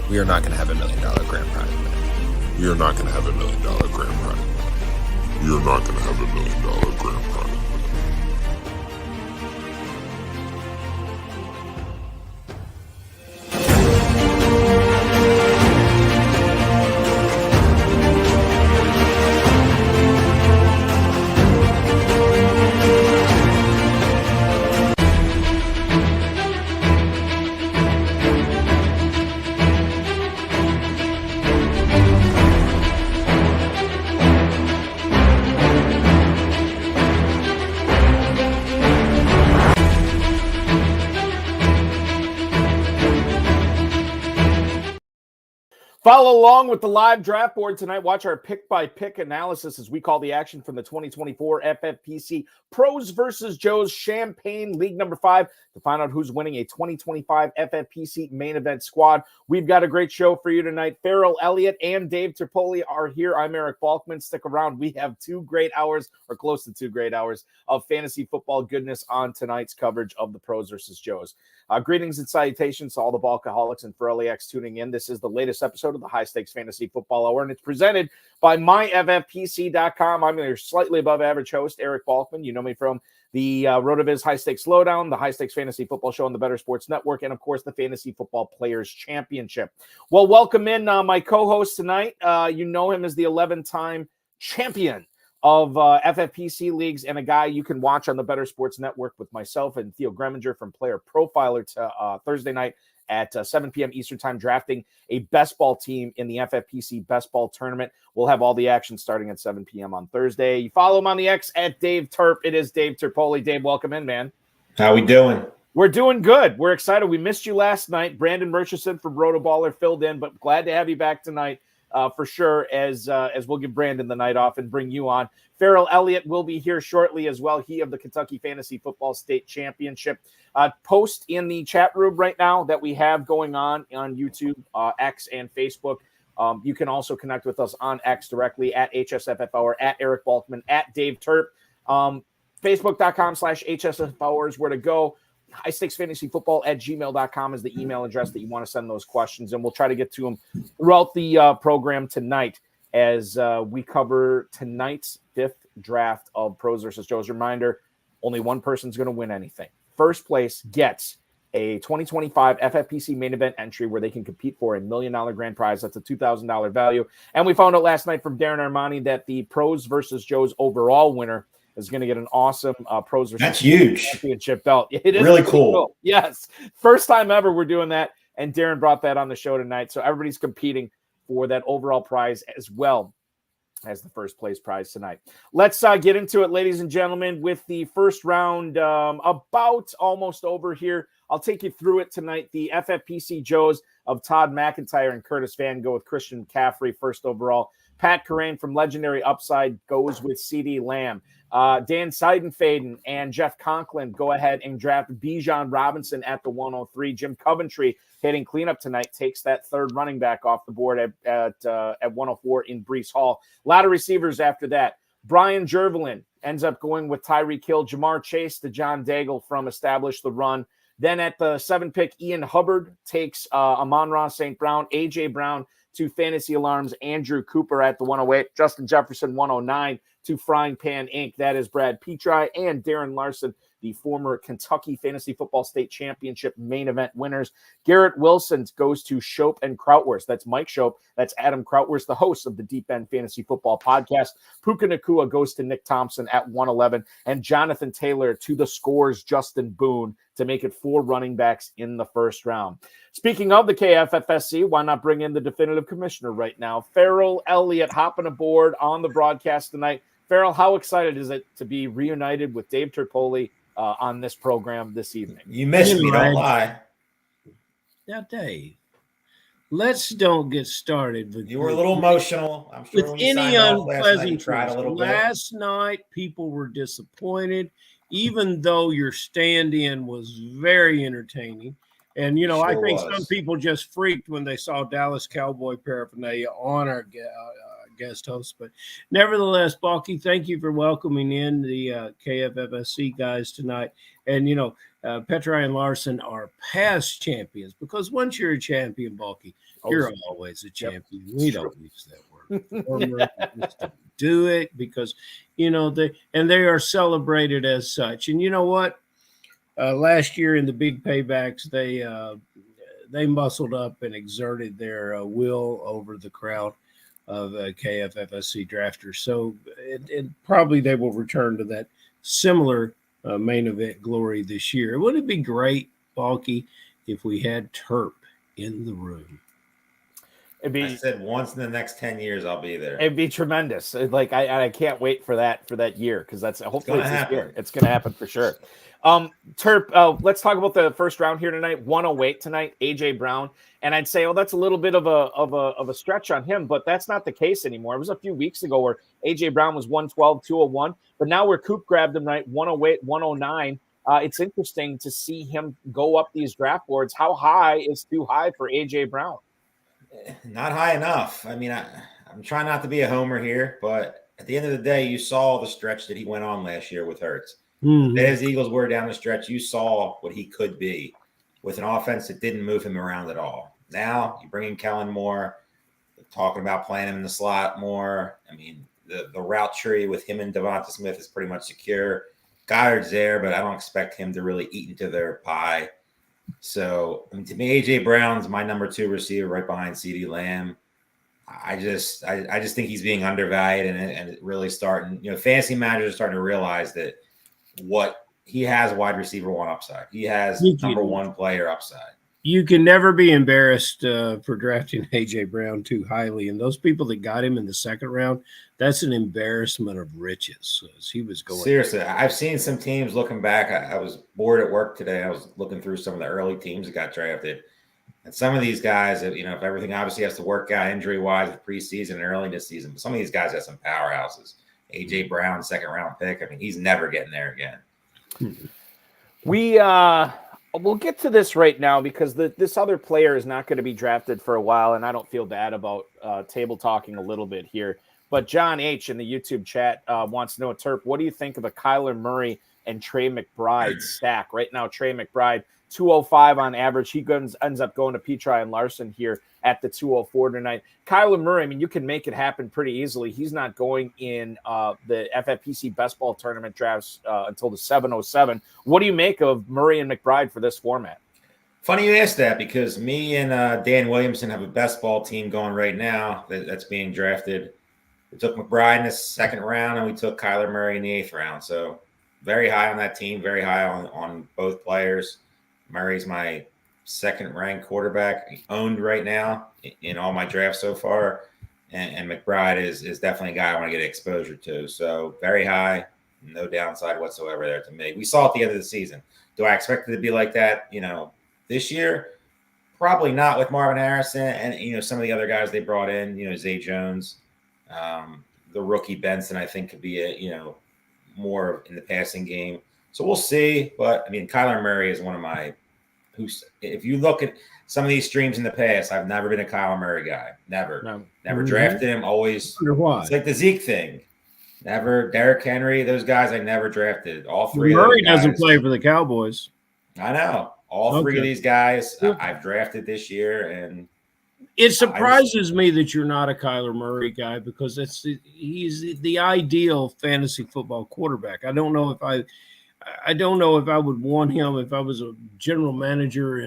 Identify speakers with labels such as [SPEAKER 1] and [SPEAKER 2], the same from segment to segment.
[SPEAKER 1] We are not going to have $1 million grand prize.
[SPEAKER 2] We are not going to have $1 million grand prize. We are not going to have $1 million grand prize.
[SPEAKER 3] Follow along with the live draft board tonight. Watch our pick-by-pick analysis as we call the action from the 2024 FFPC Pros versus Joes Champagne League number 5 to find out who's winning a 2025 FFPC Main Event squad. We've got a great show for you tonight. Farrell Elliott and Dave Terpoli are here. I'm Eric Balkman. Stick around. We have 2 great hours, or close to 2 great hours, of fantasy football goodness on tonight's coverage of the Pros versus Joes. Greetings and salutations to all the Balkaholics and for LAX tuning in. This is the latest episode of the High Stakes Fantasy Football Hour, and it's presented by myffpc.com. I'm your slightly above average host, Eric Balkman. You know me from the RotoViz High Stakes Lowdown, the High Stakes Fantasy Football Show on the Better Sports Network, and, of course, the Fantasy Football Players Championship. Well, welcome in my co-host tonight. You know him as the 11-time champion of FFPC leagues and a guy you can watch on the Better Sports Network with myself and Theo Greminger from Player Profiler to Thursday night at 7 p.m. Eastern Time, drafting a best ball team in the FFPC Best Ball Tournament. We'll have all the action starting at 7 p.m. on Thursday. You follow him on the X at Dave Terp. It is Dave Terpoli. Dave, welcome in, man.
[SPEAKER 4] How we doing?
[SPEAKER 3] We're doing good. We're excited. We missed you last night. Brandon Murchison from Rotoballer filled in, but glad to have you back tonight. For sure, as we'll give Brandon the night off and bring you on. Farrell Elliott will be here shortly as well. He of the Kentucky Fantasy Football State Championship. Post in the chat room right now that we have going on YouTube, X, and Facebook. You can also connect with us on X directly at HSFF Hour, at Eric Balkman, at Dave Terp. Facebook.com/HSFF Hour is where to go. High Stakes Fantasy Football at gmail.com is the email address that you want to send those questions, and we'll try to get to them throughout the program tonight as we cover tonight's 5th draft of Pros versus Joes. Reminder, only one person's going to win anything. First place gets a 2025 FFPC Main Event entry where they can compete for a $1 million grand prize. That's a $2,000 value. And we found out last night from Darren Armani that the Pros versus Joes overall winner is going to get an awesome Pros versus
[SPEAKER 4] That's huge
[SPEAKER 3] championship belt. It is
[SPEAKER 4] really cool.
[SPEAKER 3] Yes. First time ever we're doing that. And Darren brought that on the show tonight. So everybody's competing for that overall prize as well as the first place prize tonight. Let's get into it, ladies and gentlemen, with the first round about almost over here. I'll take you through it tonight. The FFPC Joes of Todd McIntyre and Curtis Van go with Christian McCaffrey first overall. Pat Kerrane from Legendary Upside goes with CeeDee Lamb. Dan Sidenfaden and Jeff Conklin go ahead and draft Bijan Robinson at the 103. Jim Coventry, hitting cleanup tonight, takes that third running back off the board at 104 in Breece Hall. A lot of receivers after that. Brian Jervelin ends up going with Tyreek Hill. Jamar Chase to John Daigle from Establish the Run. Then at the 7th pick, Ian Hubbard takes Amon-Ra St. Brown, A.J. Brown to Fantasy Alarms, Andrew Cooper at the 108, Justin Jefferson 109 to Frying Pan Inc. That is Brad Petri and Darren Larson, the former Kentucky Fantasy Football State Championship main event winners. Garrett Wilson goes to Schopp and Krautwurst. That's Mike Schopp. That's Adam Krautwurst, the host of the Deep End Fantasy Football Podcast. Puka Nacua goes to Nick Thompson at 111. And Jonathan Taylor to the Scores, Justin Boone, to make it 4 running backs in the first round. Speaking of the KFFSC, why not bring in the definitive commissioner right now? Farrell Elliott hopping aboard on the broadcast tonight. Farrell, how excited is it to be reunited with Dave Terpoli on this program this evening?
[SPEAKER 4] You missed me, don't lie.
[SPEAKER 5] Now, Dave, let's don't get started with
[SPEAKER 4] you were a little emotional. I'm sure
[SPEAKER 5] with any unpleasant last night, people were disappointed, even though your stand-in was very entertaining. And, you know, I think some people just freaked when they saw Dallas Cowboy paraphernalia on our guest host. But nevertheless, Balky, thank you for welcoming in the KFFSC guys tonight. And, you know, Petri and Larson are past champions, because once you're a champion, Bulky, you're always a champion. Yep. We don't use that word. Just don't do it, because, you know, they are celebrated as such. And you know what? Last year in the big paybacks, they muscled up and exerted their will over the crowd of KFFSC drafters. So it probably they will return to that similar main event glory this year. Wouldn't it be great, Balky, if we had Terp in the room?
[SPEAKER 4] I said once in the next 10 years I'll be there.
[SPEAKER 3] It'd be tremendous. Like I can't wait for that year, because that's hopefully it's this year. It's going to happen for sure. Terp, let's talk about the first round here tonight. 108 tonight, AJ Brown, and I'd say, that's a little bit of a stretch on him, but that's not the case anymore. It was a few weeks ago where AJ Brown was 112, 201, but now where Coop grabbed him tonight, 108, 109. It's interesting to see him go up these draft boards. How high is too high for AJ Brown?
[SPEAKER 4] Not high enough. I mean, I'm trying not to be a homer here, but at the end of the day, you saw the stretch that he went on last year with Hurts. Mm-hmm. As Eagles were down the stretch, you saw what he could be with an offense that didn't move him around at all. Now you bring in Kellen Moore, talking about playing him in the slot more. I mean, the route tree with him and Devonta Smith is pretty much secure. Goddard's there, but I don't expect him to really eat into their pie. So, I mean, to me, AJ Brown's my number 2 receiver right behind CeeDee Lamb. I just think he's being undervalued, and it really starting, fantasy managers are starting to realize that what he has wide receiver 1 upside. He has number 1 player upside.
[SPEAKER 5] You can never be embarrassed for drafting AJ Brown too highly. And those people that got him in the second round, that's an embarrassment of riches. As he was going.
[SPEAKER 4] Seriously, I've seen some teams looking back. I was bored at work today. I was looking through some of the early teams that got drafted. And some of these guys, if everything obviously has to work out injury-wise with preseason and early this season, but some of these guys have some powerhouses. AJ Brown, second round pick. I mean, he's never getting there again.
[SPEAKER 3] We'll get to this right now, because this other player is not going to be drafted for a while, and I don't feel bad about table talking a little bit here. But John H. in the YouTube chat wants to know, Terp, what do you think of the Kyler Murray and Trey McBride stack? Right now, Trey McBride, 205 on average. He ends up going to Petri and Larson here at the 204 tonight. Kyler Murray, I mean, you can make it happen pretty easily. He's not going in the FFPC Best Ball Tournament drafts until the 707. What do you make of Murray and McBride for this format?
[SPEAKER 4] Funny you asked that, because me and Dan Williamson have a best ball team going right now that's being drafted. We took McBride in the second round, and we took Kyler Murray in the 8th round. So very high on that team, very high on both players. Murray's my second-ranked quarterback owned right now in all my drafts so far, and McBride is definitely a guy I want to get exposure to. So very high, no downside whatsoever there to me. We saw at the end of the season. Do I expect it to be like that, this year? Probably not with Marvin Harrison and, some of the other guys they brought in, Zay Jones, the rookie Benson, I think could be more in the passing game. So we'll see. But, I mean, Kyler Murray is one of my if you look at some of these streams in the past, I've never been a Kyler Murray guy. Never drafted him. Always. It's like the Zeke thing. Never. Derrick Henry, those guys I never drafted. All three.
[SPEAKER 5] Murray doesn't play for the Cowboys.
[SPEAKER 4] I know. All three of these guys I've drafted this year, and
[SPEAKER 5] it surprises me that you're not a Kyler Murray guy, because he's the ideal fantasy football quarterback. I don't know if I would want him if I was a general manager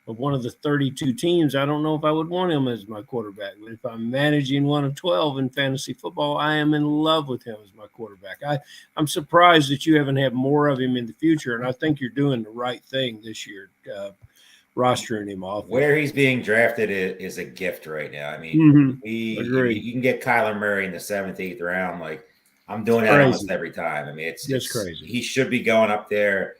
[SPEAKER 5] of one of the 32 teams. I don't know if I would want him as my quarterback. But if I'm managing one of 12 in fantasy football, I am in love with him as my quarterback. I'm surprised that you haven't had more of him in the future, and I think you're doing the right thing this year, rostering him off.
[SPEAKER 4] Where he's being drafted is a gift right now. I mean, you can get Kyler Murray in the 7th, 8th round. Like, I'm doing that almost every time. I mean, it's crazy. He should be going up there,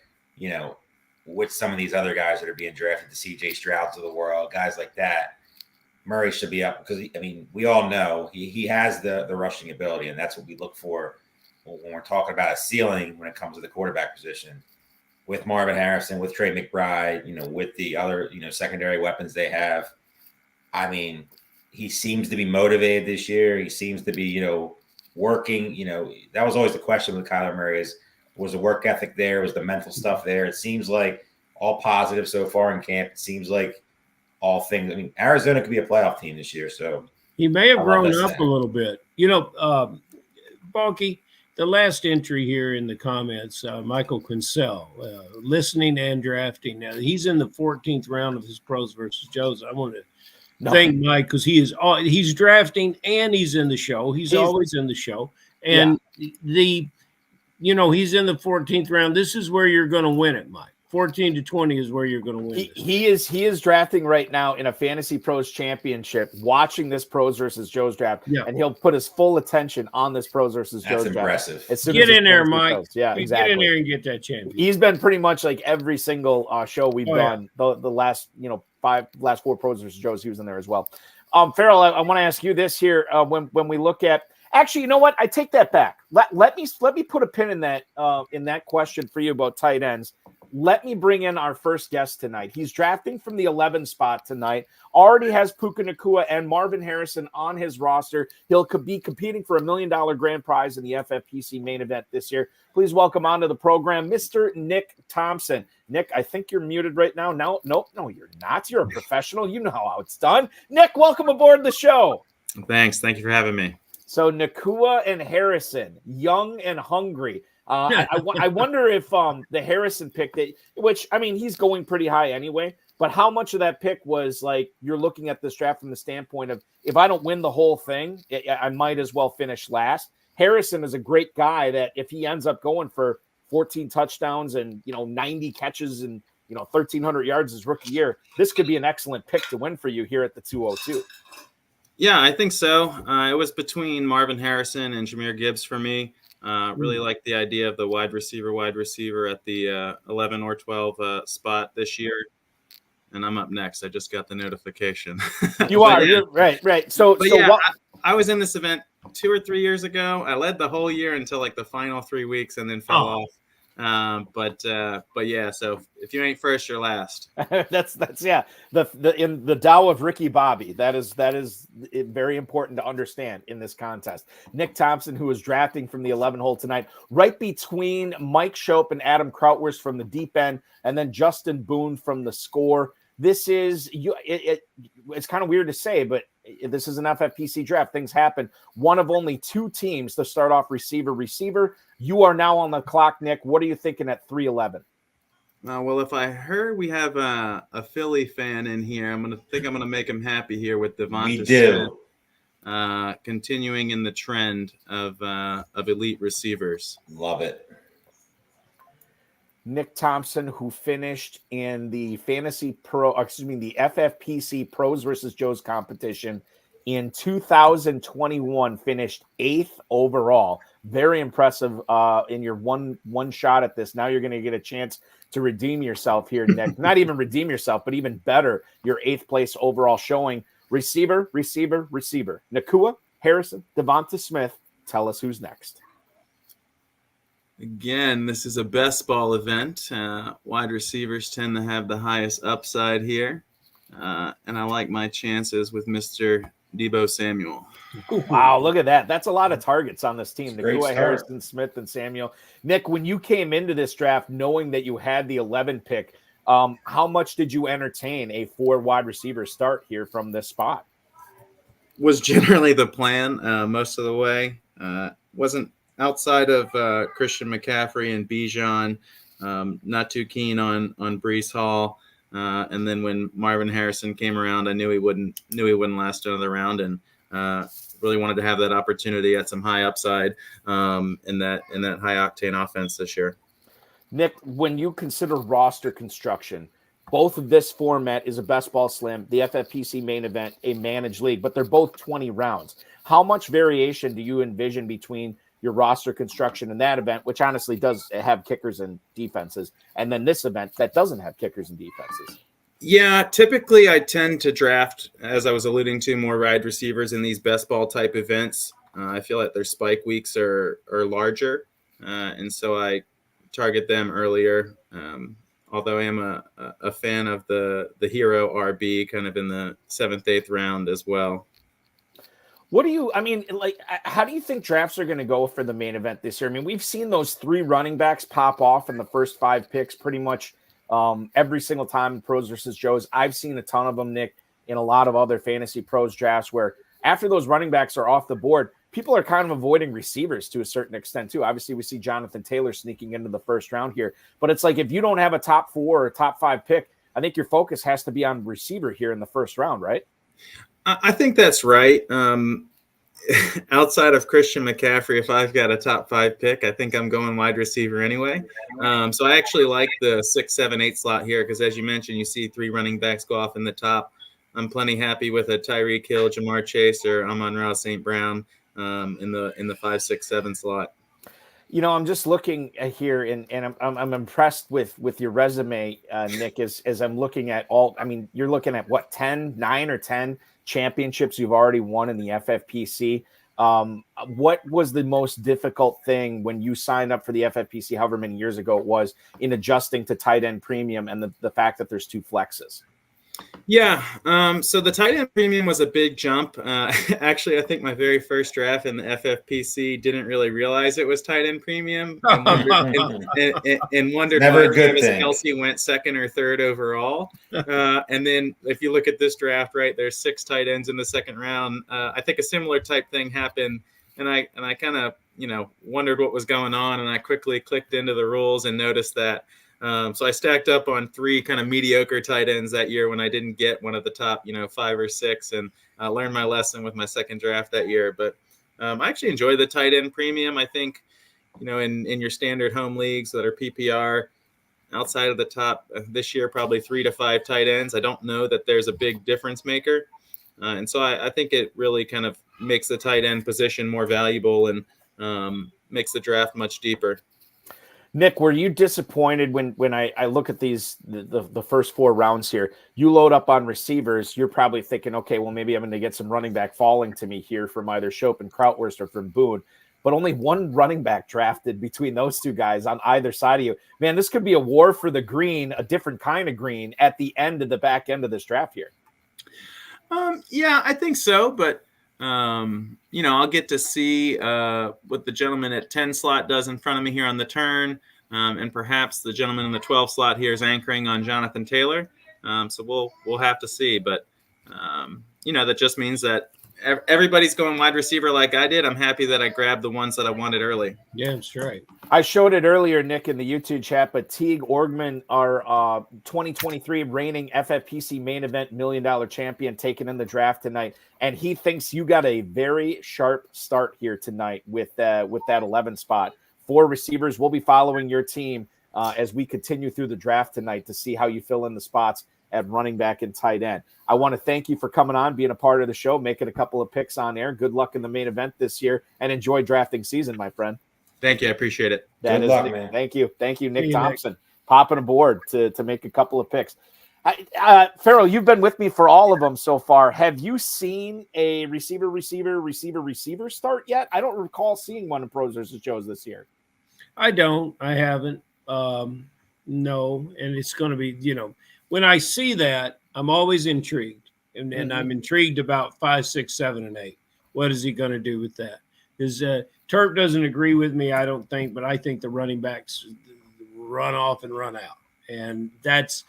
[SPEAKER 4] with some of these other guys that are being drafted, the CJ Strouds of the world, guys like that. Murray should be up because, we all know he has the rushing ability, and that's what we look for when we're talking about a ceiling when it comes to the quarterback position. With Marvin Harrison, with Trey McBride, with the other, secondary weapons they have. I mean, he seems to be motivated this year. He seems to be, working. That was always the question with Kyler Murray is, Was the work ethic there? Was the mental stuff there? It seems like all positive so far in camp. It seems like all things. I mean, Arizona could be a playoff team this year, so
[SPEAKER 5] he may have grown up a little bit. Balky, the last entry here in the comments, Michael Kinsell, listening and drafting. Now, he's in the 14th round of his Pros versus Joes. I want to thank Mike because he's drafting and he's in the show. He's always in the show. And he's in the 14th round. This is where you're going to win it, Mike. 14 to 20 is where you're going to win.
[SPEAKER 3] He is drafting right now in a Fantasy Pros Championship, watching this Pros versus Joe's draft, and he'll put his full attention on this Pros versus Joe's draft.
[SPEAKER 4] That's impressive.
[SPEAKER 3] Get
[SPEAKER 5] in there, Mike.
[SPEAKER 3] Pros. Yeah, exactly.
[SPEAKER 5] Get in there and get that champion.
[SPEAKER 3] He's been pretty much like every single show we've done. The last 4 Pros versus Joe's, he was in there as well. Farrell, I want to ask you this here. When we look at, actually, you know what? I take that back. Let me put a pin in that question for you about tight ends. Let me bring in our first guest tonight. He's drafting from the 11 spot tonight. Already has Puka Nacua and Marvin Harrison on his roster. He'll be competing for $1 million grand prize in the FFPC main event this year. Please welcome onto the program, Mr. Nick Thompson. Nick, I think you're muted right now. No, you're not. You're a professional. You know how it's done. Nick, welcome aboard the show.
[SPEAKER 6] Thanks. Thank you for having me.
[SPEAKER 3] So Nacua and Harrison, young and hungry. I wonder if the Harrison pick, which, I mean, he's going pretty high anyway, but how much of that pick was like you're looking at this draft from the standpoint of if I don't win the whole thing, I might as well finish last. Harrison is a great guy that if he ends up going for 14 touchdowns and 90 catches and 1,300 yards his rookie year, this could be an excellent pick to win for you here at the 202.
[SPEAKER 6] Yeah, I think so. It was between Marvin Harrison and Jahmyr Gibbs for me. Really like the idea of the wide receiver at the 11 or 12 spot this year. And I'm up next. I just got the notification.
[SPEAKER 3] You are. You're right. So
[SPEAKER 6] I was in this event 2 or 3 years ago. I led the whole year until like the final 3 weeks and then fell off. But yeah, so if you ain't first, you're last.
[SPEAKER 3] that's in the Tao of Ricky Bobby. That is very important to understand in this contest. Nick Thompson, who is drafting from the 11 hole tonight, right between Mike Schopp and Adam Krautwurst from the deep end, and then Justin Boone from the score. This is it's kind of weird to say, but this is an FFPC draft. Things happen. One of only 2 teams to start off receiver. You are now on the clock, Nick. What are you thinking at 311?
[SPEAKER 6] Well, if I heard we have a Philly fan in here, I'm gonna make him happy here with Devonta Smith, continuing in the trend of elite receivers.
[SPEAKER 4] Love it.
[SPEAKER 3] Nick Thompson, who finished in the the FFPC Pros versus Joes competition in 2021, finished 8th overall. Very impressive in your one shot at this. Now you're going to get a chance to redeem yourself here, Nick. Not even redeem yourself, but even better, your 8th place overall showing. Receiver. Nacua, Harrison, Devonta Smith. Tell us who's next.
[SPEAKER 6] Again, this is a best ball event. Wide receivers tend to have the highest upside here. And I like my chances with Mr. Deebo Samuel.
[SPEAKER 3] Wow, look at that. That's a lot of targets on this team. Nacua, Harrison, Smith, and Samuel. Nick, when you came into this draft knowing that you had the 11 pick, how much did you entertain a 4 wide receiver start here from this spot?
[SPEAKER 6] Was generally the plan most of the way. Wasn't outside of Christian McCaffrey and Bijan, not too keen on Breece Hall. And then when Marvin Harrison came around, I knew he wouldn't last another round, and really wanted to have that opportunity at some high upside in that high octane offense this year.
[SPEAKER 3] Nick, when you consider roster construction, both of this format is a best ball slam, the FFPC main event, a managed league, but they're both 20 rounds. How much variation do you envision between your roster construction in that event, which honestly does have kickers and defenses, and then this event that doesn't have kickers and defenses?
[SPEAKER 6] Yeah, typically I tend to draft, as I was alluding to, more wide receivers in these best ball type events. I feel like their spike weeks are larger, and so I target them earlier. Although I am a fan of the hero RB kind of in the 7th, 8th round as well.
[SPEAKER 3] What do you, I mean, like, how do you think drafts are going to go for the main event this year? I mean, we've seen those 3 running backs pop off in the first 5 picks pretty much every single time in Pros versus Joes. I've seen a ton of them, Nick, in a lot of other fantasy pros drafts where after those running backs are off the board, people are kind of avoiding receivers to a certain extent too. Obviously, we see Jonathan Taylor sneaking into the first round here, but it's like if you don't have a top 4 or top 5 pick, I think your focus has to be on receiver here in the first round, right?
[SPEAKER 6] I think that's right. Outside of Christian McCaffrey, if I've got a top 5 pick, I think I'm going wide receiver anyway. So I actually like the 6, 7, 8 slot here because, as you mentioned, you see 3 running backs go off in the top. I'm plenty happy with a Tyreek Hill, Jamar Chase, or Amon-Ra St. Brown in the 5, 6, 7 slot.
[SPEAKER 3] You know, I'm just looking here, and I'm impressed with your resume, Nick. As I'm looking at all, I mean, you're looking at what 9 or 10 championships you've already won in the FFPC. What was the most difficult thing when you signed up for the FFPC, however many years ago it was, in adjusting to tight end premium and the fact that there's 2 flexes?
[SPEAKER 6] Yeah, so the tight end premium was a big jump. Actually, I think my very first draft in the FFPC didn't really realize it was tight end premium and wondered
[SPEAKER 4] Never
[SPEAKER 6] why
[SPEAKER 4] a good
[SPEAKER 6] Travis
[SPEAKER 4] thing.
[SPEAKER 6] Kelce went 2nd or 3rd overall. And then if you look at this draft, right, there's 6 tight ends in the 2nd round. I think a similar type thing happened, and I kind of wondered what was going on, and I quickly clicked into the rules and noticed that. So I stacked up on 3 kind of mediocre tight ends that year when I didn't get one of the top, 5 or 6, and learned my lesson with my 2nd draft that year. But I actually enjoy the tight end premium. I think, in your standard home leagues that are PPR, outside of the top this year, probably 3 to 5 tight ends. I don't know that there's a big difference maker. And so I think it really kind of makes the tight end position more valuable and makes the draft much deeper.
[SPEAKER 3] Nick, were you disappointed when I look at the first 4 rounds here? You load up on receivers. You're probably thinking, okay, well, maybe I'm going to get some running back falling to me here from either Schopp and Krautwurst or from Boone. But only 1 running back drafted between those 2 guys on either side of you. Man, this could be a war for the green, a different kind of green at the end of the back end of this draft here.
[SPEAKER 6] Yeah, I think so. But, I'll get to see what the gentleman at 10 slot does in front of me here on the turn. And perhaps the gentleman in the 12 slot here is anchoring on Jonathan Taylor. So we'll have to see. But, that just means that everybody's going wide receiver like I did. I'm happy that I grabbed the ones that I wanted early.
[SPEAKER 5] Yeah, that's right.
[SPEAKER 3] I showed it earlier, Nick, in the YouTube chat, but Teague Orgman, our 2023 reigning FFPC Main Event $1 million champion, taken in the draft tonight, and he thinks you got a very sharp start here tonight with that 11 spot. 4 receivers. We'll be following your team as we continue through the draft tonight to see how you fill in the spots at running back and tight end. I want to thank you for coming on, being a part of the show, making a couple of picks on air. Good luck in the main event this year, and enjoy drafting season, my friend.
[SPEAKER 6] Thank you. I appreciate it.
[SPEAKER 4] Good luck, man.
[SPEAKER 3] Thank you. Thank you, Nick
[SPEAKER 5] See you,
[SPEAKER 3] Thompson, popping aboard to make a couple of picks. Farrell, you've been with me for all of them so far. Have you seen a receiver start yet? I don't recall seeing one in Pros versus Joes this year.
[SPEAKER 5] I haven't. No, and it's going to be, when I see that, I'm always intrigued, and I'm intrigued about 5, 6, 7, and 8. What is he going to do with that? Because Turp doesn't agree with me, I don't think, but I think the running backs run off and run out, and that's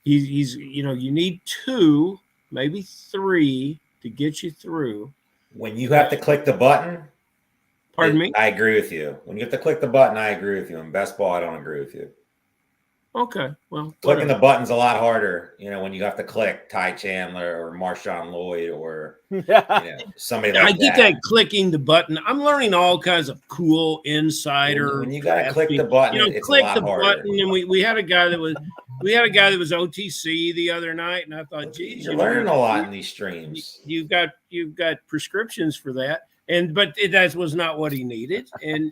[SPEAKER 5] he's you need 2, maybe 3 to get you through.
[SPEAKER 4] When you have to click the button,
[SPEAKER 5] Pardon me?
[SPEAKER 4] I agree with you. When you have to click the button, I agree with you. In best ball, I don't agree with you.
[SPEAKER 5] Okay, well,
[SPEAKER 4] Clicking the button's a lot harder, when you have to click Ty Chandler or Marshawn Lloyd or somebody like that.
[SPEAKER 5] I get that clicking the button. I'm learning all kinds of cool insider.
[SPEAKER 4] When you got to click the button, it's
[SPEAKER 5] click
[SPEAKER 4] a lot
[SPEAKER 5] the
[SPEAKER 4] harder.
[SPEAKER 5] button, and we had a guy that was OTC the other night, and I thought, geez,
[SPEAKER 4] you're learning a lot in these streams.
[SPEAKER 5] You've got prescriptions for that, but that was not what he needed, and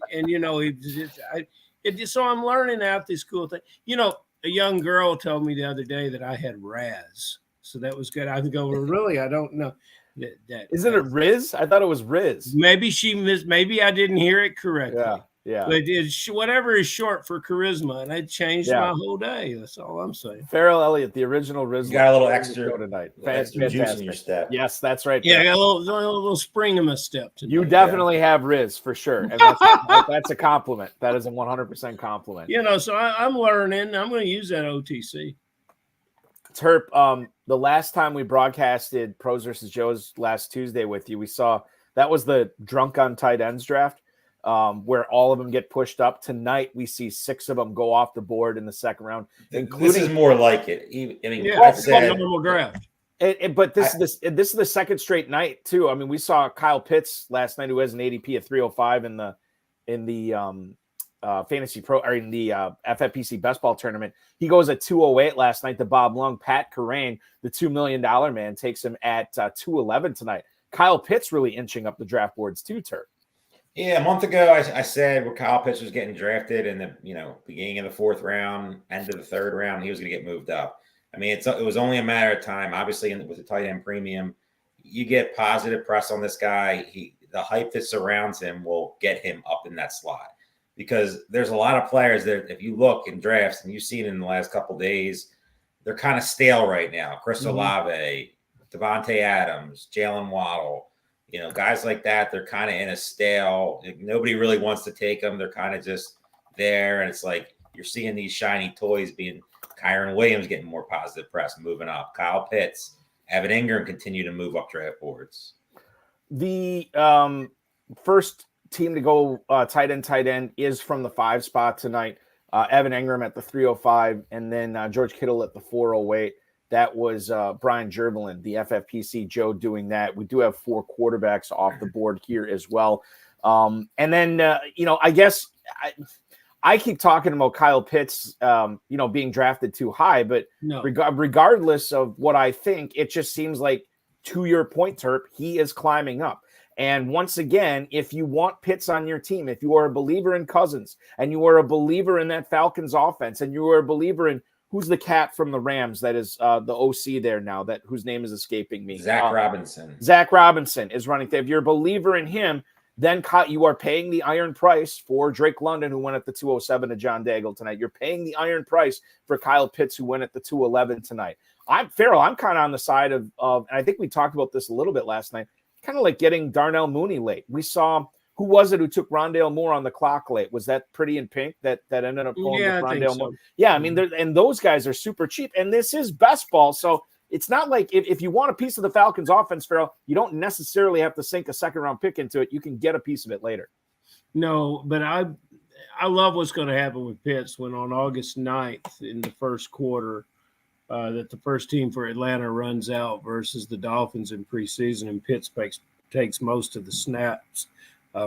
[SPEAKER 5] so I'm learning out this cool thing. A young girl told me the other day that I had Raz, so that was good. I would go, well, really? I don't know.
[SPEAKER 3] Isn't it Riz? I thought it was Riz.
[SPEAKER 5] Maybe she missed. Maybe I didn't hear it correctly.
[SPEAKER 3] Yeah. Yeah.
[SPEAKER 5] But it's whatever is short for charisma, and it changed my whole day. That's all I'm saying.
[SPEAKER 3] Farrell Elliott, the original Rizzler.
[SPEAKER 4] You got a little extra
[SPEAKER 3] tonight.
[SPEAKER 4] extra juice in your step.
[SPEAKER 3] Yes, that's right.
[SPEAKER 5] Yeah, I got a little spring in my step tonight.
[SPEAKER 3] You definitely have Riz for sure. And that's a compliment. That is a 100% compliment.
[SPEAKER 5] So I'm learning. I'm going to use that OTC.
[SPEAKER 3] Terp, the last time we broadcasted Pros versus Joes last Tuesday with you, we saw that was the drunk on tight ends draft. Where all of them get pushed up. Tonight, we see 6 of them go off the board in the second round, including.
[SPEAKER 4] This is more like it. I mean,
[SPEAKER 5] it's a normal draft.
[SPEAKER 3] But this is the second straight night too. I mean, we saw Kyle Pitts last night, who has an ADP of 305 in the Fantasy Pro or in the FFPC Best Ball tournament. He goes at 208 last night to Bob Lung. Pat Kerrane, the $2 million man, takes him at 211 tonight. Kyle Pitts really inching up the draft boards too, Terp.
[SPEAKER 4] Yeah, a month ago, I said where Kyle Pitts was getting drafted in the beginning of the 4th round, end of the 3rd round, he was going to get moved up. I mean, it was only a matter of time. Obviously, with the tight end premium, you get positive press on this guy. The hype that surrounds him will get him up in that slot because there's a lot of players that if you look in drafts and you've seen in the last couple of days, they're kind of stale right now. Chris Olave, Devontae Adams, Jalen Waddle. Guys like that, they're kind of in a stale. Nobody really wants to take them. They're kind of just there. And it's like you're seeing these shiny toys being Kyron Williams getting more positive press, moving up. Kyle Pitts, Evan Ingram continue to move up draft boards.
[SPEAKER 3] The first team to go tight end is from the 5 spot tonight. Evan Ingram at the 305, and then George Kittle at the 408. That was Brian Gervelin, the FFPC Joe, doing that. We do have 4 quarterbacks off the board here as well. And then, I guess I keep talking about Kyle Pitts, being drafted too high. But regardless of what I think, it just seems like, to your point, Terp, he is climbing up. And once again, if you want Pitts on your team, if you are a believer in Cousins and you are a believer in that Falcons offense and you are a believer in who's the cat from the Rams that is the OC there now, whose name is escaping me?
[SPEAKER 4] Zach Robinson.
[SPEAKER 3] Zach Robinson is running there. If you're a believer in him, then you are paying the iron price for Drake London, who went at the 207 to John Daigle tonight. You're paying the iron price for Kyle Pitts, who went at the 211 tonight. I'm kind of on the side of and I think we talked about this a little bit last night, kind of like getting Darnell Mooney late. We saw, who was it who took Rondale Moore on the clock late? Was that Pretty in Pink that ended up going with Rondale Moore? Yeah, I mean, and those guys are super cheap, and this is best ball, so it's not like if you want a piece of the Falcons offense, Farrell, you don't necessarily have to sink a 2nd-round pick into it. You can get a piece of it later.
[SPEAKER 5] No, but I love what's going to happen with Pitts when on August 9th in the first quarter that the first team for Atlanta runs out versus the Dolphins in preseason, and Pitts takes most of the snaps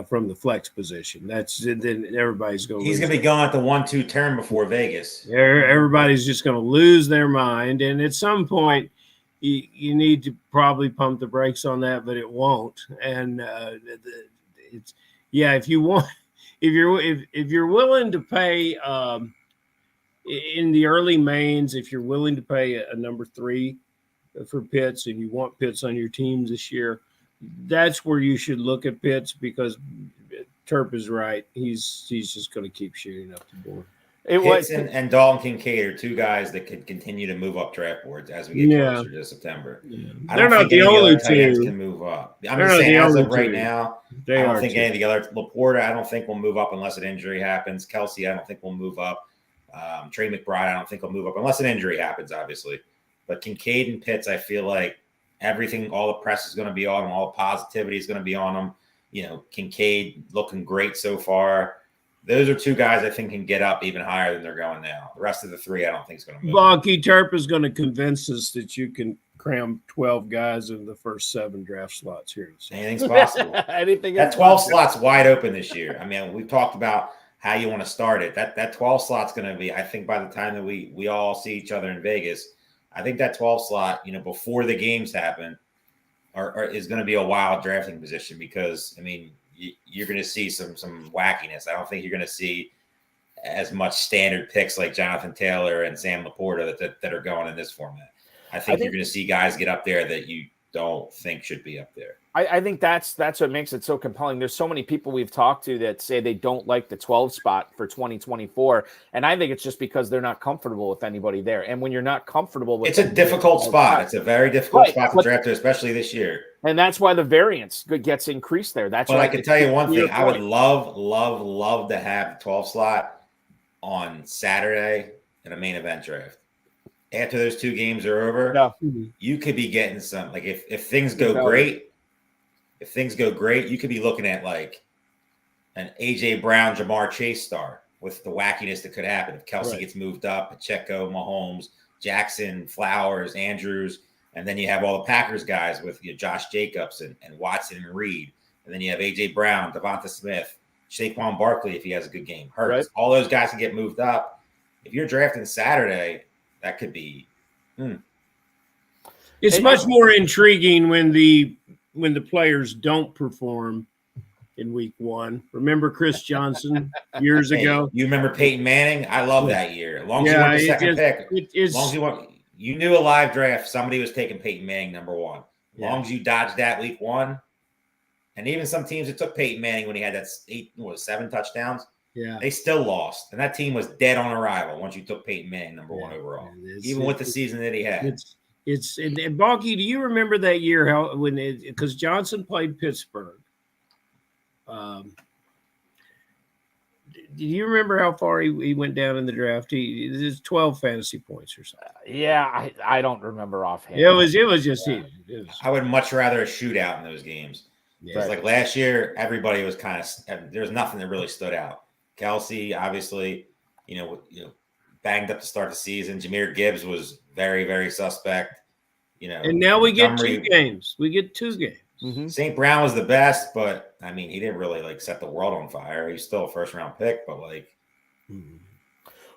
[SPEAKER 5] from the flex position. Then everybody's going.
[SPEAKER 4] He's going to be going at the 1-2 turn before Vegas.
[SPEAKER 5] Everybody's just going to lose their mind, and at some point, you need to probably pump the brakes on that, but it won't. And if you're willing to pay in the early mains, if you're willing to pay a number 3 for Pitts, and you want Pitts on your teams this year, that's where you should look at Pitts, because Terp is right. He's just going to keep shooting up the board.
[SPEAKER 4] Pitts and Dalton Kincaid are 2 guys that could continue to move up draft boards as we get closer to September.
[SPEAKER 5] Yeah.
[SPEAKER 4] They're not the only 2 can move up. I'm just saying, as of right now, I don't think any of the other. Laporta, I don't think will move up unless an injury happens. Kelsey, I don't think will move up. Trey McBride, I don't think will move up unless an injury happens, obviously. But Kincaid and Pitts, I feel like everything, all the press is going to be on them. All the positivity is going to be on them. Kincaid looking great so far. Those are 2 guys I think can get up even higher than they're going now. The rest of the 3, I don't think is going to move.
[SPEAKER 5] Bonky Terp is going to convince us that you can cram 12 guys in the first 7 draft slots here.
[SPEAKER 4] Anything's possible. That 12 slot's wide open this year. I mean, we've talked about how you want to start it. That 12 slot's going to be, I think, by the time that we all see each other in Vegas, I think that 12 slot, before the games happen, is going to be a wild drafting position, because, I mean, you're going to see some wackiness. I don't think you're going to see as much standard picks like Jonathan Taylor and Sam Laporta that are going in this format. I think you're going to see guys get up there that you don't think should be up there.
[SPEAKER 3] I think that's what makes it so compelling. There's so many people we've talked to that say they don't like the 12 spot for 2024. And I think it's just because they're not comfortable with anybody there. And when you're not comfortable with
[SPEAKER 4] it's a difficult spot. It's a very difficult spot to draft, especially this year.
[SPEAKER 3] And that's why the variance gets increased there. That's why
[SPEAKER 4] I can tell you one thing. I would love to have the 12 slot on Saturday in a main event draft. After those 2 games are over, you could be getting some, like if things go great. If things go great, you could be looking at like an AJ Brown, Jamar Chase star with the wackiness that could happen if Kelsey gets moved up, Pacheco, Mahomes, Jackson, Flowers, Andrews, and then you have all the Packers guys with Josh Jacobs and Watson and Reed, and then you have AJ Brown, Devonta Smith, Saquon Barkley if he has a good game, Hurts. Right. All those guys can get moved up. If you're drafting Saturday, that could be.
[SPEAKER 5] It's much more intriguing when the players don't perform in week 1. Remember Chris Johnson years ago?
[SPEAKER 4] You remember Peyton Manning? I love that year. As long as you want the second pick. As long as you knew a live draft, somebody was taking Peyton Manning number 1. As long as you dodged that week 1. And even some teams that took Peyton Manning when he had that 7 touchdowns, they still lost. And that team was dead on arrival once you took Peyton Manning number 1 overall, even with the season that he had.
[SPEAKER 5] And Balky, do you remember that year because Johnson played Pittsburgh? Do you remember how far he went down in the draft? It was 12 fantasy points or something.
[SPEAKER 3] Yeah, I don't remember offhand.
[SPEAKER 5] It was just
[SPEAKER 4] I would much rather a shootout in those games. Because like last year, everybody was kind of there was nothing that really stood out. Kelsey, obviously, banged up to start the season. Jahmyr Gibbs was very, very suspect.
[SPEAKER 5] And now we get 2 games. We get 2 games.
[SPEAKER 3] Mm-hmm.
[SPEAKER 4] St. Brown was the best, but I mean, he didn't really set the world on fire. He's still a first round pick, but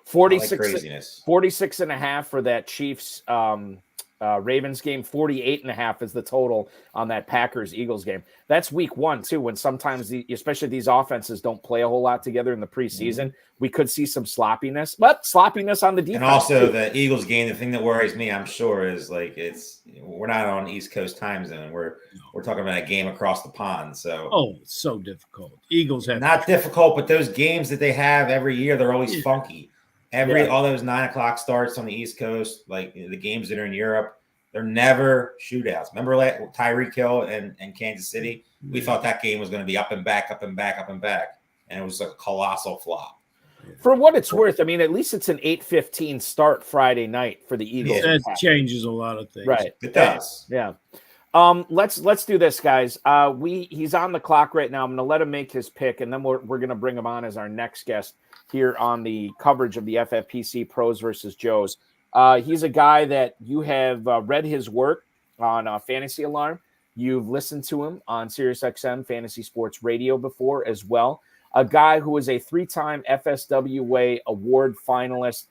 [SPEAKER 3] 46.5 for that Chiefs Ravens game. 48.5 is the total on that Packers Eagles game. That's week 1 too, when sometimes especially these offenses don't play a whole lot together in the preseason. Mm-hmm. We could see some sloppiness, but sloppiness on the defense.
[SPEAKER 4] And also the Eagles game, the thing that worries me, I'm sure, is we're not on East Coast time zone. We're talking about a game across the pond. So
[SPEAKER 5] it's so difficult. Eagles have
[SPEAKER 4] not difficult, but those games that they have every year, they're always funky. All those 9:00 starts on the East Coast, like the games that are in Europe, they're never shootouts. Remember Tyreek Hill and Kansas City? We thought that game was going to be up and back, up and back, up and back, and it was a colossal flop.
[SPEAKER 3] For what it's worth, I mean, at least it's an 8:15 start Friday night for the Eagles.
[SPEAKER 5] That changes a lot of things,
[SPEAKER 3] right?
[SPEAKER 4] It does.
[SPEAKER 3] Yeah. Let's do this, guys. He's on the clock right now. I'm going to let him make his pick, and then we're going to bring him on as our next guest here on the coverage of the FFPC Pros versus Joes. He's a guy that you have read his work on Fantasy Alarm. You've listened to him on SiriusXM Fantasy Sports Radio before as well. A guy who is a 3-time FSWA award finalist.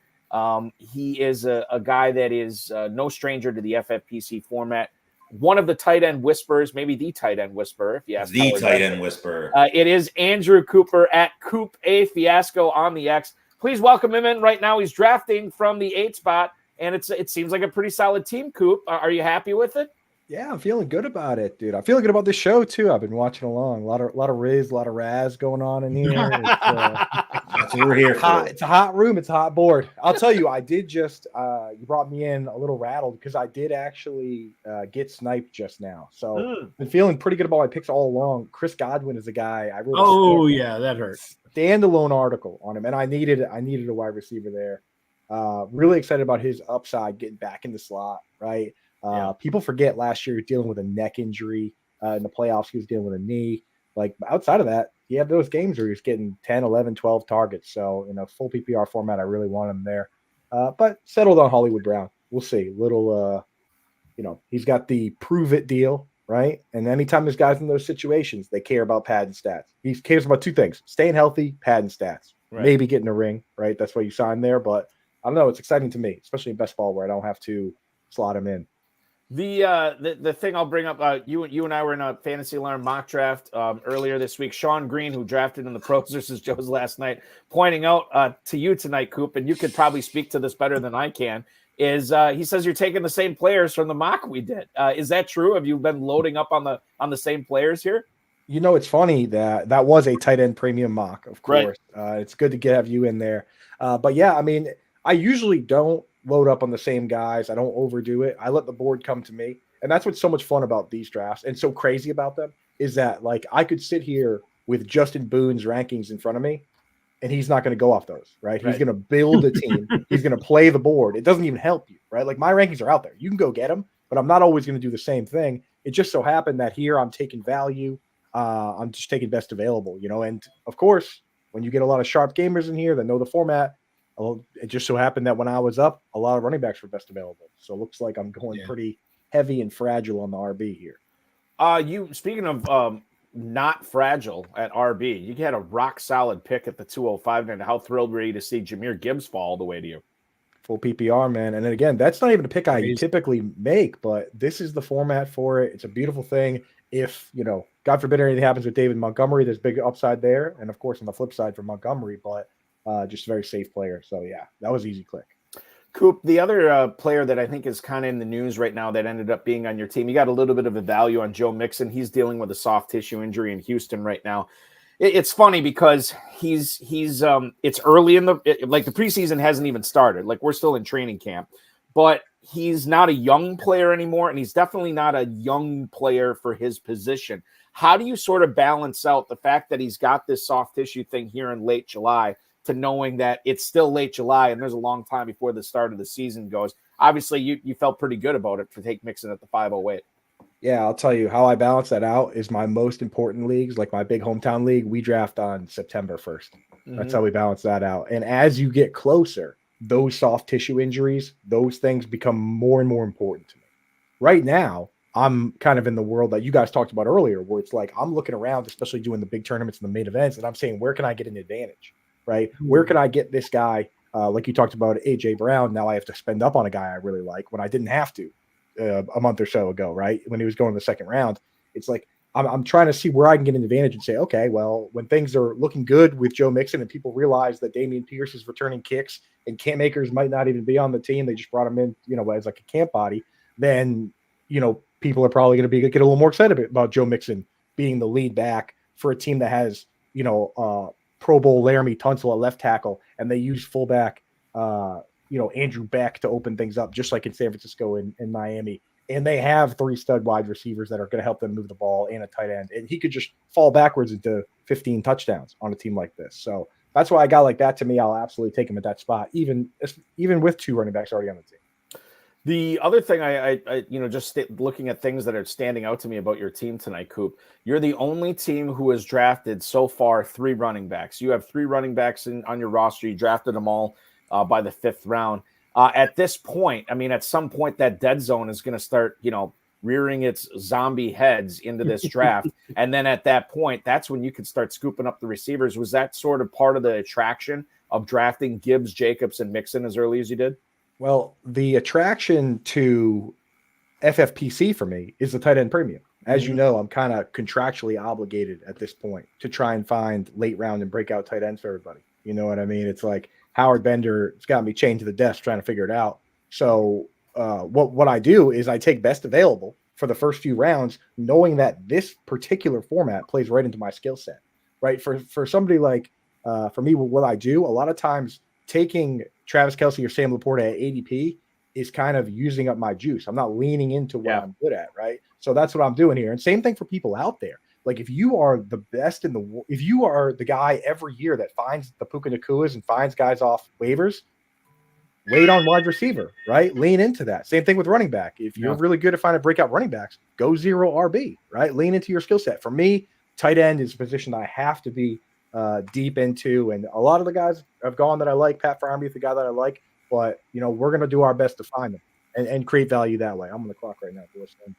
[SPEAKER 3] He is a guy that is no stranger to the FFPC format. One of the tight end whisperers, maybe the tight end whisperer, if you ask.
[SPEAKER 4] The tight end whisperer.
[SPEAKER 3] It is Andrew Cooper at Coop A Fiasco on the X. Please welcome him in right now. He's drafting from the 8 spot, and it seems like a pretty solid team, Coop. Are you happy with it?
[SPEAKER 7] Yeah, I'm feeling good about it, dude. I'm feeling good about this show too. I've been watching along. A lot of Riz, a lot of Raz going on in here.
[SPEAKER 4] That's what we're here for.
[SPEAKER 7] It's a hot room. It's a hot board. I'll tell you, I did just you brought me in a little rattled because I did actually get sniped just now. So been feeling pretty good about my picks all along. Chris Godwin is a guy I really
[SPEAKER 5] that hurts.
[SPEAKER 7] Standalone article on him, and I needed a wide receiver there. Really excited about his upside getting back in the slot, right? People forget last year he was dealing with a neck injury in the playoffs. He was dealing with a knee. Like outside of that, he had those games where he was getting 10, 11, 12 targets. So in a full PPR format, I really want him there. But settled on Hollywood Brown. We'll see. He's got the prove it deal, right? And anytime there's guys in those situations, they care about pad and stats. He cares about 2 things: staying healthy, pad and stats. Right. Maybe getting a ring, right? That's why you sign there. But I don't know. It's exciting to me, especially in best ball where I don't have to slot him in.
[SPEAKER 3] The thing I'll bring up, you and I were in a Fantasy Alarm mock draft earlier this week. Sean Green, who drafted in the Pros versus Joes last night, pointing out to you tonight, Coop, and you could probably speak to this better than I can, is he says you're taking the same players from the mock we did. Is that true? Have you been loading up on the same players here?
[SPEAKER 7] You know, it's funny that was a tight end premium mock, of course. Right. It's good to have you in there. But yeah, I mean, I usually don't load up on the same guys. I don't overdo it. I let the board come to me. And that's what's so much fun about these drafts and so crazy about them is that, like, I could sit here with Justin Boone's rankings in front of me, and he's not going to go off those, right? He's going to build a team. He's going to play the board. It doesn't even help you, right? Like, my rankings are out there. You can go get them, but I'm not always going to do the same thing. It just so happened that here I'm taking value. I'm just taking best available, you know? And, of course, when you get a lot of sharp gamers in here that know the format, it just so happened that when I was up, a lot of running backs were best available. So it looks like I'm going pretty heavy and fragile on the RB here.
[SPEAKER 3] You speaking of not fragile at RB, you had a rock solid pick at the 205, and how thrilled were you to see Jahmyr Gibbs fall all the way to you?
[SPEAKER 7] Full PPR, man. And then again, that's not even a pick I typically make, but this is the format for it. It's a beautiful thing. If, you know, God forbid anything happens with David Montgomery, there's big upside there. And of course, on the flip side for Montgomery, but just a very safe player. So yeah, that was easy click.
[SPEAKER 3] Coop, the other player that I think is kind of in the news right now that ended up being on your team, you got a little bit of a value on Joe Mixon. He's dealing with a soft tissue injury in Houston right now. It's funny because he's it's early in the preseason hasn't even started. Like, we're still in training camp, but he's not a young player anymore, and he's definitely not a young player for his position. How do you sort of balance out the fact that he's got this soft tissue thing here in late July to knowing that it's still late July and there's a long time before the start of the season goes? Obviously, you felt pretty good about it to take Mixon at the 508.
[SPEAKER 7] Yeah, I'll tell you how I balance that out is my most important leagues, like my big hometown league, we draft on September 1st. That's how we balance that out. And as you get closer, those soft tissue injuries, those things become more and more important to me. Right now, I'm kind of in the world that you guys talked about earlier, where it's like I'm looking around, especially doing the big tournaments and the main events, and I'm saying, where can I get an advantage? Right? Where can I get this guy? Like you talked about AJ Brown. Now I have to spend up on a guy I really like when I didn't have to a month or so ago, right? When he was going in the second round, it's like I'm trying to see where I can get an advantage and say, okay, well, when things are looking good with Joe Mixon and people realize that Dameon Pierce is returning kicks and Cam Akers might not even be on the team, they just brought him in, you know, as like a camp body, then, you know, people are probably going to get a little more excited about Joe Mixon being the lead back for a team that has, you know, Pro Bowl Laramie Tunsil at left tackle, and they use fullback, Andrew Beck to open things up, just like in San Francisco and Miami. And they have 3 stud wide receivers that are going to help them move the ball and a tight end. And he could just fall backwards into 15 touchdowns on a team like this. So that's why a guy like that, to me, I'll absolutely take him at that spot, even with 2 running backs already on the team.
[SPEAKER 3] The other thing I looking at things that are standing out to me about your team tonight, Coop, you're the only team who has drafted so far 3 running backs. You have 3 running backs on your roster. You drafted them all by the 5th round. At this point, I mean, at some point that dead zone is going to start, rearing its zombie heads into this draft. And then at that point, that's when you can start scooping up the receivers. Was that sort of part of the attraction of drafting Gibbs, Jacobs, and Mixon as early as you did?
[SPEAKER 7] Well, the attraction to FFPC for me is the tight end premium. As you know, I'm kind of contractually obligated at this point to try and find late round and breakout tight ends for everybody. You know what I mean? It's like Howard Bender, it's got me chained to the desk trying to figure it out. So what I do is I take best available for the first few rounds, knowing that this particular format plays right into my skill set, right? For somebody like, for me, what I do, a lot of times taking Travis Kelce or Sam Laporta at ADP is kind of using up my juice. I'm not leaning into what I'm good at, right? So that's what I'm doing here. And same thing for people out there. Like, if you are the best if you are the guy every year that finds the Puka Nakuas and finds guys off waivers, wait on wide receiver, right? Lean into that. Same thing with running back. If you're really good at finding breakout running backs, go 0 RB, right? Lean into your skill set. For me, tight end is a position I have to be deep into. And a lot of the guys have gone that I like. Pat Farmby, the guy that I like. But, we're going to do our best to find them and create value that way. I'm on the clock right now.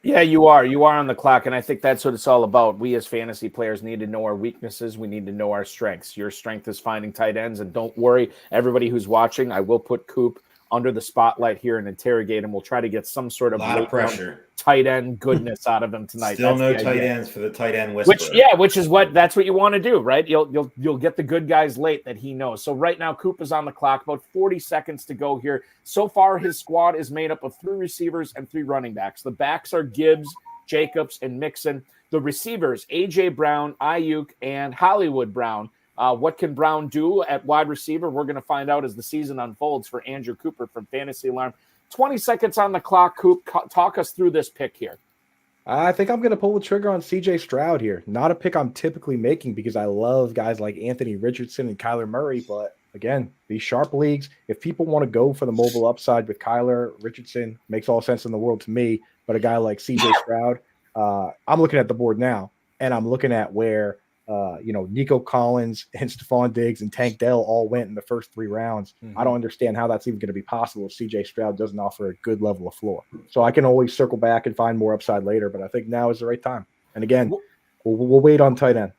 [SPEAKER 3] Yeah, you are. You are on the clock. And I think that's what it's all about. We as fantasy players need to know our weaknesses. We need to know our strengths. Your strength is finding tight ends. And don't worry, everybody who's watching, I will put Coop under the spotlight here and interrogate him. We'll try to get some sort of
[SPEAKER 4] pressure
[SPEAKER 3] tight end goodness out of him tonight.
[SPEAKER 4] Still
[SPEAKER 3] That's
[SPEAKER 4] no
[SPEAKER 3] the
[SPEAKER 4] tight
[SPEAKER 3] idea.
[SPEAKER 4] ends for the tight end whisperer.
[SPEAKER 3] Which is that's what you want to do, right? You'll get the good guys late that he knows. So right now, Coop is on the clock, about 40 seconds to go here. So far, his squad is made up of 3 receivers and 3 running backs. The backs are Gibbs, Jacobs, and Mixon. The receivers, A.J. Brown, Ayuk, and Hollywood Brown. What can Brown do at wide receiver? We're going to find out as the season unfolds for Andrew Cooper from Fantasy Alarm. 20 seconds on the clock, Coop. Talk us through this pick here.
[SPEAKER 7] I think I'm going to pull the trigger on C.J. Stroud here. Not a pick I'm typically making because I love guys like Anthony Richardson and Kyler Murray. But again, these sharp leagues, if people want to go for the mobile upside with Kyler Richardson, makes all sense in the world to me. But a guy like C.J. Stroud, I'm looking at the board now, and I'm looking at where Nico Collins and Stephon Diggs and Tank Dell all went in the first 3 rounds.
[SPEAKER 3] Mm-hmm.
[SPEAKER 7] I don't understand how that's even going to be possible if CJ Stroud doesn't offer a good level of floor. So I can always circle back and find more upside later, but I think now is the right time. And again, we'll wait on tight end.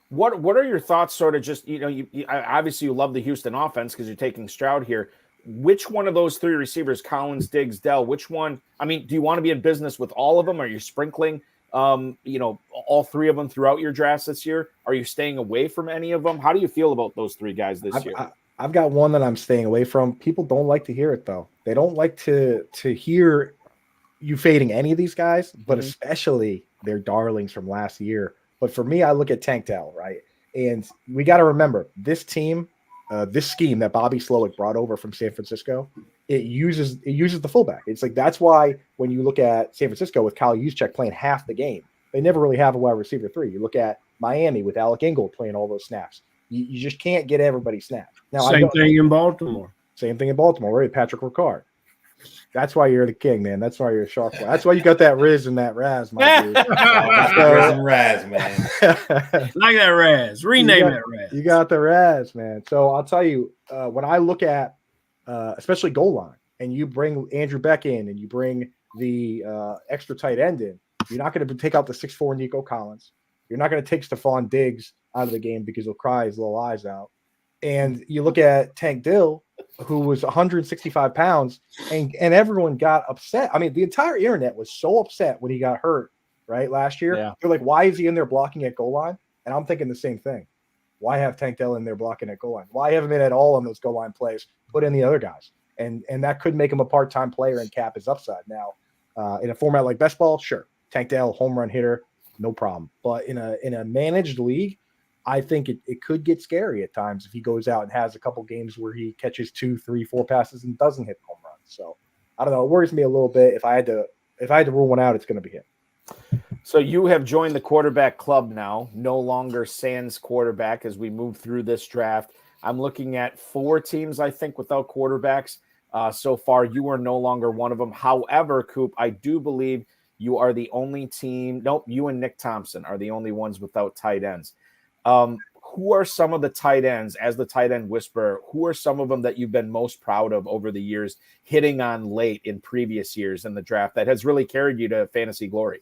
[SPEAKER 3] What are your thoughts? Sort of just you obviously you love the Houston offense because you're taking Stroud here. Which one of those 3 receivers, Collins, Diggs, Dell? Which one? I mean, do you want to be in business with all of them? Are you sprinkling? All 3 of them throughout your drafts this year? Are you staying away from any of them? How do you feel about those 3 guys this year?
[SPEAKER 7] I've got one that I'm staying away from. People don't like to hear it though. They don't like to hear you fading any of these guys, but especially their darlings from last year. But for me, I look at Tank Dell, right? And we got to remember this team, this scheme that Bobby Slowick brought over from San Francisco, it uses the fullback. It's like that's why when you look at San Francisco with Kyle Juszczyk playing half the game, they never really have a wide receiver 3. You look at Miami with Alec Ingold playing all those snaps. You just can't get everybody snapped. Now,
[SPEAKER 5] same thing in Baltimore.
[SPEAKER 7] Same thing in Baltimore, right? Patrick Ricard. That's why you're the king, man. That's why you're a sharp boy. That's why you got that Riz and that Raz, my dude.
[SPEAKER 4] Riz and Raz, man.
[SPEAKER 5] Like that Raz. Rename that Raz.
[SPEAKER 7] You got the Raz, man. So I'll tell you, when I look at especially goal line, and you bring Andrew Beck in and you bring the extra tight end in, you're not going to take out the 6'4" Nico Collins. You're not going to take Stephon Diggs out of the game because he'll cry his little eyes out. And you look at Tank Dill, who was 165 pounds, and everyone got upset. I mean, the entire internet was so upset when he got hurt, right, last year. Yeah. They're like, why is he in there blocking at goal line? And I'm thinking the same thing. Why have Tank Dell in there blocking at goal line? Why have him in at all on those goal line plays? Put in the other guys. And that could make him a part-time player and cap his upside. Now, in a format like best ball, sure. Tank Dell, home run hitter, no problem. But in a managed league, I think it could get scary at times if he goes out and has a couple games where he catches 2, 3, 4 passes and doesn't hit home runs. So I don't know. It worries me a little bit. If I had to rule one out, it's going to be him.
[SPEAKER 3] So you have joined the quarterback club now, no longer sans quarterback as we move through this draft. I'm looking at 4 teams, I think, without quarterbacks. So far, you are no longer one of them. However, Coop, I do believe you are the only team. Nope, you and Nick Thompson are the only ones without tight ends. Who are some of the tight ends, as the tight end whisperer, who are some of them that you've been most proud of over the years, hitting on late in previous years in the draft that has really carried you to fantasy glory?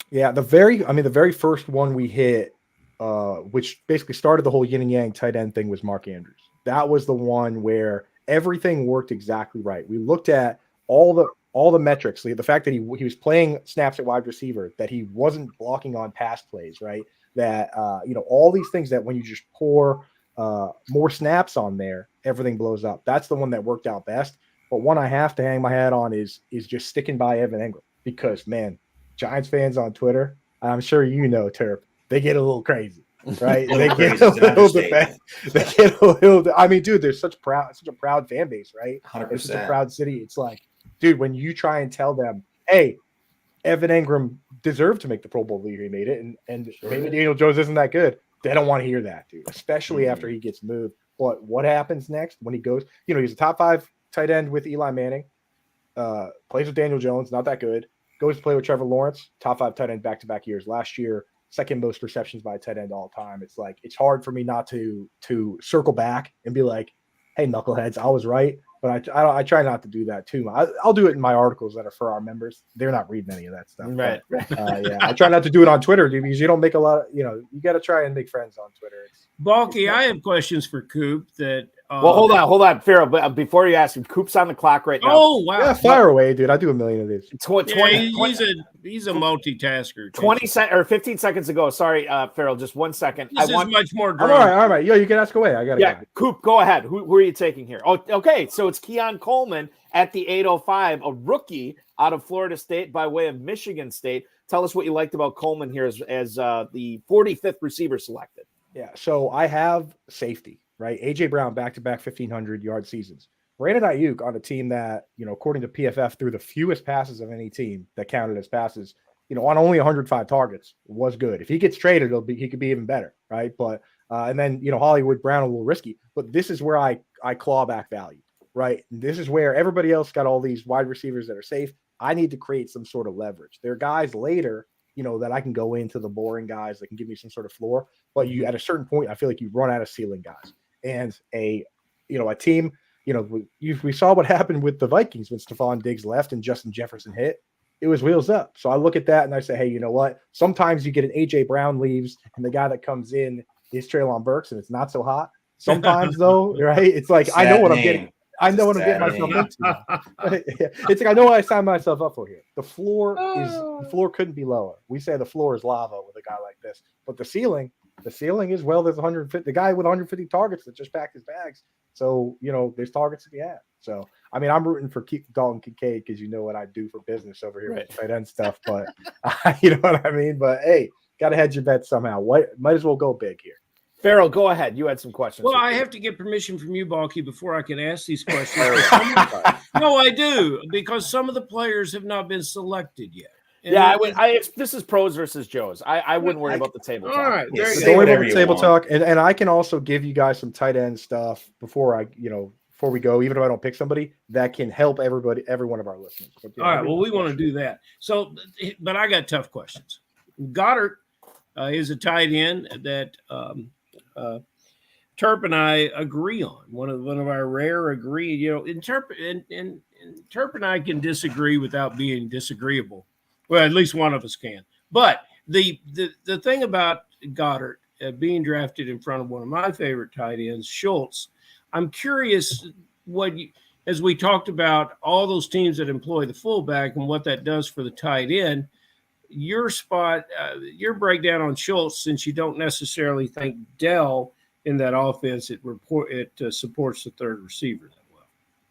[SPEAKER 7] Yeah, the very first one we hit, which basically started the whole yin and yang tight end thing, was Mark Andrews. That was the one where everything worked exactly right. We looked at all the metrics, the fact that he was playing snaps at wide receiver, that he wasn't blocking on pass plays, right? That all these things that when you just pour more snaps on there, everything blows up. That's the one that worked out best. But one I have to hang my hat on is just sticking by Evan Engram, because man, Giants fans on Twitter, I'm sure you know, Terp, they get a little crazy, right? They get a little. I mean, dude, there's such a proud fan base, right?
[SPEAKER 4] 100%.
[SPEAKER 7] It's such a proud city. It's like, dude, when you try and tell them, hey, Evan Engram deserved to make the Pro Bowl the year he made it, and maybe Daniel Jones isn't that good, they don't want to hear that, dude, especially after he gets moved. But what happens next when he goes, he's a top 5 tight end with Eli Manning, plays with Daniel Jones, not that good, goes to play with Trevor Lawrence, top 5 tight end back-to-back years. Last year, second most receptions by a tight end all time. It's like, it's hard for me not to circle back and be like, hey, knuckleheads, I was right. But I try not to do that too. I'll do it in my articles that are for our members. They're not reading any of that stuff.
[SPEAKER 3] Right.
[SPEAKER 7] But, yeah, I try not to do it on Twitter, dude, because you don't make a lot of, you got to try and make friends on Twitter.
[SPEAKER 5] Balky, I have questions for Coop that
[SPEAKER 3] Well, hold on, Farrell. But before you ask him, Coop's on the clock right now.
[SPEAKER 5] Oh wow!
[SPEAKER 7] Yeah, fire away, dude. I do a million of these.
[SPEAKER 3] 20,
[SPEAKER 5] He's a multitasker.
[SPEAKER 3] 15 seconds ago. Sorry, Farrell. Just 1 second.
[SPEAKER 5] This is much more.
[SPEAKER 7] All right. Yo, you can ask away. I got it.
[SPEAKER 3] Yeah, Coop, go ahead. Who are you taking here? Oh, okay. So it's Keon Coleman at the 805, a rookie out of Florida State by way of Michigan State. Tell us what you liked about Coleman here as the 45th receiver selected.
[SPEAKER 7] Yeah. So I have safety. Right, AJ Brown back-to-back 1,500-yard seasons. Brandon Ayuk on a team that, according to PFF, threw the fewest passes of any team that counted as passes, on only 105 targets, was good. If he gets traded, he could be even better, right? But and then Hollywood Brown a little risky, but this is where I claw back value, right? This is where everybody else got all these wide receivers that are safe. I need to create some sort of leverage. There are guys later, that I can go into the boring guys that can give me some sort of floor, but you at a certain point, I feel like you run out of ceiling guys. And a team, we saw what happened with the Vikings when Stephon Diggs left and Justin Jefferson hit. It was wheels up. So I look at that and I say, hey, you know what? Sometimes you get an AJ Brown leaves and the guy that comes in is Treylon Burks and it's not so hot. Sometimes though, right? It's like I know what I'm getting. I know what I'm getting myself into. It's like I know what I signed myself up for here. The floor couldn't be lower. We say the floor is lava with a guy like this, but the ceiling is, well, there's 150. The guy with 150 targets that just packed his bags. So there's targets to be had. So I mean, I'm rooting for Dalton Kincaid because you know what I do for business over here with tight end stuff. But you know what I mean. But hey, got to hedge your bets somehow. Might as well go big here.
[SPEAKER 3] Farrell, go ahead. You had some questions.
[SPEAKER 5] Well, I have to get permission from you, Balky, before I can ask these questions. No, I do, because some of the players have not been selected yet. And
[SPEAKER 3] this is pros versus Joes. I wouldn't worry about the table talk.
[SPEAKER 5] All right,
[SPEAKER 7] don't worry about the table talk, and I can also give you guys some tight end stuff before we go. Even if I don't pick somebody, that can help every one of our listeners.
[SPEAKER 5] All right, well, we want to do that. So, but I got tough questions. Goddard is a tight end that Terp and I agree on. One of our rare agree. Terp and I can disagree without being disagreeable. Well, at least one of us can. But the thing about Goddard being drafted in front of one of my favorite tight ends, Schultz, I'm curious as we talked about all those teams that employ the fullback and what that does for the tight end, your breakdown on Schultz, since you don't necessarily think Dell in that offense, it supports the third receiver.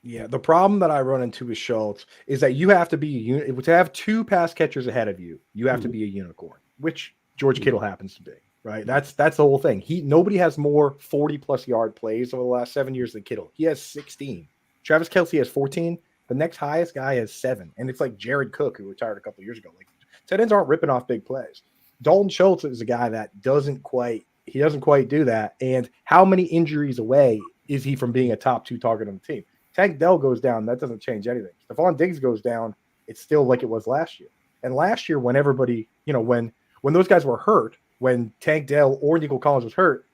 [SPEAKER 7] Yeah, the problem that I run into with Schultz is that you have to be to have two pass catchers ahead of you. You have to be a unicorn, which George Kittle happens to be, right? That's the whole thing. Nobody has more 40+ yard plays over the last 7 years than Kittle. He has 16. Travis Kelce has 14. The next highest guy has 7, and it's like Jared Cook, who retired a couple of years ago. Like tight ends aren't ripping off big plays. Dalton Schultz is a guy that doesn't quite do that. And how many injuries away is he from being a top 2 target on the team? Tank Dell goes down, that doesn't change anything. Stephon Diggs goes down, it's still like it was last year. And last year, when everybody, when those guys were hurt, when Tank Dell or Nico Collins was hurt,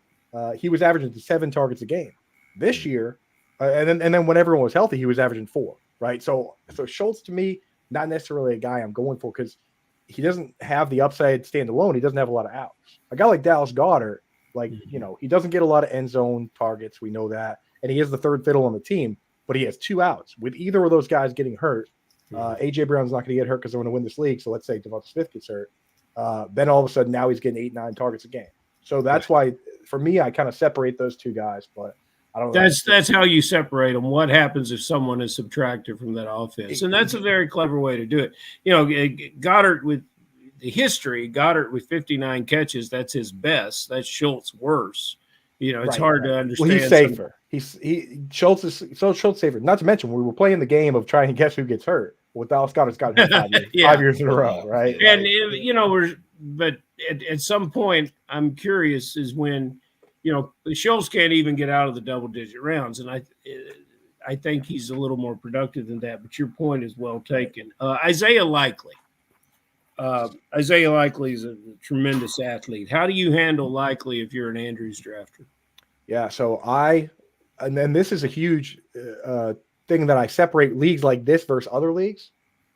[SPEAKER 7] he was averaging 7 targets a game. This year, and then when everyone was healthy, he was averaging 4, right? So Schultz, to me, not necessarily a guy I'm going for because he doesn't have the upside standalone. He doesn't have a lot of outs. A guy like Dallas Goedert, he doesn't get a lot of end zone targets. We know that. And he is the third fiddle on the team. But he has 2 outs. With either of those guys getting hurt, AJ Brown's not going to get hurt because they're going to win this league. So let's say Devonta Smith gets hurt. Then all of a sudden now he's getting 8-9 targets a game. So that's why, for me, I kind of separate those 2 guys. But I don't know.
[SPEAKER 5] That's how you separate them. What happens if someone is subtracted from that offense? And that's a very clever way to do it. Goddard with the history, Goddard with 59 catches, that's his best. That's Schultz worse. It's hard to understand.
[SPEAKER 7] Well, he's safer. Schultz is safer. Not to mention, we were playing the game of trying to guess who gets hurt. With Dallas Goedert's got hurt 5 years in a row, right?
[SPEAKER 5] And but at some point, I'm curious is when Schultz can't even get out of the double-digit rounds, and I think he's a little more productive than that. But your point is well taken. Isaiah Likely. Isaiah Likely is a tremendous athlete. How do you handle Likely if you're an Andrews drafter?
[SPEAKER 7] Yeah, so and then this is a huge thing that I separate leagues like this versus other leagues.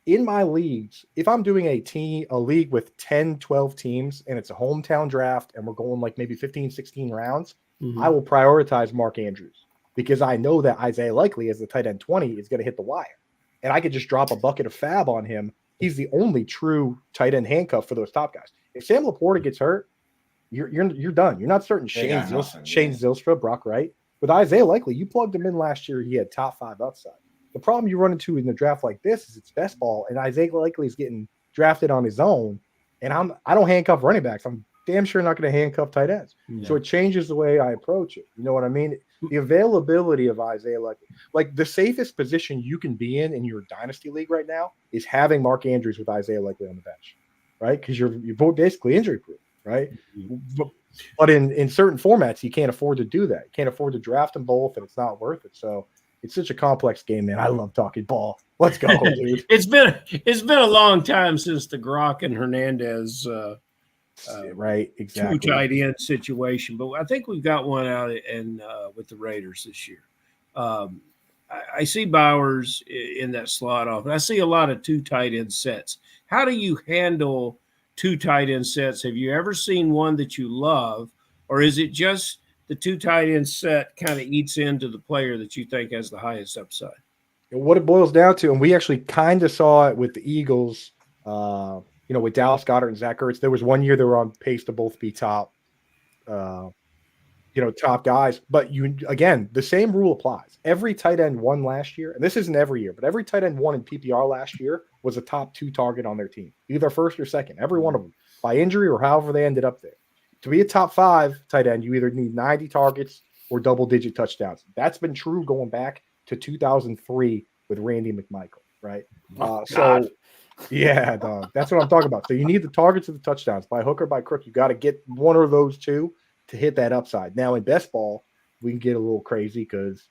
[SPEAKER 7] In my leagues, if I'm doing a league with 10, 12 teams and it's a hometown draft and we're going like maybe 15, 16 rounds, I will prioritize Mark Andrews. because I know that Isaiah Likely as the tight end 20 is going to hit the wire. And I could just drop a bucket of fab on him. He's the only true tight end handcuff for those top guys. If Sam Laporta gets hurt, you're done. You're not starting Shane Zylstra, Brock Wright. With Isaiah Likely, you plugged him in last year. He had top 5 upside. The problem you run into in the draft like this is it's best ball, and Isaiah Likely is getting drafted on his own. And I don't handcuff running backs. I'm damn sure not going to handcuff tight ends. Yeah. So it changes the way I approach it. You know what I mean? The availability of Isaiah Likely, like the safest position you can be in your dynasty league right now is having Mark Andrews with Isaiah Likely on the bench, right? Because you're basically injury proof, right? Mm-hmm. But in certain formats, you can't afford to do that. You can't afford to draft them both, and it's not worth it. So it's such a complex game, man. I love talking ball. Let's go, dude.
[SPEAKER 5] It's been a long time since the Grock and Hernandez
[SPEAKER 7] right, exactly.
[SPEAKER 5] 2 tight end situation, but I think we've got one out and with the Raiders this year. I see Bowers in that slot off, and I see a lot of 2 tight end sets. How do you handle 2 tight end sets? Have you ever seen one that you love, or is it just the 2 tight end set kind of eats into the player that you think has the highest upside?
[SPEAKER 7] What it boils down to, and we actually kind of saw it with the Eagles, with Dallas Goedert and Zach Ertz. There was one year they were on pace to both be top guys. But the same rule applies. Every tight end won last year, and this isn't every year, but every tight end won in PPR last year was a top 2 target on their team, either first or second, every one of them, by injury or however they ended up there. To be a top 5 tight end, you either need 90 targets or double-digit touchdowns. That's been true going back to 2003 with Randy McMichael, right? Yeah, dog. That's what I'm talking about. So you need the targets of the touchdowns by hook or by crook. You got to get one of those 2 to hit that upside. Now in best ball, we can get a little crazy because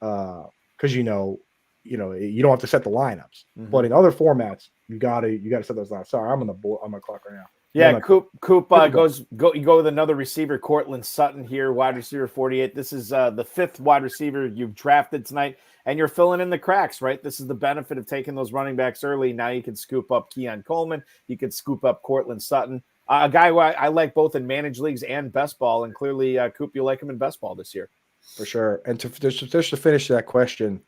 [SPEAKER 7] you don't have to set the lineups. Mm-hmm. But in other formats, you gotta set those lineups. Sorry, I'm on the clock right now.
[SPEAKER 3] Yeah, Coop you go with another receiver, Cortland Sutton here, wide receiver 48. This is the 5th wide receiver you've drafted tonight, and you're filling in the cracks, right? This is the benefit of taking those running backs early. Now you can scoop up Keon Coleman. You can scoop up Cortland Sutton, a guy who I like both in managed leagues and best ball, and clearly, Coop, you like him in best ball this year.
[SPEAKER 7] For sure. And just to finish that question,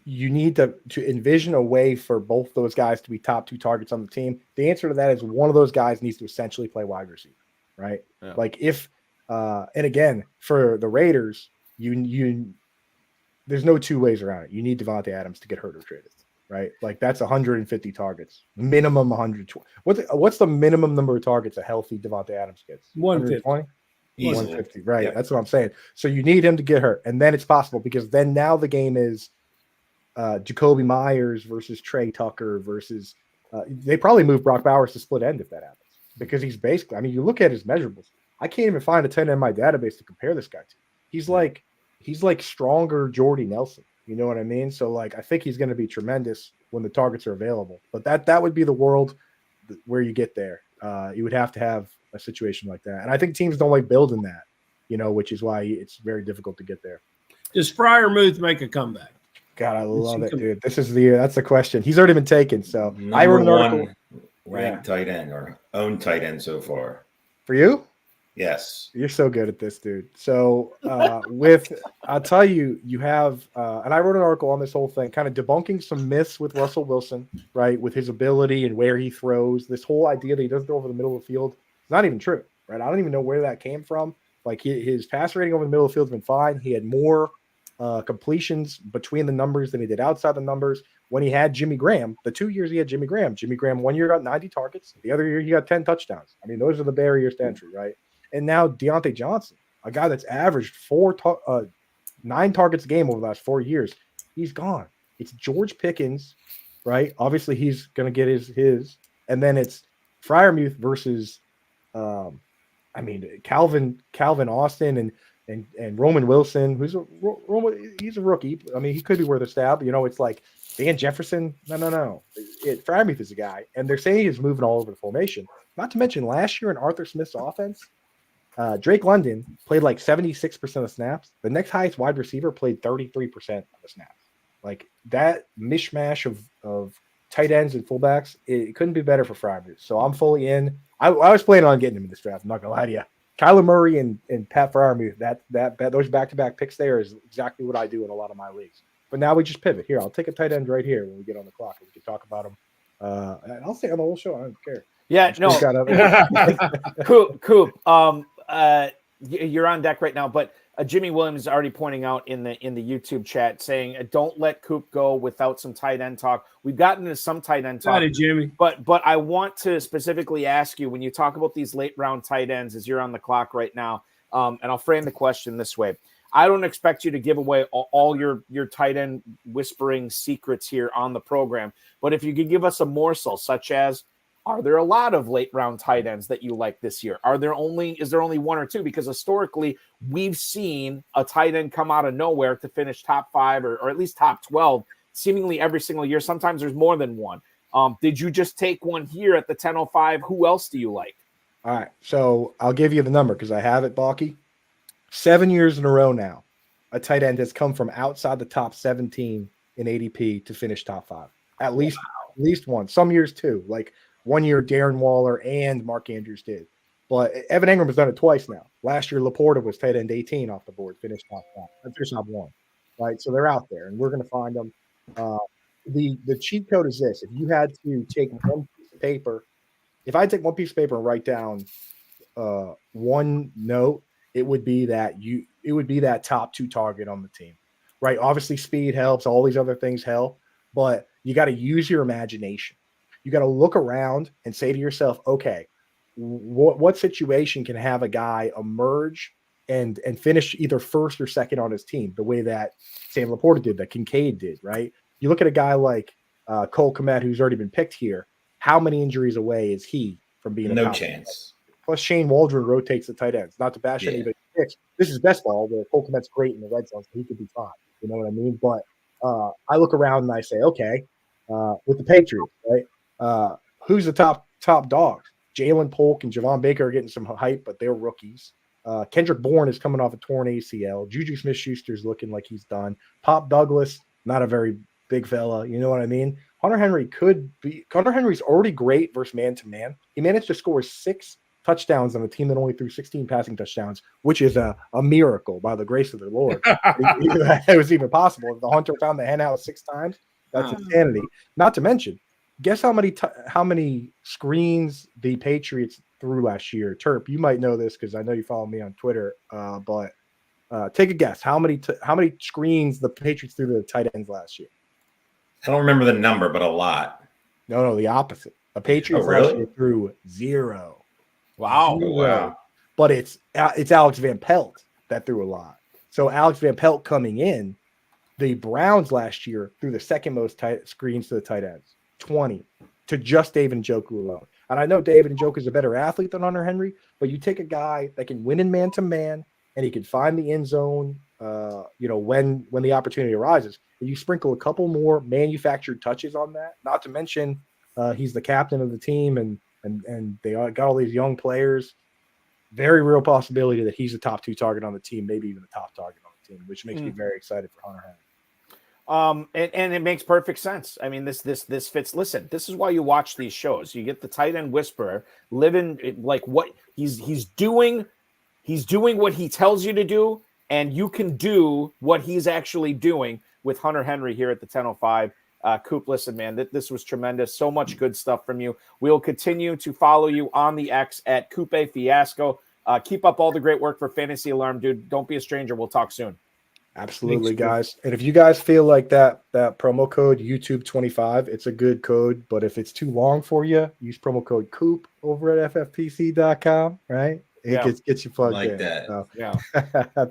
[SPEAKER 7] you need to envision a way for both those guys to be top 2 targets on the team. The answer to that is one of those guys needs to essentially play wide receiver, right? Yeah. Like if, and again, for the Raiders, there's no 2 ways around it. You need Devontae Adams to get hurt or traded, right? Like that's 150 targets, minimum 120. What's the minimum number of targets a healthy Devontae Adams gets?
[SPEAKER 5] 150.
[SPEAKER 7] 150, right? Yeah. That's what I'm saying. So you need him to get hurt, and then it's possible because then now the game is Jacoby Myers versus Trey Tucker versus they probably move Brock Bowers to split end if that happens because he's basically, I mean, you look at his measurables. I can't even find a 10 in my database to compare this guy to. He's like stronger Jordy Nelson. You know what I mean? So like, I think he's going to be tremendous when the targets are available, but that would be the world where you get there. You would have to have a situation like that. And I think teams don't like building that, which is why it's very difficult to get there.
[SPEAKER 5] Does Freiermuth make a comeback?
[SPEAKER 7] God, I love it, dude. That's the question. He's already been taken. So I wrote an article.
[SPEAKER 4] Ranked tight end or owned tight end so far.
[SPEAKER 7] For you?
[SPEAKER 4] Yes.
[SPEAKER 7] You're so good at this, dude. So I'll tell you, you have, and I wrote an article on this whole thing, kind of debunking some myths with Russell Wilson, right? With his ability and where he throws. This whole idea that he doesn't throw over the middle of the field is not even true, right? I don't even know where that came from. Like his pass rating over the middle of the field has been fine. He had more completions between the numbers than he did outside the numbers. When he had Jimmy Graham, the 2 years he had Jimmy Graham 1 year got 90 targets. The other year he got 10 touchdowns. I mean, those are the barriers to entry, right? And now Deontay Johnson, a guy that's averaged 9 targets a game over the last 4 years, he's gone. It's George Pickens, right? Obviously he's going to get his. And then it's Freiermuth versus, Calvin Austin and Roman Wilson, he's a rookie. I mean, he could be worth a stab. It's like Van Jefferson. No. Freiermuth is a guy, and they're saying he's moving all over the formation. Not to mention last year in Arthur Smith's offense, Drake London played like 76% of snaps. The next highest wide receiver played 33% of the snaps. Like that mishmash of tight ends and fullbacks, it couldn't be better for Freiermuth. So I'm fully in. I was planning on getting him in this draft. I'm not gonna lie to you. Kyler Murray and Pat Freiermuth, those back-to-back picks there is exactly what I do in a lot of my leagues. But now we just pivot. Here, I'll take a tight end right here when we get on the clock. We can talk about them. And I'll stay on the whole show. I don't care.
[SPEAKER 3] Yeah, no. Coop. You're on deck right now, but Jimmy Williams is already pointing out in the YouTube chat saying, don't let Coop go without some tight end talk. We've gotten into some tight end talk,
[SPEAKER 5] Jimmy.
[SPEAKER 3] But I want to specifically ask you, when you talk about these late round tight ends, as you're on the clock right now, and I'll frame the question this way. I don't expect you to give away all your tight end whispering secrets here on the program, but if you could give us a morsel, such as, are there a lot of late round tight ends that you like this year? Is there only one or two? Because historically, we've seen a tight end come out of nowhere to finish top 5 or at least top 12 seemingly every single year. Sometimes there's more than one. Did you just take one here at the 10:05? Who else do you like?
[SPEAKER 7] All right. So I'll give you the number because I have it, Balky. 7 years in a row now, a tight end has come from outside the top 17 in ADP to finish top 5. At least one. Some years too. Like 1 year, Darren Waller and Mark Andrews did. But Evan Engram has done it twice now. Last year, Laporta was tight end 18 off the board, finished top 5. Finished top 1. Right? So they're out there, and we're going to find them. The cheat code is this. If you had to take one piece of paper, if I take one piece of paper and write down one note, it would be that top 2 target on the team, right? Obviously, speed helps. All these other things help, but you got to use your imagination. You got to look around and say to yourself, okay, what situation can have a guy emerge and finish either first or second on his team, the way that Sam Laporta did, that Kincaid did, right? You look at a guy like Cole Kmet, who's already been picked here. How many injuries away is he from being
[SPEAKER 4] no chance?
[SPEAKER 7] Plus, Shane Waldron rotates the tight ends. Not to bash anybody picks. This is best ball where Cole Kmet's great in the red zone, so he could be fine. You know what I mean? But I look around and I say, okay, with the Patriots, right? Who's the top dogs? Jalen Polk and Javon Baker are getting some hype, but they're rookies. Kendrick Bourne is coming off a torn ACL. Juju Smith-Schuster's looking like he's done. Pop Douglas, not a very big fella. You know what I mean? Hunter Henry's already great versus man-to-man. He managed to score 6 touchdowns on a team that only threw 16 passing touchdowns, which is a miracle by the grace of the Lord. It was even possible. If the Hunter found the hen out 6 times, that's insanity. Not to mention, guess how many screens the Patriots threw last year? Terp, you might know this because I know you follow me on Twitter. But take a guess. How many screens the Patriots threw to the tight ends last year?
[SPEAKER 4] I don't remember the number, but a lot.
[SPEAKER 7] No, the opposite. The Patriots last year threw 0.
[SPEAKER 3] Wow.
[SPEAKER 7] 0.
[SPEAKER 4] Wow.
[SPEAKER 7] But it's Alex Van Pelt that threw a lot. So Alex Van Pelt coming in, the Browns last year threw the second most screens to the tight ends, 20, to just David Njoku alone. And I know David Njoku is a better athlete than Hunter Henry, but you take a guy that can win in man-to-man and he can find the end zone, when the opportunity arises. And you sprinkle a couple more manufactured touches on that. Not to mention, he's the captain of the team, and they got all these young players. Very real possibility that he's a top 2 target on the team, maybe even the top target on the team, which makes me very excited for Hunter Henry.
[SPEAKER 3] And it makes perfect sense. I mean, this fits. Listen, this is why you watch these shows. You get the tight end whisperer living like what he's doing. He's doing what he tells you to do, and you can do what he's actually doing with Hunter Henry here at the 10:05. Coop, listen, man, this was tremendous. So much good stuff from you. We'll continue to follow you on the X at Coupe Fiasco. Keep up all the great work for Fantasy Alarm, dude. Don't be a stranger. We'll talk soon.
[SPEAKER 7] Absolutely, guys. And if you guys feel like that promo code YouTube25, it's a good code. But if it's too long for you, use promo code Coop over at ffpc.com, right? It gets you plugged in.
[SPEAKER 4] That.
[SPEAKER 7] So,
[SPEAKER 3] Yeah.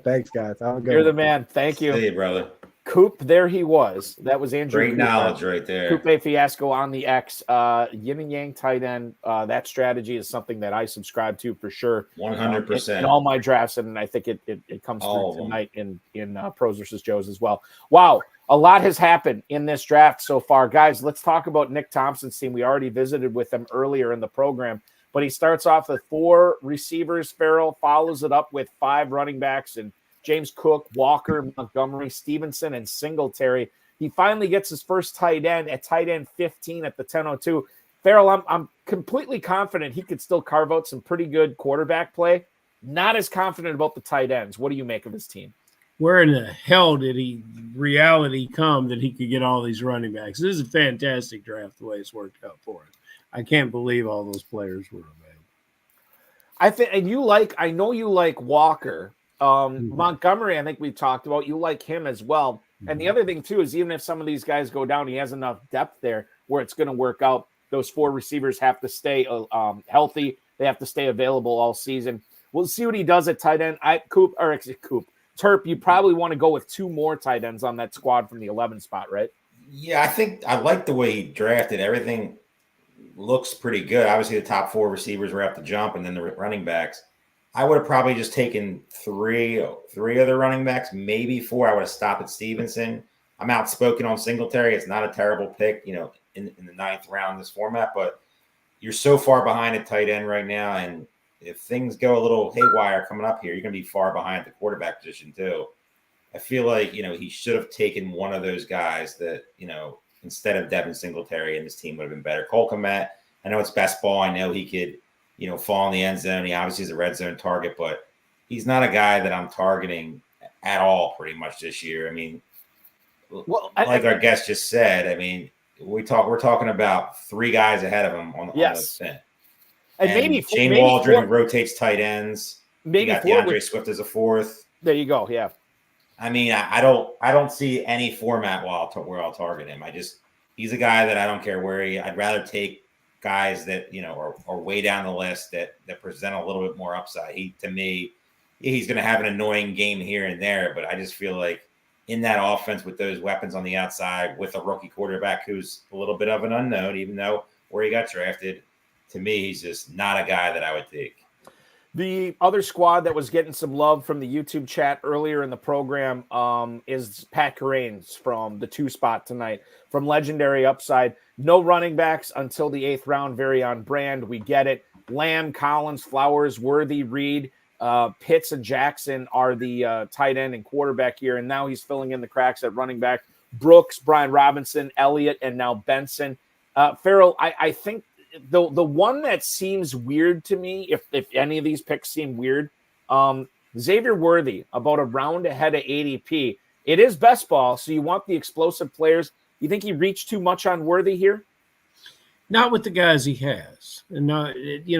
[SPEAKER 7] Thanks, guys.
[SPEAKER 3] You're the man. Thank you.
[SPEAKER 4] Hey, brother.
[SPEAKER 3] Coop, there he was. That was Andrew.
[SPEAKER 4] Great knowledge right there.
[SPEAKER 3] Coupe Fiasco on the X. Yin and Yang tight end. That strategy is something that I subscribe to for sure.
[SPEAKER 4] 100%.
[SPEAKER 3] In all my drafts, and I think it comes through tonight in Pros versus Joes as well. Wow, a lot has happened in this draft so far. Guys, let's talk about Nick Thompson's team. We already visited with him earlier in the program, but he starts off with 4 receivers. Farrell follows it up with 5 running backs and James Cook, Walker, Montgomery, Stevenson, and Singletary. He finally gets his first tight end at tight end 15 at the 10:02. Farrell, I'm completely confident he could still carve out some pretty good quarterback play. not as confident about the tight ends. What do you make of his team?
[SPEAKER 5] Where in the hell did reality come that he could get all these running backs? This is a fantastic draft the way it's worked out for him. I can't believe all those players were available.
[SPEAKER 3] I know you like Walker. Montgomery, I think we talked about. You like him as well. And the other thing, too, is even if some of these guys go down, he has enough depth there where it's going to work out. Those 4 receivers have to stay healthy. They have to stay available all season. We'll see what he does at tight end. Terp, you probably want to go with 2 more tight ends on that squad from the 11 spot, right?
[SPEAKER 4] Yeah, I think I like the way he drafted. Everything looks pretty good. Obviously, the top 4 receivers were up to jump, and then the running backs. I would have probably just taken three of the running backs, maybe 4. I would have stopped at Stevenson. I'm outspoken on Singletary. It's not a terrible pick, in the 9th round in this format, but you're so far behind at tight end right now, and if things go a little haywire coming up here, you're going to be far behind at the quarterback position too. I feel like, he should have taken one of those guys that, instead of Devin Singletary, and his team would have been better. Cole Kmet, I know it's best ball. I know he could, fall in the end zone. He obviously is a red zone target, but he's not a guy that I'm targeting at all pretty much this year. I mean, our guest just said, we're talking about 3 guys ahead of him on the fin. And maybe Shane Waldron rotates tight ends. Maybe you got DeAndre Swift as a 4th.
[SPEAKER 3] There you go. Yeah.
[SPEAKER 4] I don't see any format where I'll target him. He's a guy that I don't care where I'd rather take guys that, are way down the list that present a little bit more upside. To me, he's going to have an annoying game here and there, but I just feel like in that offense with those weapons on the outside with a rookie quarterback who's a little bit of an unknown, even though where he got drafted, to me, he's just not a guy that I would take.
[SPEAKER 3] The other squad that was getting some love from the YouTube chat earlier in the program is Pat Kerrane from the 2 spot tonight from Legendary Upside. No running backs until the 8th round. Very on brand. We get it. Lamb, Collins, Flowers, Worthy, Reed, Pitts, and Jackson are the tight end and quarterback here. And now he's filling in the cracks at running back. Brooks, Brian Robinson, Elliott, and now Benson. Farrell, I think the one that seems weird to me, if any of these picks seem weird, Xavier Worthy, about a round ahead of ADP. It is best ball, so you want the explosive players. You think he reached too much on Worthy here?
[SPEAKER 5] Not with the guys he has. And not, he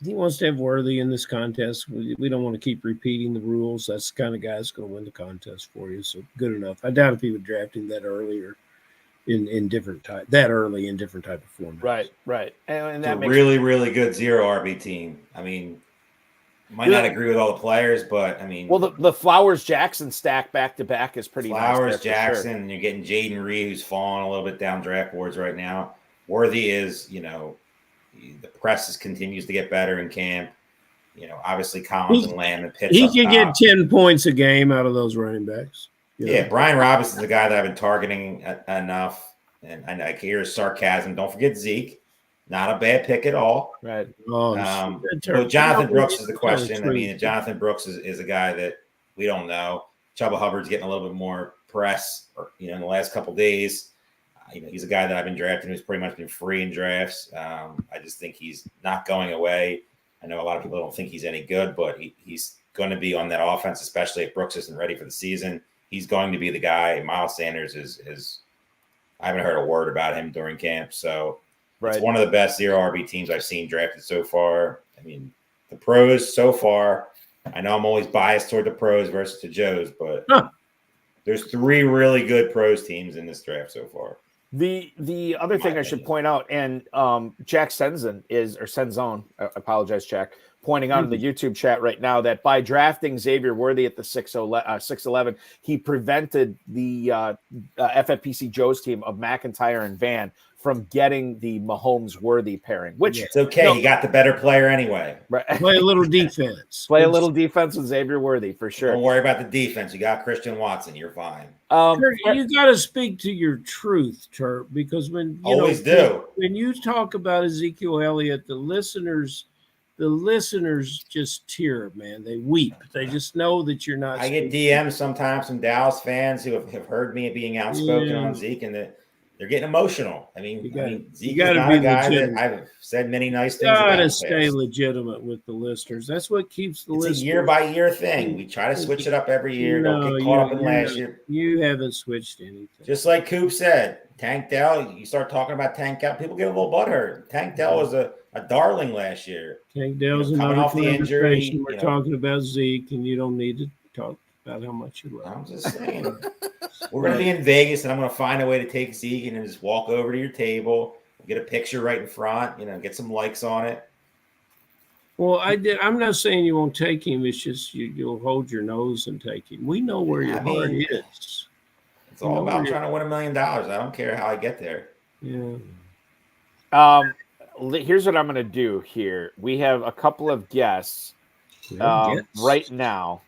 [SPEAKER 5] wants to have Worthy in this contest. We don't want to keep repeating the rules. That's the kind of guy that's going to win the contest for you. So good enough. I doubt if he would draft him that earlier. In different type of format.
[SPEAKER 3] Right. And that
[SPEAKER 4] makes really, really good 0 RB team. Might not agree with all the players, but
[SPEAKER 3] the Flowers Jackson stack back to back is pretty nice.
[SPEAKER 4] Flowers Jackson, and you're getting Jaden Reed, who's falling a little bit down draft boards right now. Worthy is, the press continues to get better in camp. Obviously Collins and Lamb and Pitts.
[SPEAKER 5] He can get 10 points a game out of those running backs.
[SPEAKER 4] Yeah, Brian Robinson's a guy that I've been targeting enough, and I hear his sarcasm. Don't forget Zeke, not a bad pick at all.
[SPEAKER 3] Right.
[SPEAKER 4] But Jonathan Brooks is the question. Jonathan Brooks is a guy that we don't know. Chuba Hubbard's getting a little bit more press, in the last couple of days. He's a guy that I've been drafting who's pretty much been free in drafts. I just think he's not going away. I know a lot of people don't think he's any good, but he's going to be on that offense, especially if Brooks isn't ready for the season. He's going to be the guy. Miles Sanders is I haven't heard a word about him during camp. So it's one of the best 0 RB teams I've seen drafted so far. The pros so far, I know I'm always biased toward the pros versus the Joes, but there's 3 really good pros teams in this draft so far.
[SPEAKER 3] The other thing I should point out, and Jack Senzone, I apologize, Jack, pointing out in the YouTube chat right now that by drafting Xavier Worthy at the 6'11", he prevented the FFPC Joe's team of McIntyre and Van from getting the Mahomes-Worthy pairing, which
[SPEAKER 4] it's okay. He got the better player anyway.
[SPEAKER 3] Right.
[SPEAKER 5] Play a little defense.
[SPEAKER 3] Play a little defense with Xavier Worthy for sure.
[SPEAKER 4] Don't worry about the defense. You got Christian Watson. You're fine.
[SPEAKER 5] You got to speak to your truth, Turp, because when you talk about Ezekiel Elliott, the listeners just tear, man. They weep. They just know that you're not.
[SPEAKER 4] I get DMs sometimes from Dallas fans who have heard me being outspoken on Zeke, and they're getting emotional. I mean, Zeke is
[SPEAKER 5] gotta
[SPEAKER 4] not
[SPEAKER 5] be
[SPEAKER 4] a guy
[SPEAKER 5] legitimate.
[SPEAKER 4] that I've said many nice things
[SPEAKER 5] You
[SPEAKER 4] about.
[SPEAKER 5] gotta stay legitimate with the listeners. That's what keeps the listeners.
[SPEAKER 4] It's a year-by-year thing. We try to switch it up every year.
[SPEAKER 5] No,
[SPEAKER 4] Don't get caught up in last year.
[SPEAKER 5] You haven't switched anything.
[SPEAKER 4] Just like Coop said, Tank Dell, you start talking about Tank Dell, people get a little butthurt. Tank Dell was a darling last year.
[SPEAKER 5] Tank Dell's
[SPEAKER 4] coming off the injury.
[SPEAKER 5] We're talking about Zeke, and you don't need to talk about how much you love.
[SPEAKER 4] I'm just saying. We're going to be in Vegas, and I'm going to find a way to take Zeke and just walk over to your table, get a picture right in front, get some likes on it.
[SPEAKER 5] Well, I'm not saying you won't take him. It's just you'll hold your nose and take him. We know where your heart is.
[SPEAKER 4] It's all about trying to win $1 million. I don't care how I get there.
[SPEAKER 5] Yeah.
[SPEAKER 3] Here's what I'm going to do here. We have a couple of guests right now.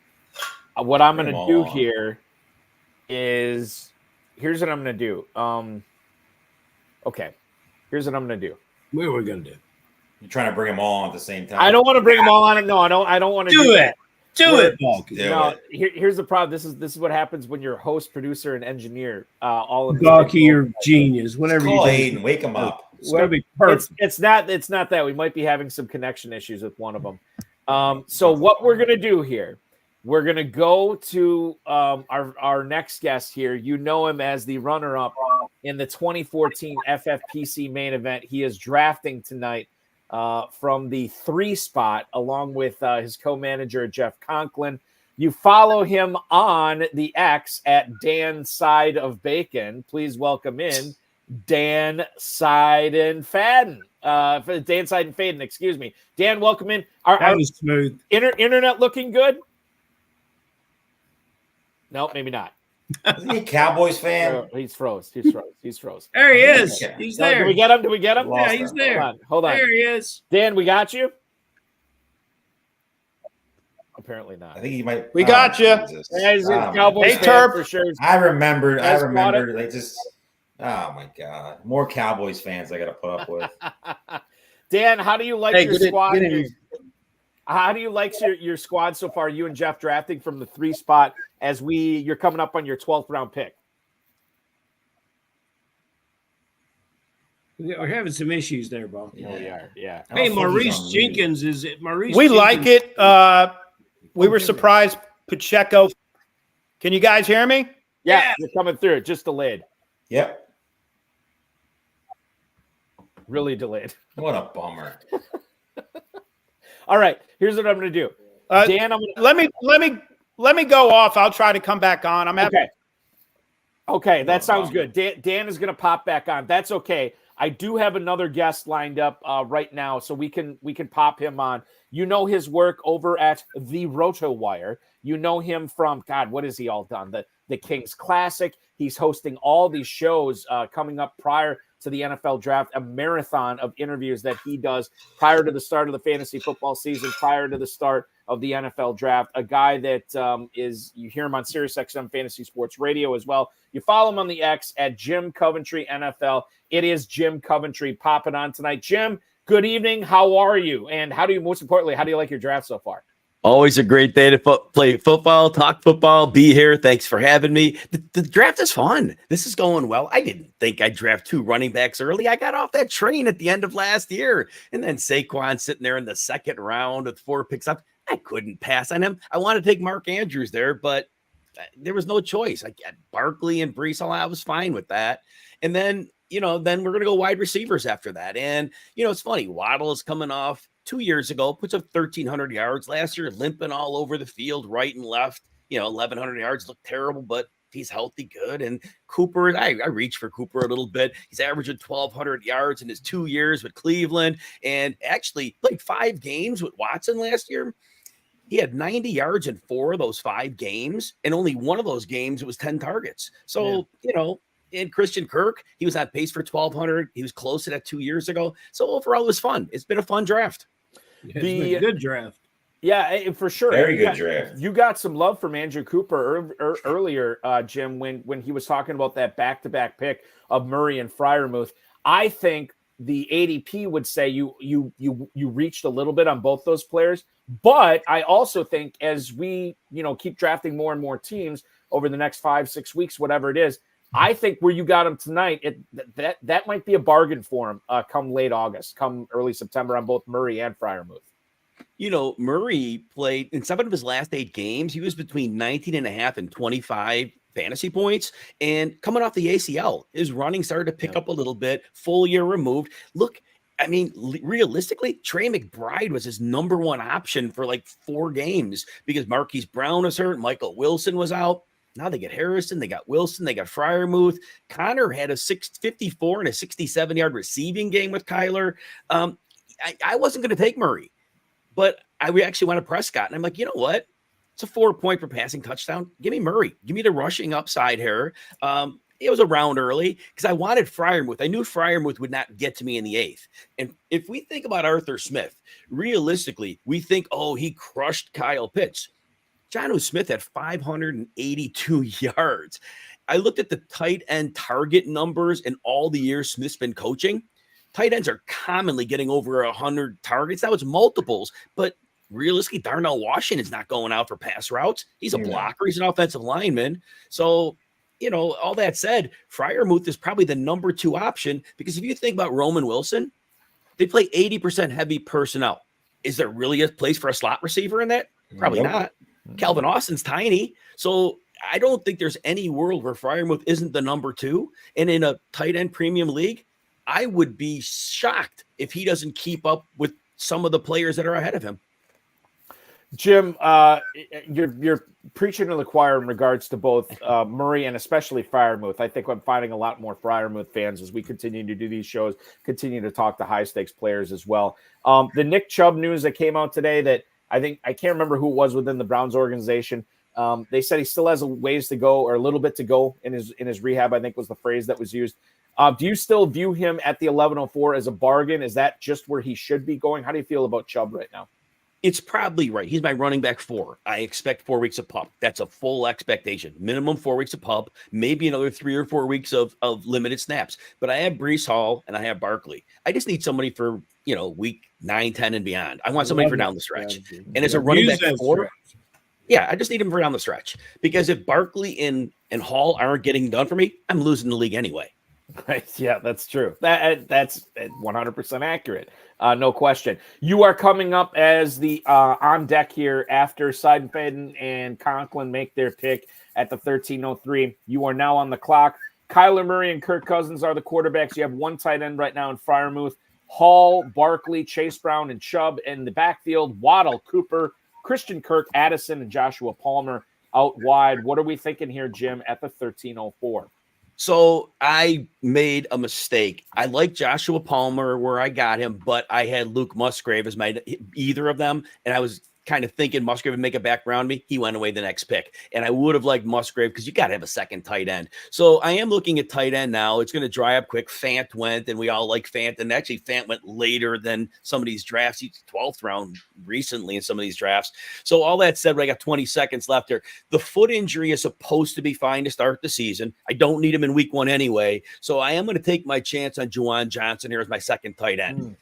[SPEAKER 3] What I'm going to do here is here's what I'm going to do. Okay. Here's what I'm going to do.
[SPEAKER 5] What are we going to do?
[SPEAKER 4] You're trying to bring them all on at the same time.
[SPEAKER 3] I don't want to bring them all on. No, I don't want to do
[SPEAKER 5] it.
[SPEAKER 3] That. Here's the problem. This is what happens when you're host, producer, and engineer. All of
[SPEAKER 5] Gawky, you're genius. Whatever you do.
[SPEAKER 4] Aiden, wake him up.
[SPEAKER 5] It's gonna be perfect.
[SPEAKER 3] It's not that. We might be having some connection issues with one of them. So what we're gonna do here, we're gonna go to our next guest here. You know him as the runner-up in the 2014 FFPC Main Event. He is drafting tonight from the 3 spot, along with his co-manager Jeff Conklin. You follow him on the X at Dan Side of Bacon. Please welcome in Dan Sidenfaden. Dan Sidenfaden, excuse me. Dan, welcome in.
[SPEAKER 5] That was smooth.
[SPEAKER 3] Internet looking good? No, maybe not.
[SPEAKER 4] Isn't he a Cowboys fan?
[SPEAKER 3] He's froze. He's froze.
[SPEAKER 5] There he is. He's there.
[SPEAKER 3] Do we get him?
[SPEAKER 5] Yeah, he's there.
[SPEAKER 3] Hold on.
[SPEAKER 5] There he is.
[SPEAKER 3] Dan, we got you? Apparently not.
[SPEAKER 4] I think he might.
[SPEAKER 8] We got you.
[SPEAKER 3] He's a Cowboys fan
[SPEAKER 8] Terp.
[SPEAKER 3] for sure.
[SPEAKER 4] I remember. They just. Oh my God! More Cowboys fans I got to put up with.
[SPEAKER 3] Dan, how do you like your squad? How do you like your squad so far? You and Jeff drafting from the 3 spot as you're coming up on your 12th round pick.
[SPEAKER 5] We're having some issues there, Bob.
[SPEAKER 3] Yeah, we are. Yeah.
[SPEAKER 5] Hey, Maurice Jenkins, is it Maurice?
[SPEAKER 8] We
[SPEAKER 5] Jenkins?
[SPEAKER 8] like it. We were surprised. Pacheco. Can you guys hear me?
[SPEAKER 3] Yeah, you're coming through. Just delayed.
[SPEAKER 4] Yep.
[SPEAKER 3] Really delayed.
[SPEAKER 4] What a bummer.
[SPEAKER 3] All right, here's what I'm going to do. Dan,
[SPEAKER 8] let me go off. I'll try to come back on.
[SPEAKER 3] Okay, that sounds good. Dan is going to pop back on. That's okay. I do have another guest lined up right now, so we can pop him on. You know his work over at the Rotowire. You know him from what has he all done? The Kings Classic. He's hosting all these shows coming up prior to the NFL draft, a marathon of interviews that he does prior to the start of the fantasy football season, prior to the start of the NFL draft. A guy that you hear him on SiriusXM Fantasy Sports Radio as well. You follow him on the X at Jim Coventry NFL. It is Jim Coventry popping on tonight. Jim, good evening. How are you? And most importantly, how do you like your draft so far?
[SPEAKER 9] Always a great day to play football, talk football, be here. Thanks for having me. The draft is fun. This is going well. I didn't think I'd draft 2 running backs early. I got off that train at the end of last year. And then Saquon sitting there in the 2nd round with 4 picks up. I couldn't pass on him. I wanted to take Mark Andrews there, but there was no choice. I got Barkley and Brees Hall. I was fine with that. And then, then we're going to go wide receivers after that. And, it's funny. Waddle is coming off 2 years ago, puts up 1,300 yards. Last year, limping all over the field, right and left. 1,100 yards, looked terrible, but he's healthy, good. And Cooper, I reach for Cooper a little bit. He's averaging 1,200 yards in his 2 years with Cleveland, and actually played 5 games with Watson last year. He had 90 yards in 4 of those 5 games, and only one of those games, it was 10 targets. So, and Christian Kirk, he was on pace for 1,200. He was close to that 2 years ago. So overall, it was fun. It's been a fun draft.
[SPEAKER 5] It's been a good draft.
[SPEAKER 3] Yeah, for sure.
[SPEAKER 4] Very good draft.
[SPEAKER 3] You got some love from Andrew Cooper earlier, Jim, when he was talking about that back-to-back pick of Murray and Freiermuth. I think the ADP would say you reached a little bit on both those players, but I also think as we keep drafting more and more teams over the next 5-6 weeks, whatever it is, I think where you got him tonight, that might be a bargain for him come late August, come early September on both Murray and Freiermuth.
[SPEAKER 9] You know, Murray played in 7 of his last 8 games. He was between 19.5 and 25 fantasy points. And coming off the ACL, his running started to pick up a little bit, full year removed. Look, I mean, realistically, Trey McBride was his number 1 option for like 4 games because Marquise Brown was hurt. Michael Wilson was out. Now they get Harrison, they got Wilson, they got Freiermuth. Connor had a 654 and a 67-yard receiving game with Kyler. I wasn't going to take Murray, but we actually went to Prescott, and I'm like, you know what? It's a 4-point per passing touchdown. Give me Murray. Give me the rushing upside here. It was around early because I wanted Freiermuth. I knew Freiermuth would not get to me in the 8th. And if we think about Arthur Smith, realistically, we think, oh, he crushed Kyle Pitts. Jonnu Smith had 582 yards. I looked at the tight end target numbers in all the years Smith's been coaching. Tight ends are commonly getting over 100 targets. That was multiples, but realistically, Darnell Washington's not going out for pass routes. He's a blocker. He's an offensive lineman. So, you know, all that said, Freiermuth is probably the number 2 option because if you think about Roman Wilson, they play 80% heavy personnel. Is there really a place for a slot receiver in that? Probably not. Calvin Austin's tiny. So I don't think there's any world where Freiermuth isn't the number 2. And in a tight end premium league, I would be shocked if he doesn't keep up with some of the players that are ahead of him.
[SPEAKER 3] Jim, you're preaching to the choir in regards to both Murray and especially Freiermuth. I think I'm finding a lot more Freiermuth fans as we continue to do these shows, continue to talk to high stakes players as well. The Nick Chubb news that came out today that I can't remember who it was within the Browns organization. They said he still has a ways to go or a little bit to go in his rehab, I think was the phrase that was used. Do you still view him at the 1104 as a bargain? Is that just where he should be going? How do you feel about Chubb right now?
[SPEAKER 9] It's probably right. He's my running back 4. I expect 4 weeks of pup. That's a full expectation. Minimum 4 weeks of pup, maybe another 3 or 4 weeks of limited snaps. But I have Breece Hall and I have Barkley. I just need somebody for, week 9, 10 and beyond. I want somebody for down the stretch. And as a running back 4, I just need him for down the stretch. Because if Barkley and Hall aren't getting done for me, I'm losing the league anyway.
[SPEAKER 3] Right. Yeah, that's true. That's 100% accurate. No question. You are coming up as the on deck here after Sidenfaden and Conklin make their pick at the 13:03. You are now on the clock. Kyler Murray and Kirk Cousins are the quarterbacks. You have one tight end right now in Freiermuth. Hall, Barkley, Chase Brown, and Chubb in the backfield. Waddle, Cooper, Christian Kirk, Addison, and Joshua Palmer out wide. What are we thinking here, Jim, at the 13:04?
[SPEAKER 9] So I made a mistake. I like Joshua Palmer where I got him, but I had Luke Musgrave as either of them. And I was kind of thinking Musgrave would make a back round me. He went away the next pick. And I would have liked Musgrave because you got to have a second tight end. So I am looking at tight end now. It's going to dry up quick. Fant went, and we all like Fant. And actually, Fant went later than some of these drafts. He's 12th round recently in some of these drafts. So all that said, I got 20 seconds left here. The foot injury is supposed to be fine to start the season. I don't need him in week 1 anyway. So I am going to take my chance on Juwan Johnson here as my second tight end.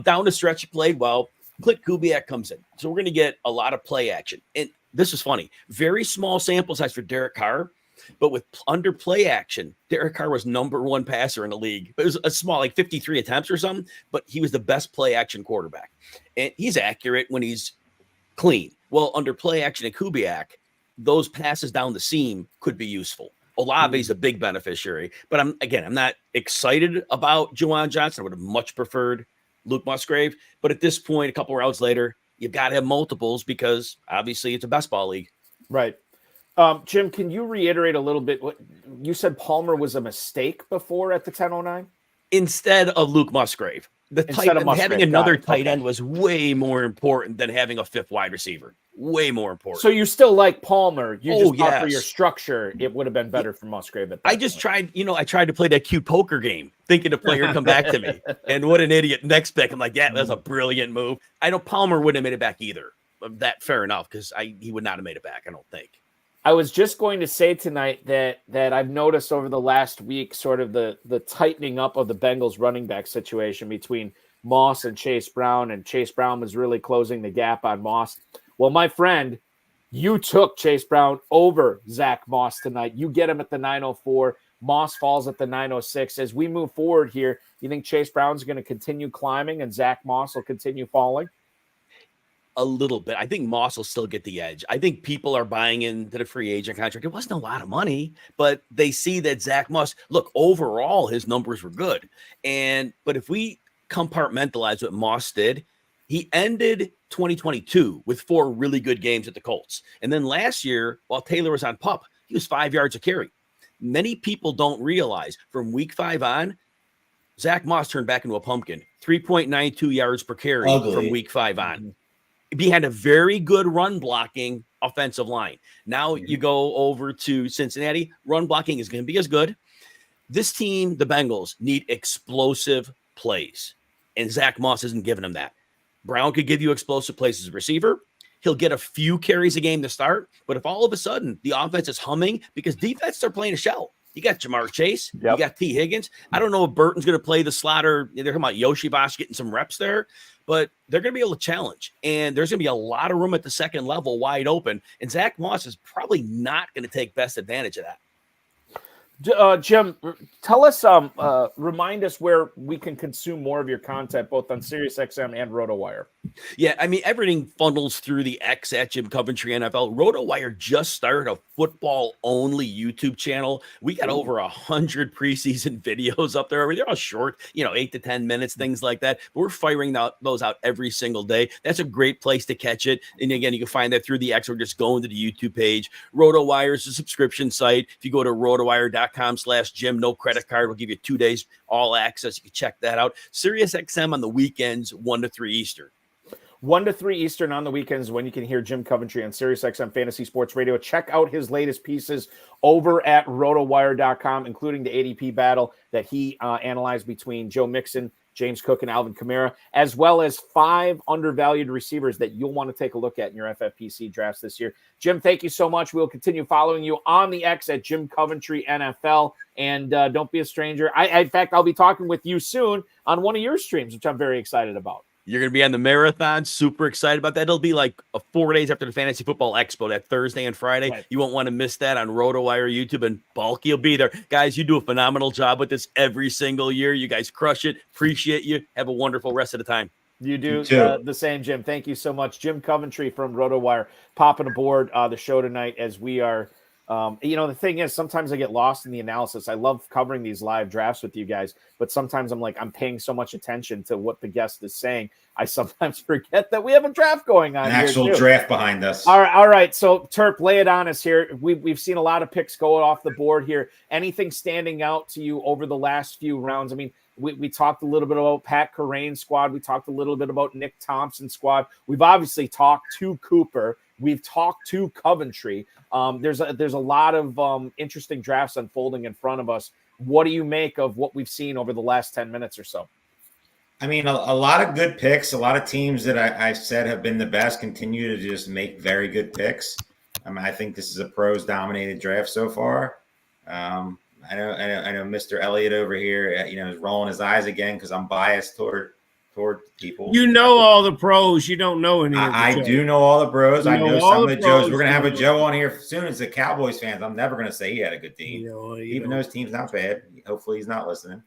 [SPEAKER 9] Down the stretch, he played well. Clint Kubiak comes in. So we're going to get a lot of play action. And this is funny. Very small sample size for Derek Carr, but with under play action, Derek Carr was number 1 passer in the league. It was a small, like 53 attempts or something, but he was the best play action quarterback. And he's accurate when he's clean. Well, under play action at Kubiak, those passes down the seam could be useful. Olave is a big beneficiary, but I'm not excited about Juwan Johnson. I would have much preferred Luke Musgrave, but at this point, a couple rounds later, you've got to have multiples because obviously it's a best ball league.
[SPEAKER 3] Right. Jim, can you reiterate a little bit what you said? Palmer was a mistake before at the 10:09
[SPEAKER 9] instead of Luke Musgrave. Having another tight end was way more important than having a 5th wide receiver. Way more important.
[SPEAKER 3] So you still like Palmer? You just thought for your structure, it would have been better for Musgrave.
[SPEAKER 9] I just tried, I tried to play that cute poker game, thinking a player come back to me. And what an idiot. Next pick, I'm like, yeah, that's a brilliant move. I know Palmer wouldn't have made it back either. That fair enough, because he would not have made it back, I don't think.
[SPEAKER 3] I was just going to say tonight that I've noticed over the last week sort of the tightening up of the Bengals running back situation between Moss and Chase Brown, and Chase Brown was really closing the gap on Moss. Well, my friend, you took Chase Brown over Zach Moss tonight. You get him at the 904. Moss falls at the 906. As we move forward here, you think Chase Brown's going to continue climbing and Zach Moss will continue falling?
[SPEAKER 9] A little bit. I think Moss will still get the edge. I think people are buying into the free agent contract. It wasn't a lot of money, but they see that Zach Moss, look, overall, his numbers were good. But if we compartmentalize what Moss did, he ended 2022 with 4 really good games at the Colts. And then last year, while Taylor was on PUP, he was 5 yards a carry. Many people don't realize from week 5 on, Zach Moss turned back into a pumpkin, 3.92 yards per carry from week 5 on. He had a very good run blocking offensive line. Now you go over to Cincinnati, run blocking is going to be as good. This team, the Bengals, need explosive plays, and Zach Moss isn't giving them that. Brown could give you explosive plays as a receiver. He'll get a few carries a game to start, but if all of a sudden the offense is humming because defense are playing a shell, you got Jamar Chase, you got T. Higgins. I don't know if Burton's going to play the slaughter. They're talking about Yoshi Bosch getting some reps there, but they're going to be able to challenge. And there's going to be a lot of room at the second level wide open. And Zach Moss is probably not going to take best advantage of that.
[SPEAKER 3] Jim, tell us, remind us where we can consume more of your content, both on SiriusXM and Rotowire.
[SPEAKER 9] Yeah, I mean, everything funnels through the X at Jim Coventry NFL. Rotowire just started a football-only YouTube channel. We got over 100 preseason videos up there. They're all short, 8 to 10 minutes, things like that. But we're firing those out every single day. That's a great place to catch it. And again, you can find that through the X or just going to the YouTube page. Rotowire is a subscription site. If you go to rotowire.com/Jim, no credit card, we'll give you 2 days all access. You can check that out. SiriusXM on the weekends, 1 to 3 Eastern.
[SPEAKER 3] 1 to 3 Eastern on the weekends when you can hear Jim Coventry on SiriusXM Fantasy Sports Radio. Check out his latest pieces over at rotowire.com, including the ADP battle that he analyzed between Joe Mixon, James Cook, and Alvin Kamara, as well as 5 undervalued receivers that you'll want to take a look at in your FFPC drafts this year. Jim, thank you so much. We'll continue following you on the X at Jim Coventry NFL. And don't be a stranger. In fact, I'll be talking with you soon on one of your streams, which I'm very excited about.
[SPEAKER 9] You're going to be on the marathon. Super excited about that. It'll be like 4 days after the Fantasy Football Expo, that Thursday and Friday. Right. You won't want to miss that on Rotowire YouTube, and Bulky will be there. Guys, you do a phenomenal job with this every single year. You guys crush it. Appreciate you. Have a wonderful rest of the time.
[SPEAKER 3] You do the same, Jim. Thank you so much. Jim Coventry from Rotowire popping aboard the show tonight as we are the thing is, sometimes I get lost in the analysis. I love covering these live drafts with you guys, but sometimes I'm paying so much attention to what the guest is saying. I sometimes forget that we have a draft going on.
[SPEAKER 4] An actual draft behind us.
[SPEAKER 3] All right. So Terp, lay it on us here. We've seen a lot of picks go off the board here. Anything standing out to you over the last few rounds? I mean, we talked a little bit about Pat Kerrane's squad. We talked a little bit about Nick Thompson's squad. We've obviously talked to Cooper. We've talked to Coventry. There's a lot of interesting drafts unfolding in front of us. What do you make of what we've seen over the last 10 minutes or so?
[SPEAKER 4] I mean, a lot of good picks. A lot of teams that I've said have been the best continue to just make very good picks. I mean, I think this is a pros-dominated draft so far. I know Mr. Elliott over here, is rolling his eyes again because I'm biased toward people.
[SPEAKER 5] You know all the pros. You don't know any of the
[SPEAKER 4] I do know all the pros. I know some of the Joes. We're going to have a Joe on here soon as the Cowboys fans. I'm never going to say he had a good team. Even though his team's not bad. Hopefully he's not listening.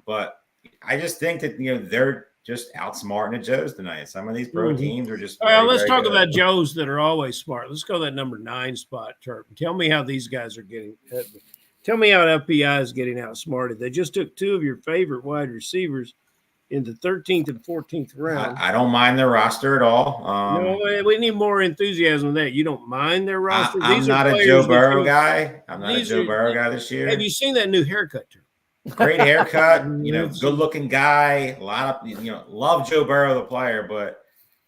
[SPEAKER 4] But I just think that, they're just outsmarting the Joes tonight. Some of these pro teams are just.
[SPEAKER 5] All right, let's talk about Joes that are always smart. Let's go to that number 9 spot, Turp. Tell me how these guys are getting. Tell me how FPI is getting outsmarted. They just took 2 of your favorite wide receivers in the 13th and 14th round.
[SPEAKER 4] I don't mind their roster at all.
[SPEAKER 5] No, we need more enthusiasm than that. You don't mind their roster?
[SPEAKER 4] I'm not a Joe Burrow guy. I'm not a Joe Burrow guy this year.
[SPEAKER 5] Have you seen that new haircut, Turp?
[SPEAKER 4] Great haircut, good-looking guy. A lot of, love Joe Burrow, the player, but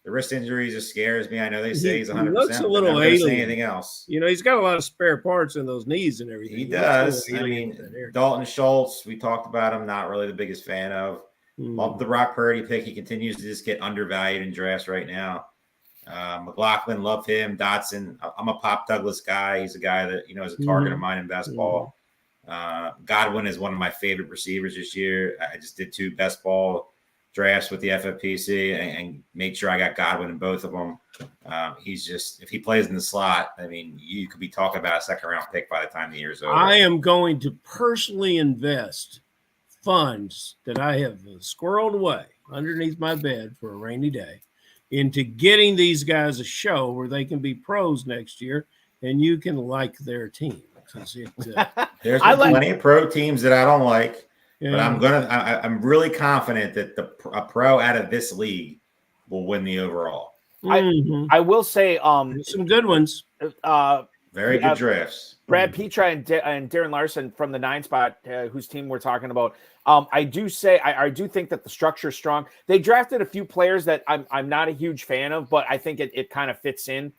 [SPEAKER 4] the wrist injuries just scares me. I know they say he's 100%.
[SPEAKER 5] He looks a little alien.
[SPEAKER 4] Anything else?
[SPEAKER 5] He's got a lot of spare parts in those knees and everything.
[SPEAKER 4] He does. I mean, Dalton Schultz, we talked about him. Not really the biggest fan of. Love the Brock Purdy pick. He continues to just get undervalued in drafts right now. McLaughlin, love him. Dotson, I'm a Pop Douglas guy. He's a guy that is a target of mine in best ball. Godwin is one of my favorite receivers this year. I just did 2 best ball drafts with the FFPC and made sure I got Godwin in both of them. He's just, if he plays in the slot, I mean, you could be talking about a second-round pick by the time the year's over.
[SPEAKER 5] I am going to personally invest funds that I have squirreled away underneath my bed for a rainy day into getting these guys a show where they can be pros next year and you can like their team.
[SPEAKER 4] There's plenty of pro teams that I don't like, but I'm really confident that a pro out of this league will win the overall.
[SPEAKER 3] I will say
[SPEAKER 5] some good ones.
[SPEAKER 4] Very good drafts.
[SPEAKER 3] Brad Petra and Darren Larson from the 9 spot, whose team we're talking about. I do think that the structure is strong. They drafted a few players that I'm not a huge fan of, but I think it kind of fits in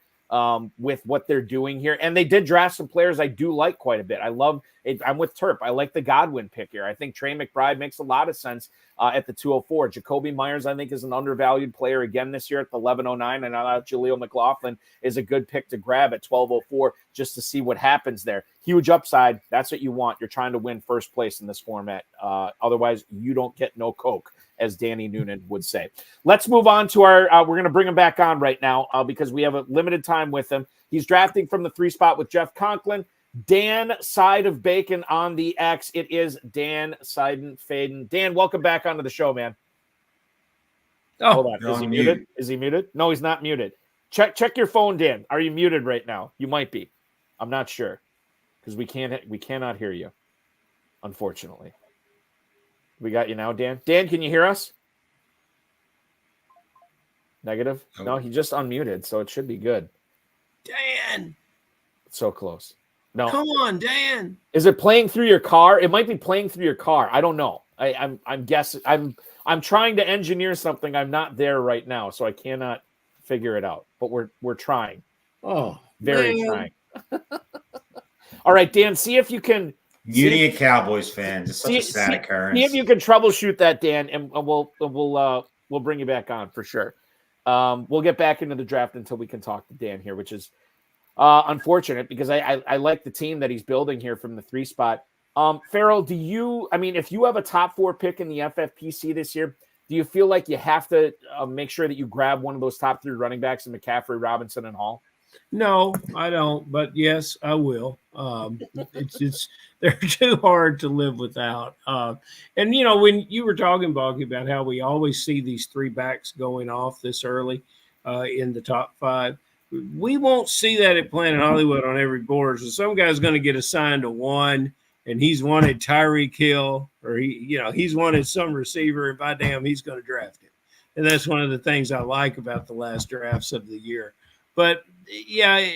[SPEAKER 3] with what they're doing here. And they did draft some players I do like quite a bit. I love it. I'm with Terp. I like the Godwin pick here. I think Trey McBride makes a lot of sense at the 204. Jacoby Myers, I think, is an undervalued player again this year at the 1109. And I thought Jaleel McLaughlin is a good pick to grab at 1204 just to see what happens there. Huge upside. That's what you want. You're trying to win first place in this format. Otherwise, you don't get no Coke, as Danny Noonan would say. Let's move on to our we're going to bring him back on right now because we have a limited time with him. He's drafting from the 3 spot with Jeff Conklin. Dan Side of Bacon on the X. It is Dan Sidenfaden. Dan, welcome back onto the show, man.
[SPEAKER 5] Oh,
[SPEAKER 3] hold on. Is he muted? Is he muted? No, he's not muted. Check your phone, Dan. Are you muted right now? You might be. I'm not sure because we cannot hear you, unfortunately. We got you now, Dan. Dan, can you hear us? Negative? No, he just unmuted, so it should be good.
[SPEAKER 5] Dan!
[SPEAKER 3] So close. No.
[SPEAKER 5] Come on, Dan.
[SPEAKER 3] Is it playing through your car? It might be playing through your car. I don't know. I'm guessing. I'm trying to engineer something. I'm not there right now, so I cannot figure it out. But we're trying.
[SPEAKER 5] Oh,
[SPEAKER 3] very trying. All right, Dan. See if you can.
[SPEAKER 4] Muting a Cowboys fan. Just such a sad occurrence.
[SPEAKER 3] See if you can troubleshoot that, Dan, and we'll bring you back on for sure. We'll get back into the draft until we can talk to Dan here, which is unfortunate because I like the team that he's building here from the 3 spot. Farrell, if you have a top 4 pick in the FFPC this year, do you feel like you have to make sure that you grab one of those top 3 running backs in McCaffrey, Robinson, and Hall?
[SPEAKER 5] No, I don't. But yes, I will. They're too hard to live without. And when you were talking, Balky, about how we always see these 3 backs going off this early in the top 5, we won't see that at Planet Hollywood on every board. So some guy's going to get assigned to 1, and he's wanted Tyreek Hill, or he's wanted some receiver, and by damn, he's going to draft him. And that's one of the things I like about the last drafts of the year. But yeah,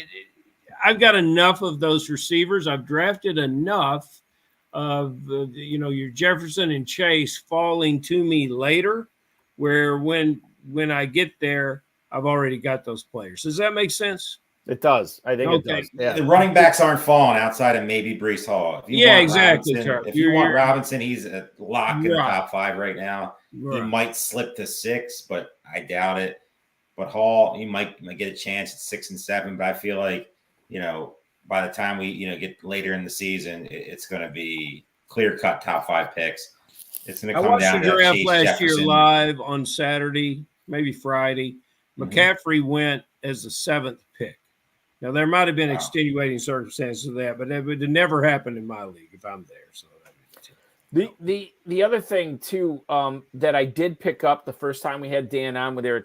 [SPEAKER 5] I've got enough of those receivers. I've drafted enough of your Jefferson and Chase falling to me later, where when I get there, I've already got those players. Does that make sense?
[SPEAKER 3] It does. I think it does. Yeah.
[SPEAKER 4] The running backs aren't falling outside of maybe Breece Hall.
[SPEAKER 5] Exactly.
[SPEAKER 4] If you want Robinson, he's a lock in the top 5 right now. Right. He might slip to 6, but I doubt it. But Hall, he might get a chance at 6 and 7. But I feel like, by the time we, get later in the season, it's going to be clear-cut top 5 picks. It's going to come down to
[SPEAKER 5] I watched the draft
[SPEAKER 4] Chase
[SPEAKER 5] last
[SPEAKER 4] Jefferson.
[SPEAKER 5] year live on Saturday, maybe Friday. McCaffrey went as the 7th pick. Now, there might have been extenuating circumstances of that, but it never happened in my league if I'm there. So
[SPEAKER 3] the other thing too that I did pick up the first time we had Dan on, where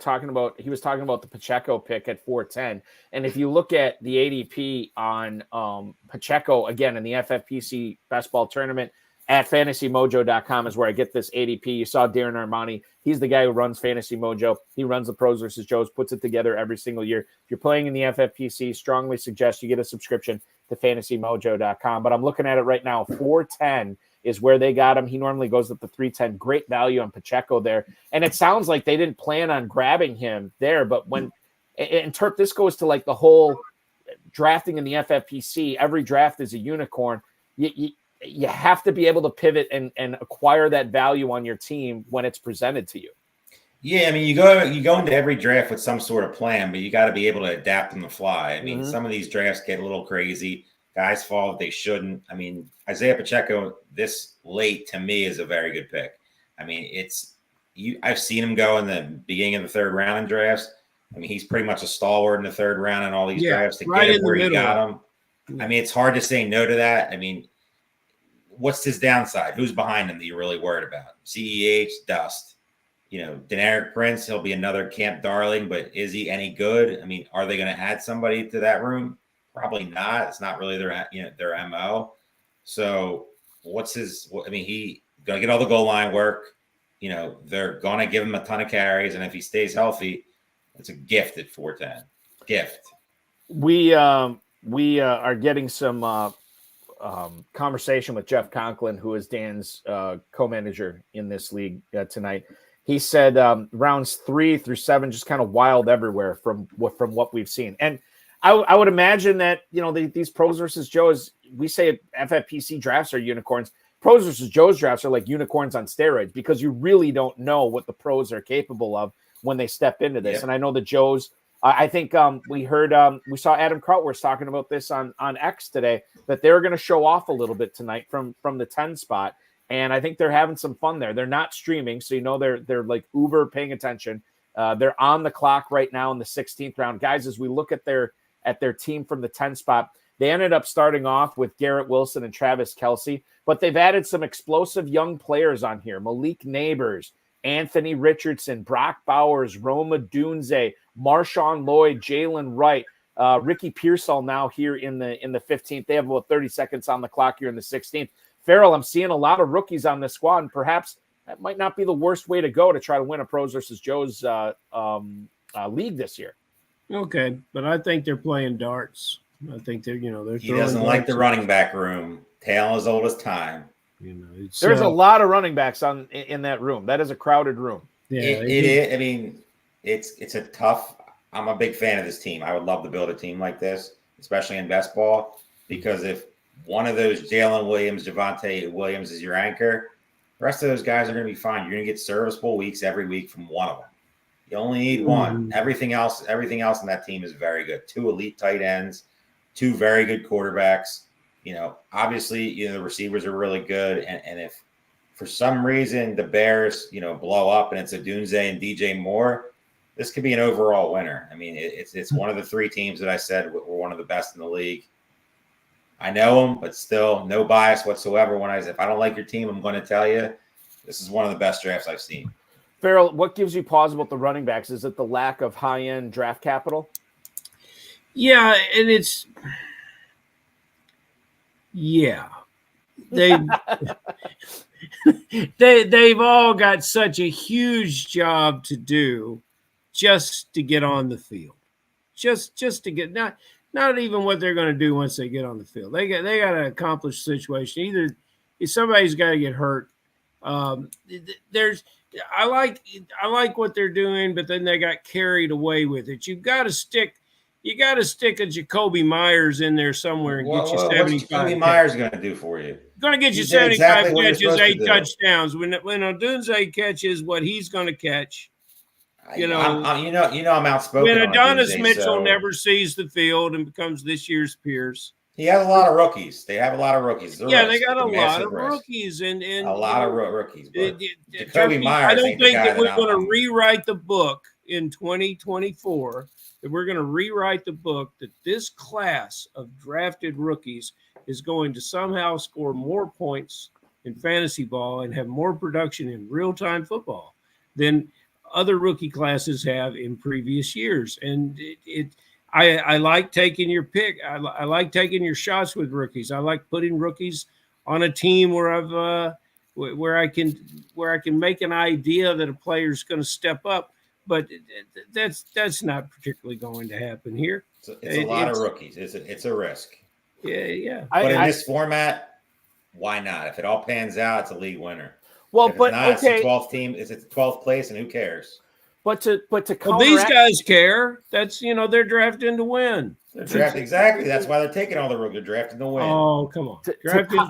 [SPEAKER 3] he was talking about the Pacheco pick at 410, and if you look at the ADP on Pacheco again in the FFPC Best Ball Tournament at FantasyMojo.com is where I get this ADP. You saw Darren Armani. He's the guy who runs Fantasy Mojo. He runs the Pros versus Joes, puts it together every single year. If you're playing in the FFPC, strongly suggest you get a subscription to FantasyMojo.com. But I'm looking at it right now. 410 is where they got him. He normally goes up to 310. Great value on Pacheco there. And it sounds like they didn't plan on grabbing him there. But when – and Terp, this goes to like the whole drafting in the FFPC. Every draft is a unicorn. You have to be able to pivot and acquire that value on your team when it's presented to you.
[SPEAKER 4] Yeah, I mean, you go into every draft with some sort of plan, but you got to be able to adapt on the fly. I mean, some of these drafts get a little crazy. Guys fall if they shouldn't. I mean, Isaiah Pacheco this late to me is a very good pick. I mean, it's I've seen him go in the beginning of the third round in drafts. I mean, he's pretty much a stalwart in the third round in all these drafts to get him where he got him. I mean, it's hard to say no to that. I mean, what's his downside? Who's behind him that you're really worried about? CEH, dust. Deneric Prince, he'll be another camp darling, but is he any good? I mean, are they going to add somebody to that room? Probably not. It's not really their MO. So what's his? I mean, he going to get all the goal line work. They're going to give him a ton of carries, and if he stays healthy, it's a gift at 410. Gift.
[SPEAKER 3] We are getting some conversation with Jeff Conklin, who is Dan's co-manager in this league tonight. He said rounds 3 through 7 just kind of wild everywhere from what we've seen. And I would imagine that, these pros versus Joes, we say FFPC drafts are unicorns. Pros versus Joes drafts are like unicorns on steroids because you really don't know what the pros are capable of when they step into this. Yep. And I know the Joes, I think we saw Adam Krautwurst talking about this on X today, that they're going to show off a little bit tonight from the 10 spot. And I think they're having some fun there. They're not streaming, so they're like uber paying attention. They're on the clock right now in the 16th round. Guys, as we look at their team from the 10 spot, they ended up starting off with Garrett Wilson and Travis Kelce, but they've added some explosive young players on here. Malik Neighbors, Anthony Richardson, Brock Bowers, Roma Dunze, Marshawn Lloyd, Jalen Wright, Ricky Pearsall now here in the 15th. They have about 30 seconds on the clock here in the 16th. Farrell, I'm seeing a lot of rookies on this squad, and perhaps that might not be the worst way to go to try to win a pros versus Joes league this year.
[SPEAKER 5] Okay, but I think they're playing darts. I think they're
[SPEAKER 4] he doesn't like the running back room. Tale as old as time.
[SPEAKER 3] There's a lot of running backs in that room. That is a crowded room.
[SPEAKER 4] Yeah, it is. I mean, it's a tough. I'm a big fan of this team. I would love to build a team like this, especially in best ball, because if one of those Jalen Williams, Javonte Williams is your anchor, the rest of those guys are going to be fine. You're going to get serviceable weeks every week from one of them. You only need one. Everything else in that team is very good. 2 elite tight ends, 2 very good quarterbacks. Obviously, the receivers are really good. And if for some reason the Bears, blow up and it's a Dunze and DJ Moore, this could be an overall winner. I mean, it's one of the 3 teams that I said were one of the best in the league. I know them, but still no bias whatsoever. If I don't like your team, I'm going to tell you this is one of the best drafts I've seen.
[SPEAKER 3] Farrell, what gives you pause about the running backs? Is it the lack of high-end draft capital?
[SPEAKER 5] Yeah, and they've all got such a huge job to do just to get on the field, just to get not even what they're going to do once they get on the field. They got to accomplish the situation. Either somebody's got to get hurt. I like what they're doing, but then they got carried away with it. You got to stick a Jacoby Myers in there somewhere and get you 75.
[SPEAKER 4] What's Jacoby Myers going to do for you?
[SPEAKER 5] Going to get you 75 catches, 8 touchdowns. When Odunze catches what he's going to catch. I'm
[SPEAKER 4] outspoken.
[SPEAKER 5] When Adonis Mitchell never sees the field and becomes this year's Pierce.
[SPEAKER 4] He has a lot of rookies. They have a lot of rookies.
[SPEAKER 5] They got a lot of rookies and
[SPEAKER 4] a lot of rookies. Jacoby Myers.
[SPEAKER 5] I don't think that we're going to rewrite the book in 2024. That we're going to rewrite the book that this class of drafted rookies is going to somehow score more points in fantasy ball and have more production in real-time football than other rookie classes have in previous years. And I like taking your pick. I like taking your shots with rookies. I like putting rookies on a team where I can make an idea that a player is going to step up. But that's not particularly going to happen here.
[SPEAKER 4] It's a lot of rookies. It's a risk.
[SPEAKER 5] Yeah.
[SPEAKER 4] But in this format, why not? If it all pans out, it's a league winner.
[SPEAKER 3] Well,
[SPEAKER 4] but it's the 12th team. It's the 12th place, and who cares?
[SPEAKER 3] But to
[SPEAKER 5] these guys care. That's they're drafting to win.
[SPEAKER 4] Exactly. That's why they're taking all the rookies. They're drafting to win.
[SPEAKER 5] Oh, come on!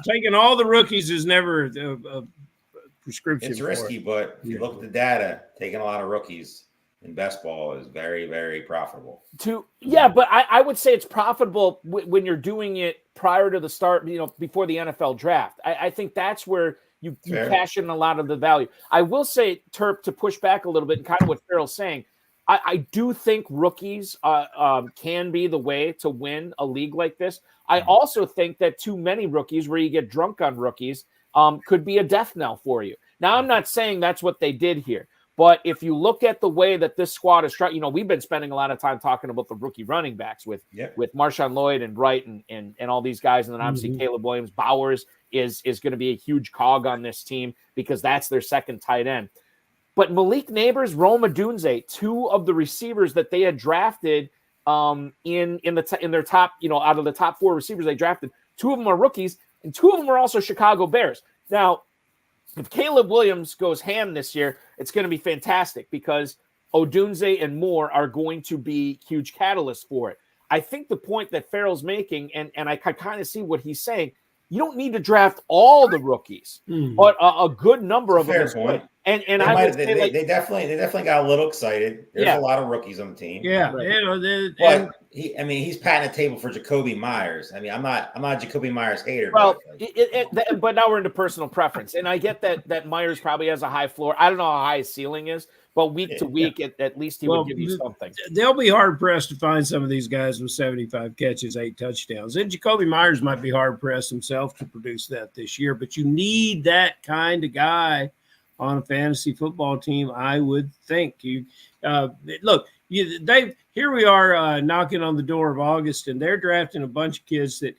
[SPEAKER 5] Taking all the rookies is never a prescription.
[SPEAKER 4] It's risky, but if you look at the data, taking a lot of rookies in best ball is very, very profitable.
[SPEAKER 3] But I would say it's profitable when you're doing it prior to the start, before the NFL draft. I think that's where you cash in a lot of the value. I will say, Terp, to push back a little bit and kind of what Farrell's saying, I do think rookies can be the way to win a league like this. I also think that too many rookies, where you get drunk on rookies, could be a death knell for you. Now, I'm not saying that's what they did here, but if you look at the way that this squad is trying, we've been spending a lot of time talking about the rookie running backs with Marshawn Lloyd and Wright and all these guys, and then obviously Caleb Williams. Bowers is going to be a huge cog on this team because that's their second tight end. But Malik Neighbors, Rome Odunze, two of the receivers that they had drafted in their top, out of the top 4 receivers they drafted, 2 of them are rookies, and 2 of them are also Chicago Bears. Now, if Caleb Williams goes ham this year, it's going to be fantastic because Odunze and Moore are going to be huge catalysts for it. I think the point that Farrell's making, and I kind of see what he's saying, you don't need to draft all the rookies, but a good number of them.
[SPEAKER 4] Fair point.
[SPEAKER 3] And
[SPEAKER 4] they definitely got a little excited. There's a lot of rookies on the team.
[SPEAKER 5] Yeah,
[SPEAKER 4] but he's patting the table for Jacoby Myers. I mean, I'm not a Jacoby Myers hater.
[SPEAKER 3] Well, but now we're into personal preference, and I get that Myers probably has a high floor. I don't know how high his ceiling is, but week to week, at least he would give you something.
[SPEAKER 5] They'll be hard pressed to find some of these guys with 75 catches, 8 touchdowns, and Jacoby Myers might be hard pressed himself to produce that this year. But you need that kind of guy on a fantasy football team, I would think. Here we are knocking on the door of August, and they're drafting a bunch of kids that,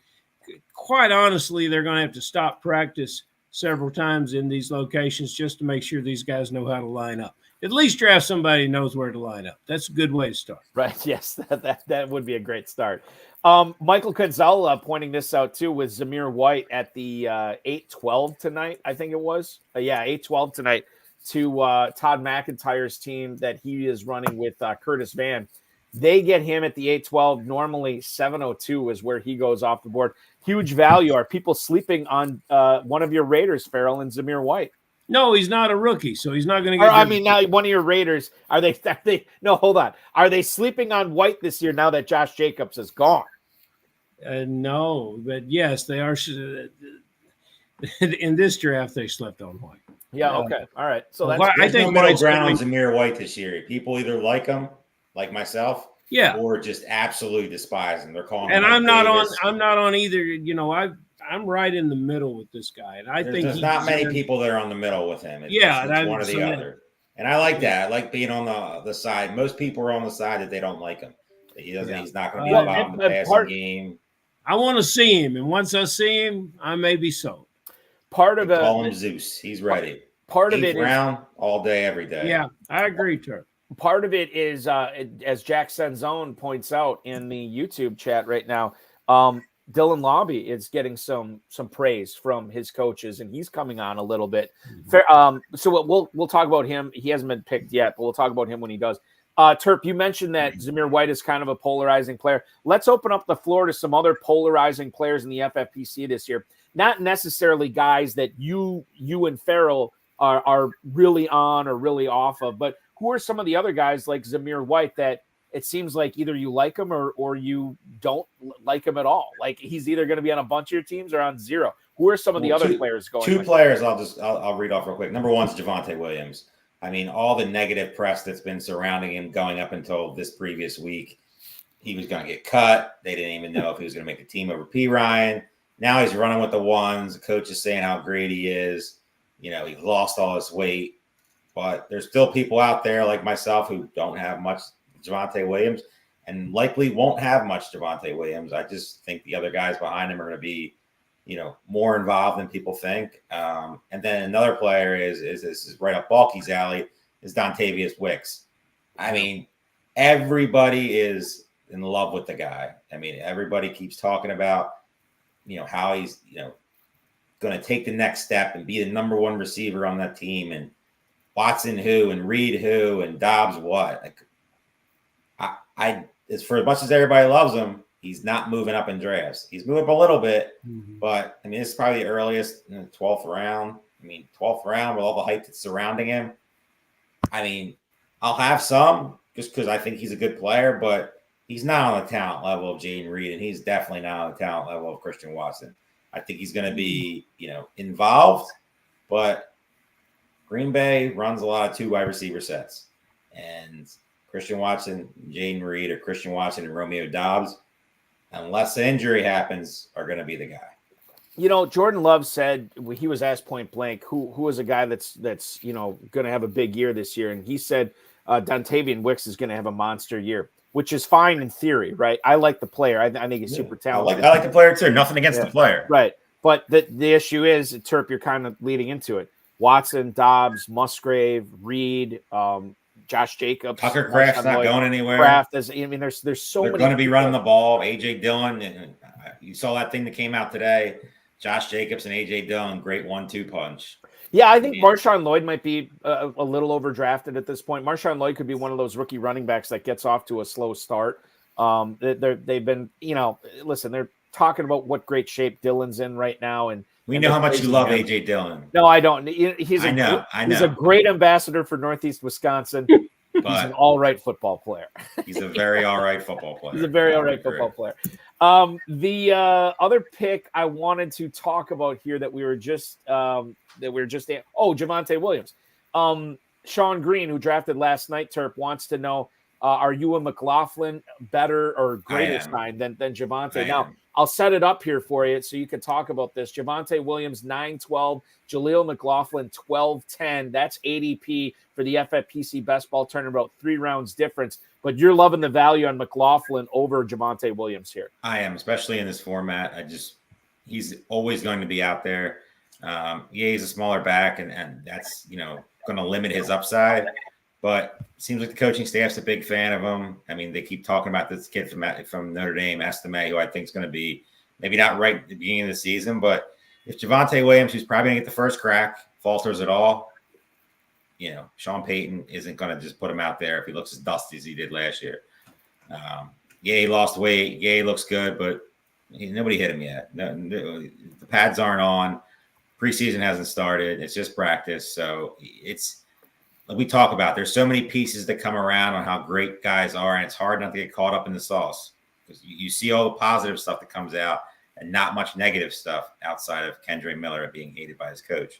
[SPEAKER 5] quite honestly, they're going to have to stop practice several times in these locations just to make sure these guys know how to line up. At least draft somebody who knows where to line up. That's a good way to start.
[SPEAKER 3] Right. Yes, that would be a great start. Michael Gonzalez pointing this out too with Zamir White at the 8-12 tonight. I think it was. 8-12 tonight to Todd McIntyre's team that he is running with Curtis Van. They get him at the 8-12. Normally 7:02 is where he goes off the board. Huge value. Are people sleeping on one of your Raiders, Farrell, and Zamir White?
[SPEAKER 5] No, he's not a rookie, so he's not going to get.
[SPEAKER 3] I mean, now one of your Raiders, are they? No, hold on. Are they sleeping on White this year now that Josh Jacobs is gone?
[SPEAKER 5] No, but yes, they are. In this draft, they slept on White.
[SPEAKER 3] Yeah. Okay. All right. So that's
[SPEAKER 4] I think no middle ground on Zamir White this year. People either like him, like myself, or just absolutely despise him. They're calling him.
[SPEAKER 5] And I'm not on either. I'm right in the middle with this guy, and I think
[SPEAKER 4] there's not many people that are on the middle with him. It's one or the other, and I like that. I like being on the side. Most people are on the side that they don't like him. He doesn't. He's not going to be involved in the passing game.
[SPEAKER 5] I want to see him, and once I see him, I may be sold.
[SPEAKER 3] Part of it.
[SPEAKER 4] Call him Zeus. He's ready.
[SPEAKER 3] Part of it
[SPEAKER 4] round all day, every day.
[SPEAKER 5] Yeah, I agree, Turk.
[SPEAKER 3] Part of it is, as Jack Senzone points out in the YouTube chat right now, Dylan Lobby is getting some praise from his coaches, and he's coming on a little bit. So we'll talk about him. He hasn't been picked yet, but we'll talk about him when he does. Terp, you mentioned that Zamir White is kind of a polarizing player. Let's open up the floor to some other polarizing players in the FFPC this year. Not necessarily guys that you and Farrell are really on or really off of, but who are some of the other guys like Zamir White that it seems like either you like him or you don't like him at all? Like he's either going to be on a bunch of your teams or on zero. Who are some of the other players going?
[SPEAKER 4] Two players I'll read off real quick. Number one is Javonte Williams. I mean, all the negative press that's been surrounding him going up until this previous week, he was going to get cut. They didn't even know if he was going to make the team over P. Ryan. Now he's running with the ones. The coach is saying how great he is. He lost all his weight. But there's still people out there like myself who don't have much Javonte Williams and likely won't have much Javonte Williams. I just think the other guys behind him are going to be, more involved than people think. And then another player is right up Balky's alley is Dontavius Wicks. I mean, everybody is in love with the guy. I mean, everybody keeps talking about, how he's, going to take the next step and be the number one receiver on that team, and Watson who, and Reed who, and Dobbs what. Like, as for as much as everybody loves him, he's not moving up in drafts. He's moving up a little bit, but I mean, this is probably the earliest in the 12th round. I mean, 12th round with all the hype that's surrounding him. I mean, I'll have some just because I think he's a good player, but he's not on the talent level of Jaden Reed, and he's definitely not on the talent level of Christian Watson. I think he's going to be, involved, But Green Bay runs a lot of 2 wide receiver sets. And Christian Watson, Jaden Reed, or Christian Watson and Romeo Dobbs, unless an injury happens, are going to be the guy.
[SPEAKER 3] You know, Jordan Love said, when he was asked point blank, who was a guy that's going to have a big year this year, and he said Dontavian Wicks is going to have a monster year, which is fine in theory, right? I like the player. I think he's super talented.
[SPEAKER 4] I like the player too. Nothing against the player,
[SPEAKER 3] right? But the issue is, Terp, you're kind of leading into it. Watson, Dobbs, Musgrave, Reed, Josh Jacobs,
[SPEAKER 4] Tucker Kraft's not going anywhere.
[SPEAKER 3] Kraft, there's so many.
[SPEAKER 4] They're going to be running the ball. AJ Dillon, and you saw that thing that came out today. Josh Jacobs and AJ Dillon, great 1-2 punch.
[SPEAKER 3] Yeah, I think Marshawn Lloyd might be a little overdrafted at this point. Marshawn Lloyd could be one of those rookie running backs that gets off to a slow start. They've been, listen, they're talking about what great shape Dillon's in right now, and
[SPEAKER 4] we know how much you love AJ Dillon.
[SPEAKER 3] No, I don't. He's a great ambassador for Northeast Wisconsin. But he's an all right football player.
[SPEAKER 4] He's a very all right football player.
[SPEAKER 3] He's a very all right football player. The other pick I wanted to talk about here that we were just Javonte Williams. Sean Green, who drafted last night, Terp, wants to know, are you a McLaughlin better or greater sign than Javonte? Now, I'll set it up here for you so you can talk about this. Javonte Williams, 9-12. Jaleel McLaughlin, 12-10. That's ADP for the FFPC Best Ball Tournament, about 3 rounds difference. But you're loving the value on McLaughlin over Javonte Williams here.
[SPEAKER 4] I am, especially in this format. He's always going to be out there. He's a smaller back, and that's, going to limit his upside. But it seems like the coaching staff's a big fan of him. I mean, they keep talking about this kid from Notre Dame, Estime, who I think is going to be maybe not right at the beginning of the season. But if Javonte Williams, who's probably going to get the first crack, falters at all, Sean Payton isn't going to just put him out there if he looks as dusty as he did last year. He lost weight. He looks good, but nobody hit him yet. The pads aren't on. Preseason hasn't started. It's just practice. So it's like we talk about, there's so many pieces that come around on how great guys are, and it's hard not to get caught up in the sauce because you see all the positive stuff that comes out and not much negative stuff outside of Kendre Miller being hated by his coach.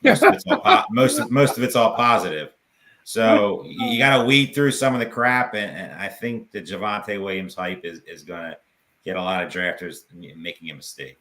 [SPEAKER 4] Most of it's all positive. So you got to weed through some of the crap, and I think the Javonte Williams hype is going to get a lot of drafters making a mistake.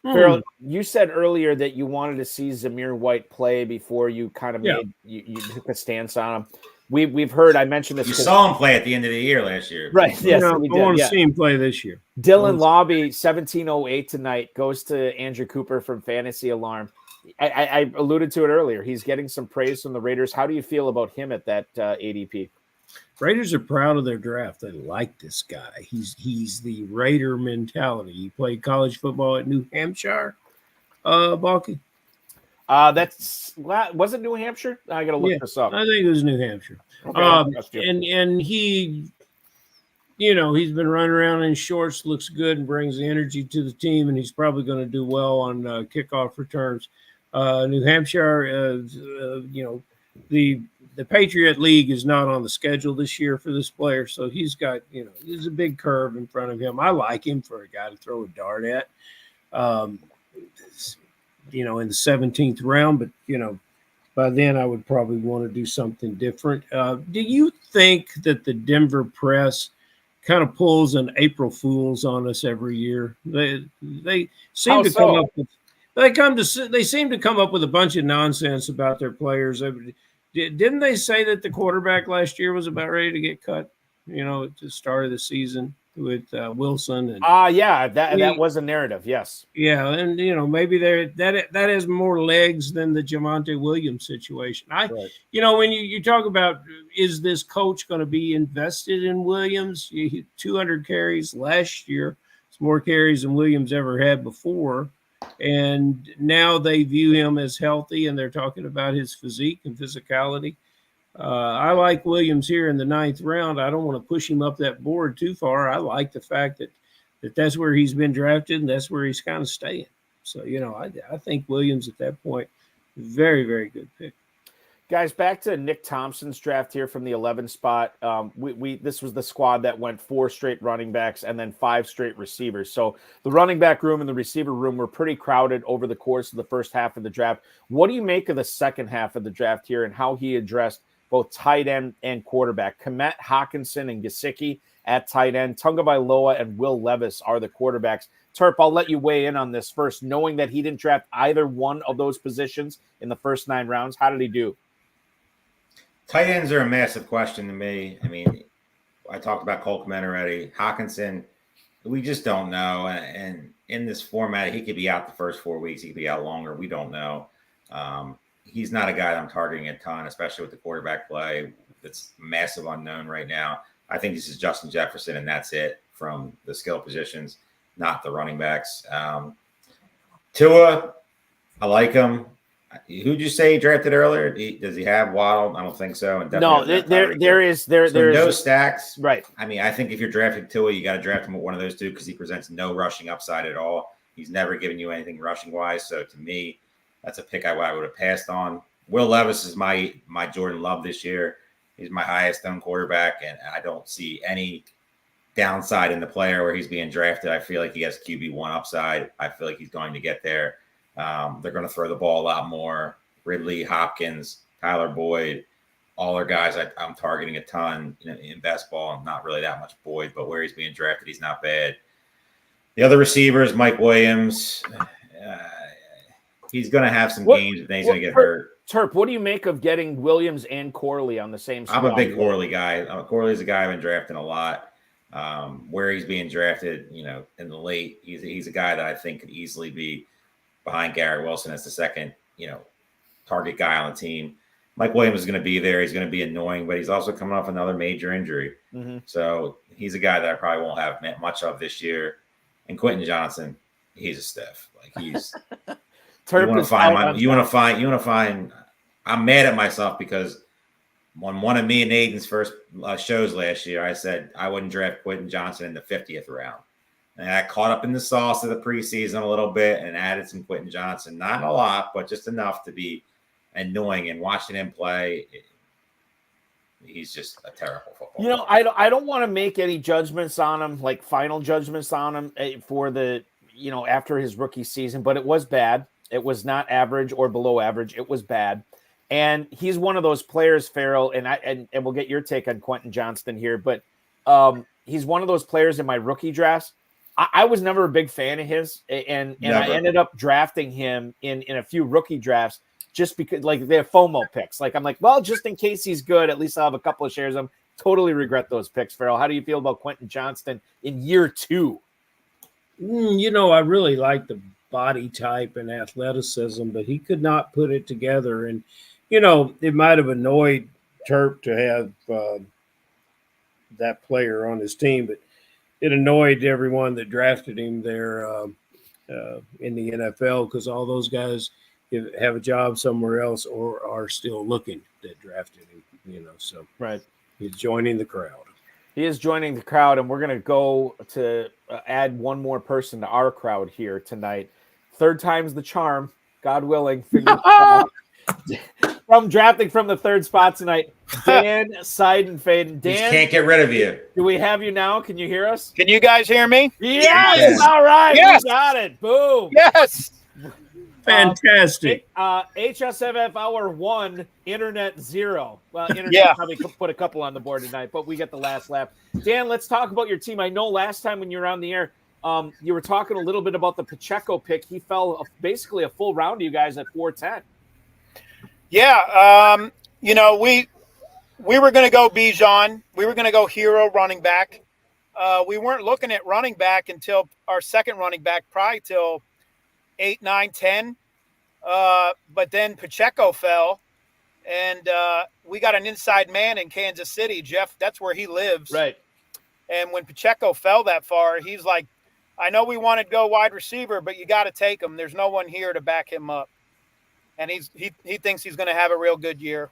[SPEAKER 3] Farrell, you said earlier that you wanted to see Zamir White play before you kind of made you took a stance on him. We've heard, I mentioned this.
[SPEAKER 4] You saw him play at the end of the year last year.
[SPEAKER 3] Right. Yes,
[SPEAKER 5] I want to see him play this year.
[SPEAKER 3] Dylan Lobby, 1708 tonight, goes to Andrew Cooper from Fantasy Alarm. I alluded to it earlier. He's getting some praise from the Raiders. How do you feel about him at that ADP?
[SPEAKER 5] Raiders are proud of their draft. They like this guy. He's the Raider mentality. He played college football at New Hampshire, Balky.
[SPEAKER 3] Was it New Hampshire? I got to look this up.
[SPEAKER 5] I think it was New Hampshire. Okay, and he, he's been running around in shorts, looks good, and brings the energy to the team. And he's probably going to do well on kickoff returns. New Hampshire, the Patriot League is not on the schedule this year for this player, so he's got, there's a big curve in front of him. I like him for a guy to throw a dart at, in the 17th round, but, by then I would probably want to do something different. Do you think that the Denver press kind of pulls an April Fool's on us every year? They seem to come up with they seem to come up with a bunch of nonsense about their players. Didn't they say that the quarterback last year was about ready to get cut, at the start of the season with Wilson? And
[SPEAKER 3] that was a narrative. Yes.
[SPEAKER 5] Yeah. And, maybe that has more legs than the Javonte Williams situation. When you talk about, is this coach going to be invested in Williams? 200 carries last year. It's more carries than Williams ever had before. And now they view him as healthy, and they're talking about his physique and physicality. I like Williams here in the 9th round. I don't want to push him up that board too far. I like the fact that that's where he's been drafted, and that's where he's kind of staying. So, I think Williams at that point, very, very good pick.
[SPEAKER 3] Guys, back to Nick Thompson's draft here from the 11 spot. This was the squad that went 4 straight running backs and then 5 straight receivers. So the running back room and the receiver room were pretty crowded over the course of the first half of the draft. What do you make of the second half of the draft here and how he addressed both tight end and quarterback? Komet, Hawkinson, and Gesicki at tight end. Tagovailoa and Will Levis are the quarterbacks. Terp, I'll let you weigh in on this first. Knowing that he didn't draft either one of those positions in the first 9 rounds, how did he do?
[SPEAKER 4] Tight ends are a massive question to me. I mean, I talked about Cole Kmet already. Hawkinson, we just don't know. And in this format, he could be out the first 4 weeks. He could be out longer. We don't know. He's not a guy that I'm targeting a ton, especially with the quarterback play. It's massive unknown right now. I think this is Justin Jefferson, and that's it from the skill positions, not the running backs. Tua, I like him. Who'd you say he drafted earlier? Does he have Waddle? I don't think so. And
[SPEAKER 3] no, there is
[SPEAKER 4] no stacks.
[SPEAKER 3] Right.
[SPEAKER 4] I mean, I think if you're drafting Tua, you got to draft him with one of those two because he presents no rushing upside at all. He's never given you anything rushing wise. So to me, that's a pick I would have passed on. Will Levis is my Jordan Love this year. He's my highest owned quarterback, and I don't see any downside in the player where he's being drafted. I feel like he has QB1 upside. I feel like he's going to get there. They're going to throw the ball a lot more. Ridley, Hopkins, Tyler Boyd, all are guys I'm targeting a ton in best ball. Not really that much Boyd, but where he's being drafted, he's not bad. The other receivers, Mike Williams, he's going to have some games, but then he's going to get hurt.
[SPEAKER 3] Terp, what do you make of getting Williams and Corley on the same squad?
[SPEAKER 4] I'm a big Corley guy. Corley's a guy I've been drafting a lot. Where he's being drafted, in the late, he's a guy that I think could easily be behind Garrett Wilson as the second, target guy on the team. Mike Williams is going to be there. He's going to be annoying, but he's also coming off another major injury. Mm-hmm. So he's a guy that I probably won't have much of this year. And Quentin Johnson, he's a stiff. Like he's you want to find I'm mad at myself because on one of me and Aiden's first shows last year, I said I wouldn't draft Quentin Johnson in the 50th round. And I caught up in the sauce of the preseason a little bit and added some Quentin Johnson. Not a lot, but just enough to be annoying. And watching him play, he's just a terrible football player.
[SPEAKER 3] I don't want to make any judgments on him, like final judgments on him for the, after his rookie season, but it was bad. It was not average or below average. It was bad. And he's one of those players, Farrell, and we'll get your take on Quentin Johnston here, but he's one of those players in my rookie drafts. I was never a big fan of his, and I ended up drafting him in a few rookie drafts just because, like, they're FOMO picks. Like, I'm like, well, just in case he's good, at least I'll have a couple of shares of him. Totally regret those picks, Farrell. How do you feel about Quentin Johnston in year 2?
[SPEAKER 5] I really like the body type and athleticism, but he could not put it together. And, it might have annoyed Terp to have that player on his team, but it annoyed everyone that drafted him there in the NFL because all those guys have a job somewhere else or are still looking that drafted him, so
[SPEAKER 3] right.
[SPEAKER 5] He's joining the crowd.
[SPEAKER 3] He is joining the crowd, and we're going to go to add one more person to our crowd here tonight. Third time's the charm, God willing. From drafting from the 3rd spot tonight, Dan Sidenfaden. Dan,
[SPEAKER 4] just can't get rid of you.
[SPEAKER 3] Do we have you now? Can you hear us?
[SPEAKER 8] Can you guys hear me?
[SPEAKER 3] Yes. All right. Yes. We got it. Boom.
[SPEAKER 8] Yes.
[SPEAKER 5] Fantastic.
[SPEAKER 3] HSFF Hour 1, Internet 0. Well, Internet probably put a couple on the board tonight, but we get the last lap. Dan, let's talk about your team. I know last time when you were on the air, you were talking a little bit about the Pacheco pick. He fell basically a full round to you guys at 410.
[SPEAKER 8] Yeah, we were going to go Bijan. We were going to go hero running back. We weren't looking at running back until our second running back, probably till 8, 9, 10. But then Pacheco fell, and we got an inside man in Kansas City. Jeff, that's where he lives.
[SPEAKER 3] Right.
[SPEAKER 8] And when Pacheco fell that far, he's like, I know we wanted to go wide receiver, but you got to take him. There's no one here to back him up. And he thinks he's going to have a real good year.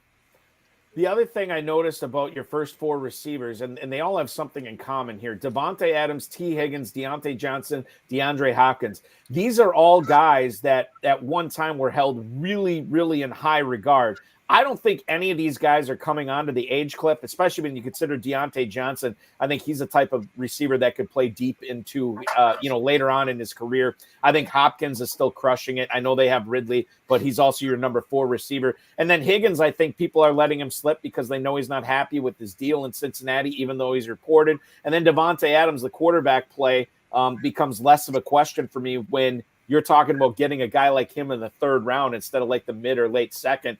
[SPEAKER 3] The other thing I noticed about your first 4 receivers, and they all have something in common here, Devontae Adams, T. Higgins, Deontay Johnson, DeAndre Hopkins. These are all guys that at one time were held really, really in high regard. I don't think any of these guys are coming onto the age cliff, especially when you consider Deontay Johnson. I think he's a type of receiver that could play deep into, later on in his career. I think Hopkins is still crushing it. I know they have Ridley, but he's also your number 4 receiver. And then Higgins, I think people are letting him slip because they know he's not happy with his deal in Cincinnati, even though he's reported. And then Devontae Adams, the quarterback play, becomes less of a question for me when you're talking about getting a guy like him in the 3rd round instead of like the mid or late 2nd.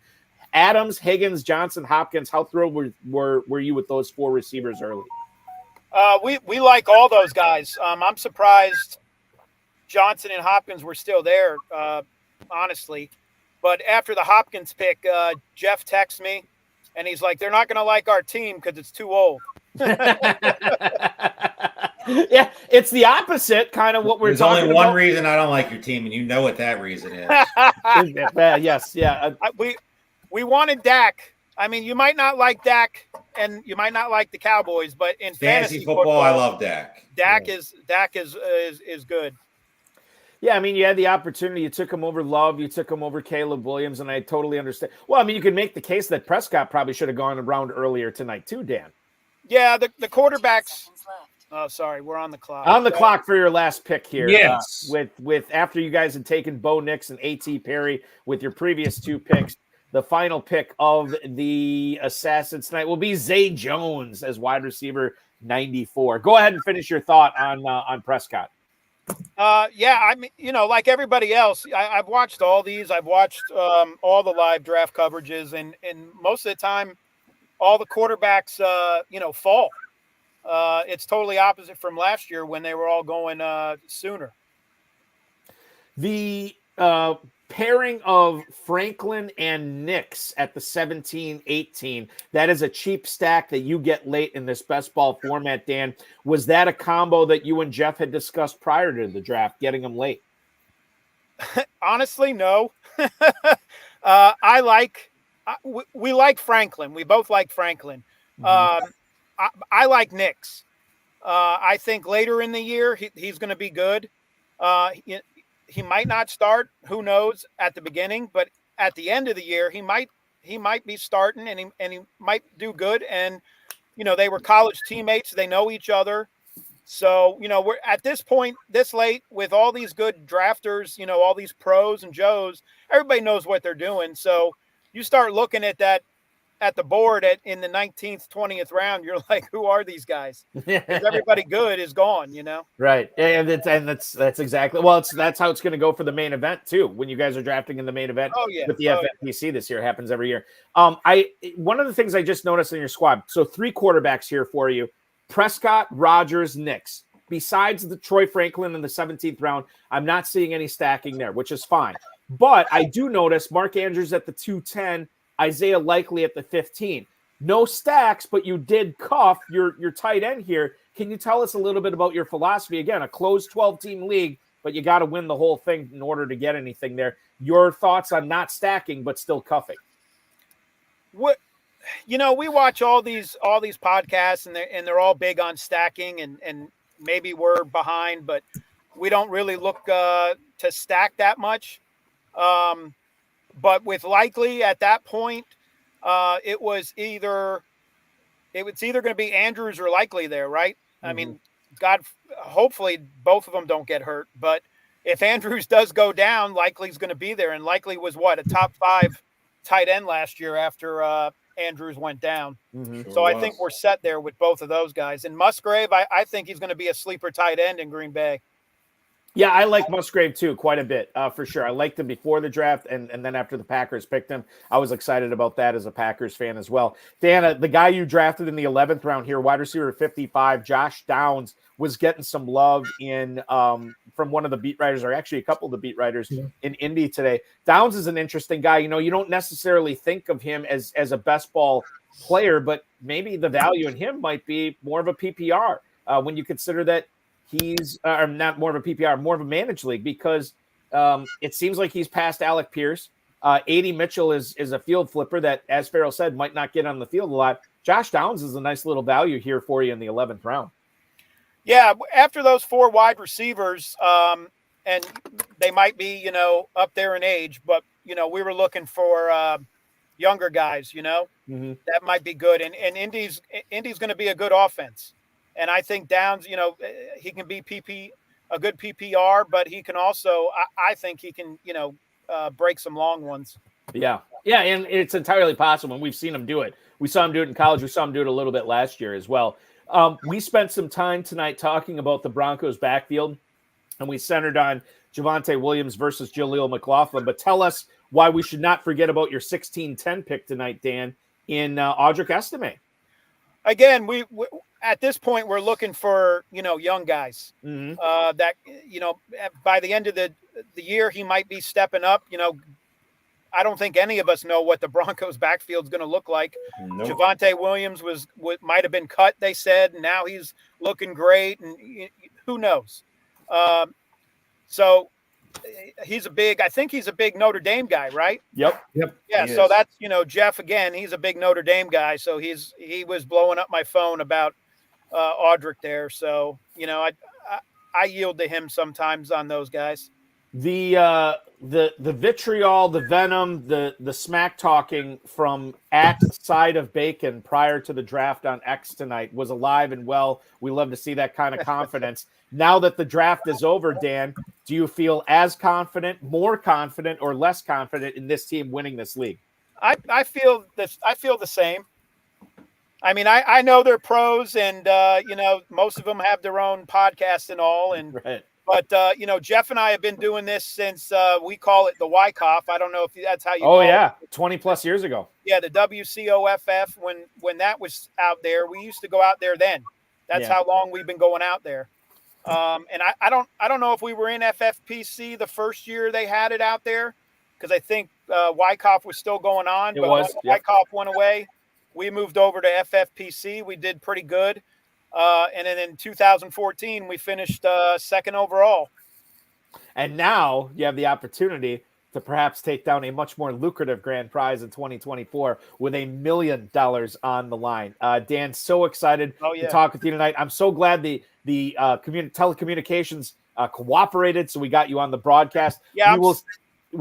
[SPEAKER 3] Adams, Higgins, Johnson, Hopkins, how thrilled were you with those 4 receivers early?
[SPEAKER 8] We like all those guys. I'm surprised Johnson and Hopkins were still there, honestly. But after the Hopkins pick, Jeff texts me, and he's like, they're not going to like our team because it's too old.
[SPEAKER 3] Yeah, it's the opposite, kind of what we're talking about.
[SPEAKER 4] There's only one reason I don't like your team, and you know what that reason is.
[SPEAKER 3] Yes, yeah.
[SPEAKER 8] We wanted Dak. I mean, you might not like Dak, and you might not like the Cowboys, but in fantasy football,
[SPEAKER 4] I love Dak.
[SPEAKER 8] Dak is good.
[SPEAKER 3] Yeah, I mean, you had the opportunity. You took him over Love. You took him over Caleb Williams, and I totally understand. Well, I mean, you could make the case that Prescott probably should have gone around earlier tonight too, Dan.
[SPEAKER 8] Yeah, the quarterbacks. Oh, sorry, we're on the clock.
[SPEAKER 3] On the clock for your last pick here.
[SPEAKER 5] Yes.
[SPEAKER 3] With after you guys had taken Bo Nix and A.T. Perry with your previous 2 picks, the final pick of the Assassins tonight will be Zay Jones as wide receiver 94. Go ahead and finish your thought on Prescott.
[SPEAKER 8] Yeah, I mean, like everybody else, I've watched all these. I've watched all the live draft coverages, and most of the time, all the quarterbacks, fall. It's totally opposite from last year when they were all going sooner.
[SPEAKER 3] The pairing of Franklin and Nix at the 17-18, that is a cheap stack that you get late in this best ball format, Dan. Was that a combo that you and Jeff had discussed prior to the draft, getting them late?
[SPEAKER 8] Honestly, no. We like Franklin. We both like Franklin. Mm-hmm. I like Nix. I think later in the year he's going to be good. He might not start. Who knows at the beginning? But at the end of the year, he might be starting, and he might do good. And they were college teammates. They know each other. So we're at this point, this late, with all these good drafters. All these pros and Joes. Everybody knows what they're doing. So you start looking at that. At the board in the 19th, 20th round, you're like, who are these guys? Because everybody good is gone,
[SPEAKER 3] Right. And that's exactly, that's how it's going to go for the main event too. When you guys are drafting in the main event with the FFPC this year, it happens every year. One of the things I just noticed in your squad, so 3 quarterbacks here for you, Prescott, Rodgers, Nix. Besides the Troy Franklin in the 17th round, I'm not seeing any stacking there, which is fine. But I do notice Mark Andrews at the 210, Isaiah Likely at the 15. No stacks, but you did cuff your tight end here. Can you tell us a little bit about your philosophy? Again, a closed 12-team league, but you got to win the whole thing in order to get anything there. Your thoughts on not stacking, but still cuffing?
[SPEAKER 8] We watch all these podcasts, and they're all big on stacking, and maybe we're behind, but we don't really look to stack that much. But with Likely at that point, it was either going to be Andrews or Likely there, right? Mm-hmm. I mean, hopefully both of them don't get hurt. But if Andrews does go down, Likely's going to be there. And Likely was a top 5 tight end last year after Andrews went down. Mm-hmm. So I think we're set there with both of those guys. And Musgrave, I think he's going to be a sleeper tight end in Green Bay.
[SPEAKER 3] Yeah, I like Musgrave too, quite a bit, for sure. I liked him before the draft, and then after the Packers picked him, I was excited about that as a Packers fan as well. Dan, the guy you drafted in the 11th round here, wide receiver 55, Josh Downs, was getting some love from one of the beat writers, or actually a couple of the beat writers in Indy today. Downs is an interesting guy. You don't necessarily think of him as a best ball player, but maybe the value in him might be more of a PPR when you consider that he's not more of a PPR, more of a managed league, because it seems like he's past Alec Pierce. A.D. Mitchell is a field flipper that, as Farrell said, might not get on the field a lot. Josh Downs is a nice little value here for you in the 11th round.
[SPEAKER 8] Yeah, after those 4 wide receivers, and they might be, up there in age, but, we were looking for younger guys, that might be good. And Indy's going to be a good offense. And I think Downs, he can be a good PPR, but he can also, I think he can, break some long ones.
[SPEAKER 3] Yeah. Yeah. And it's entirely possible. And we've seen him do it. We saw him do it in college. We saw him do it a little bit last year as well. We spent some time tonight talking about the Broncos backfield, and we centered on Javonte Williams versus Jaleel McLaughlin. But tell us why we should not forget about your 16-10 pick tonight, Dan, in Audri Estime.
[SPEAKER 8] Again, we at this point, we're looking for, young guys that, by the end of the year, he might be stepping up. I don't think any of us know what the Broncos backfield is going to look like. Nope. Javonte Williams might have been cut, they said, and now he's looking great, and who knows? So I think he's a big Notre Dame guy, right?
[SPEAKER 3] Yep.
[SPEAKER 8] Yeah. So that's, Jeff, again, he's a big Notre Dame guy. So he was blowing up my phone about Audric there. So, I yield to him sometimes on those guys.
[SPEAKER 3] The vitriol, the venom, the smack talking from Side of Bacon prior to the draft on X tonight was alive and well. We love to see that kind of confidence. Now that the draft is over, Dan, do you feel as confident, more confident, or less confident in this team winning this league?
[SPEAKER 8] I feel the same. I mean, I know they're pros, and most of them have their own podcasts and all, and
[SPEAKER 3] right.
[SPEAKER 8] But, Jeff and I have been doing this since we call it the Wyckoff. I don't know if that's how you
[SPEAKER 3] call it. 20 plus years ago.
[SPEAKER 8] Yeah, the WCOFF, when that was out there, we used to go out there then. That's how long we've been going out there. And I don't know if we were in FFPC the first year they had it out there, because I think Wyckoff was still going on. But when Wyckoff went away, we moved over to FFPC. We did pretty good. And then in 2014, we finished second overall.
[SPEAKER 3] And now you have the opportunity to perhaps take down a much more lucrative grand prize in 2024 with $1 million on the line. Dan, so excited to talk with you tonight. I'm so glad the telecommunications cooperated, so we got you on the broadcast.
[SPEAKER 8] Yeah,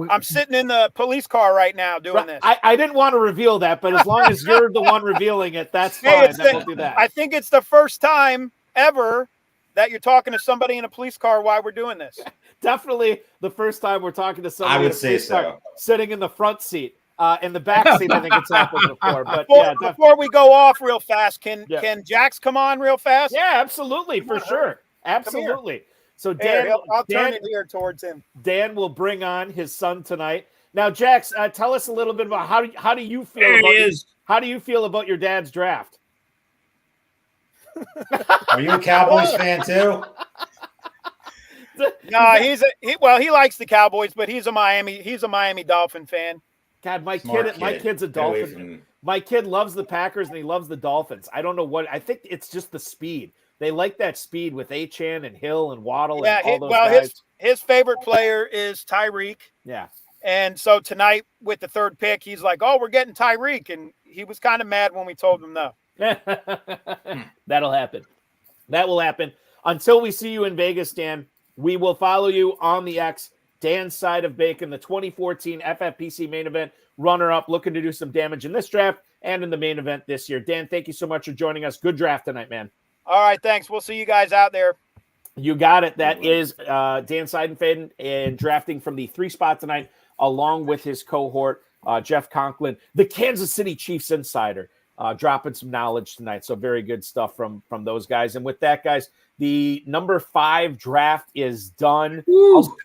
[SPEAKER 8] I'm sitting in the police car right now doing this.
[SPEAKER 3] I didn't want to reveal that, but as long as you're the one revealing it, that's fine. We'll do that.
[SPEAKER 8] I think it's the first time ever that you're talking to somebody in a police car while we're doing this.
[SPEAKER 3] Definitely the first time we're talking to somebody.
[SPEAKER 4] I would say so.
[SPEAKER 3] Sitting in the front seat. In the back seat, I think it's happened before. But
[SPEAKER 8] before we go off real fast, can Jax come on real fast?
[SPEAKER 3] Yeah, absolutely, for sure. Absolutely. So Dan,
[SPEAKER 8] I'll turn it here towards him.
[SPEAKER 3] Dan will bring on his son tonight. Now, Jax, tell us a little bit about how do you feel how do you feel about your dad's draft?
[SPEAKER 4] Are you a Cowboys fan too?
[SPEAKER 8] No, he likes the Cowboys, but he's a Miami Dolphin fan.
[SPEAKER 3] God, my kid's a Dolphin. My kid loves the Packers and he loves the Dolphins. I don't know what. I think it's just the speed. They like that speed with Achane and Hill and Waddle and all those guys.
[SPEAKER 8] His favorite player is Tyreek.
[SPEAKER 3] Yeah.
[SPEAKER 8] And so tonight with the third pick, he's like, "Oh, we're getting Tyreek," and he was kind of mad when we told him no.
[SPEAKER 3] That'll happen. That will happen. Until we see you in Vegas, Dan, we will follow you on the X. Dan's Side of Bacon, the 2014 FFPC Main Event runner-up, looking to do some damage in this draft and in the main event this year. Dan, thank you so much for joining us. Good draft tonight, man.
[SPEAKER 8] All right, thanks. We'll see you guys out there.
[SPEAKER 3] You got it. That is Dan Sidenfaden, and drafting from the 3 spot tonight, along with his cohort, Jeff Conklin, the Kansas City Chiefs insider, dropping some knowledge tonight. So very good stuff from those guys. And with that, guys, the number 5 draft is done.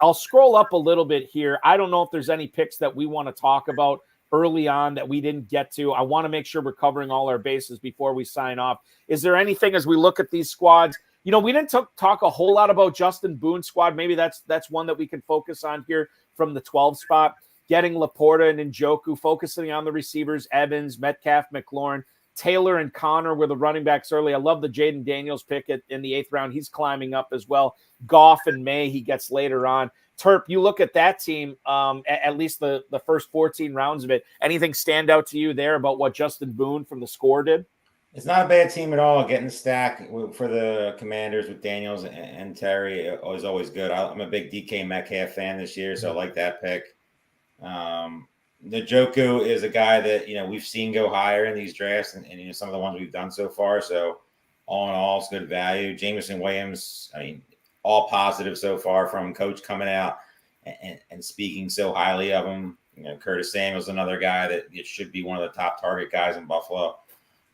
[SPEAKER 3] I'll scroll up a little bit here. I don't know if there's any picks that we want to talk about early on that we didn't get to. I want to make sure we're covering all our bases before we sign off. Is there anything as we look at these squads? You know, we didn't talk a whole lot about Justin Boone's squad. Maybe that's one that we can focus on here from the 12 spot. Getting Laporta and Njoku, focusing on the receivers, Evans, Metcalf, McLaurin, Taylor and Connor were the running backs early. I love the Jaden Daniels pick in the 8th round. He's climbing up as well. Goff and May, he gets later on. Terp, you look at that team, at least the first 14 rounds of it. Anything stand out to you there about what Justin Boone from the Score did?
[SPEAKER 4] It's not a bad team at all. Getting the stack for the Commanders with Daniels and Terry is always good. I'm a big DK Metcalf fan this year, so I like that pick. Njoku is a guy that, we've seen go higher in these drafts and some of the ones we've done so far. So all in all, it's good value. Jameson Williams, all positive so far from coach coming out and speaking so highly of him. Curtis Samuel's another guy that it should be one of the top target guys in Buffalo.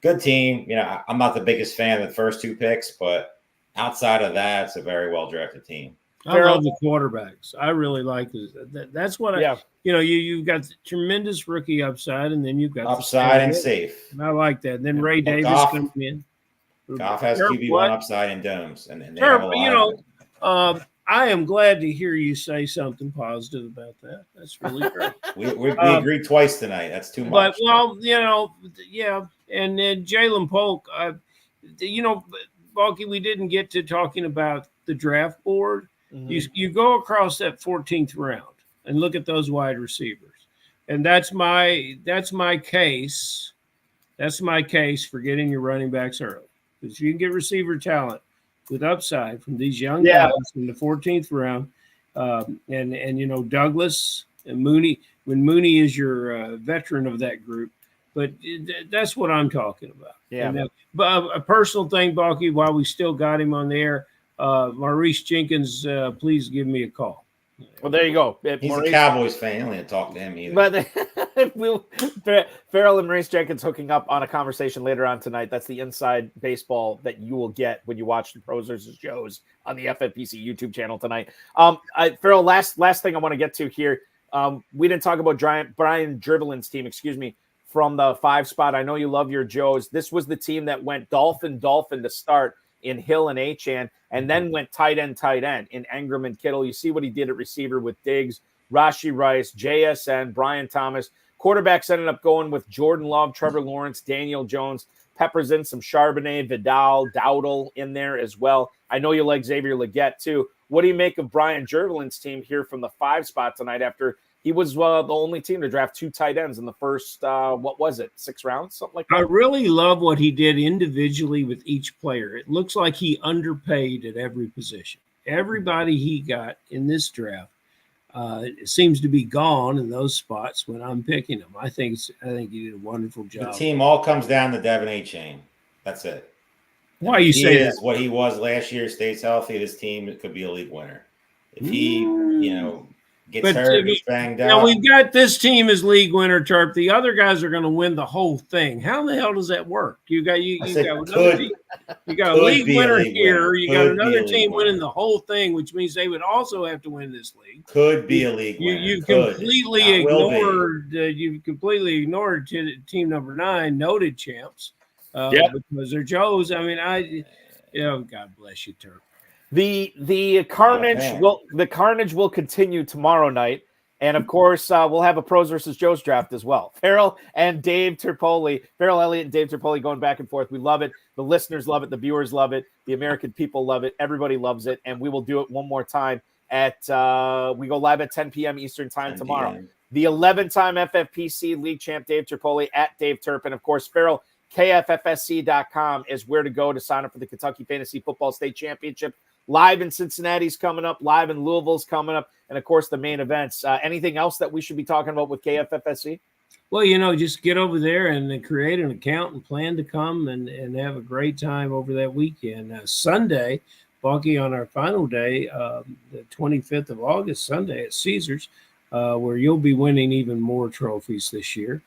[SPEAKER 4] Good team. I'm not the biggest fan of the first two picks, but outside of that, it's a very well-drafted team.
[SPEAKER 5] I love the quarterbacks. I really like this. That's what you've got tremendous rookie upside, and then you've got
[SPEAKER 4] upside and safe.
[SPEAKER 5] And I like that. And then Ray Davis comes in.
[SPEAKER 4] Goff has QB1 upside and domes, and they
[SPEAKER 5] Sure,
[SPEAKER 4] have a lot
[SPEAKER 5] I am glad to hear you say something positive about that. That's really great.
[SPEAKER 4] we agreed twice tonight. That's too much.
[SPEAKER 5] But yeah. And then Jalen Polk, Balky, we didn't get to talking about the draft board. Mm-hmm. You go across that 14th round and look at those wide receivers, and that's my case. That's my case for getting your running backs early, because you can get receiver talent with upside from these young guys in the 14th round, and Douglas and Mooney. When Mooney is your veteran of that group, but that's what I'm talking about.
[SPEAKER 3] Yeah.
[SPEAKER 5] But a personal thing, Balky, while we still got him on the air. Maurice Jenkins, please give me a call.
[SPEAKER 3] Well, there you go.
[SPEAKER 4] He's a Cowboys fan. I don't need to talk to him either.
[SPEAKER 3] But Farrell and Maurice Jenkins hooking up on a conversation later on tonight. That's the inside baseball that you will get when you watch the Pros versus Joes on the FFPC YouTube channel tonight. Farrell, last thing I want to get to here. We didn't talk about Brian Dribblin's team, from the 5 spot. I know you love your Joes. This was the team that went Dolphin to start in Hill and Achane, and then went tight end in Engram and Kittle. You see what he did at receiver with Diggs, Rashee Rice, JSN, Brian Thomas. Quarterbacks ended up going with Jordan Love, Trevor Lawrence, Daniel Jones, peppers in some Charbonnet, Vidal, Dowdle in there as well. I know you like Xavier Legette too. What do you make of Brian Jervlin's team here from the 5 spot tonight after he was the only team to draft 2 tight ends in the first, 6 rounds, something like that?
[SPEAKER 5] I really love what he did individually with each player. It looks like he underpaid at every position. Everybody he got in this draft it seems to be gone in those spots when I'm picking them. I think he did a wonderful job.
[SPEAKER 4] The team all comes down to Devin Achane. That's it.
[SPEAKER 5] Why you say that?
[SPEAKER 4] What he was last year, stays healthy, this team could be a league winner. If he, gets hurt, gets banged out.
[SPEAKER 5] Now we've got this team as league winner, Terp. The other guys are going to win the whole thing. How the hell does that work? You got a league winner here. You got another team winning the whole thing, which means they would also have to win this league.
[SPEAKER 4] Could be a league winner.
[SPEAKER 5] You've completely ignored team number 9, noted champs, because they're Joes. I mean, God bless you, Terp.
[SPEAKER 3] The carnage will continue tomorrow night, and of course we'll have a Pros versus Joes draft as well. Farrell and Dave Terpoli, Farrell Elliott and Dave Terpoli going back and forth. We love it. The listeners love it. The viewers love it. The American people love it. Everybody loves it, and we will do it one more time at we go live at 10 p.m. Eastern time tomorrow. The 11-time FFPC league champ Dave Terpoli at Dave Terp, and of course Farrell. KFFSC.com is where to go to sign up for the Kentucky Fantasy Football State Championship. Live in Cincinnati's coming up. Live in Louisville's coming up. And, of course, the main events. Anything else that we should be talking about with KFFSC?
[SPEAKER 5] Well, just get over there and create an account and plan to come and have a great time over that weekend. Sunday, Bucky, on our final day, the 25th of August, Sunday at Caesars, where you'll be winning even more trophies this year.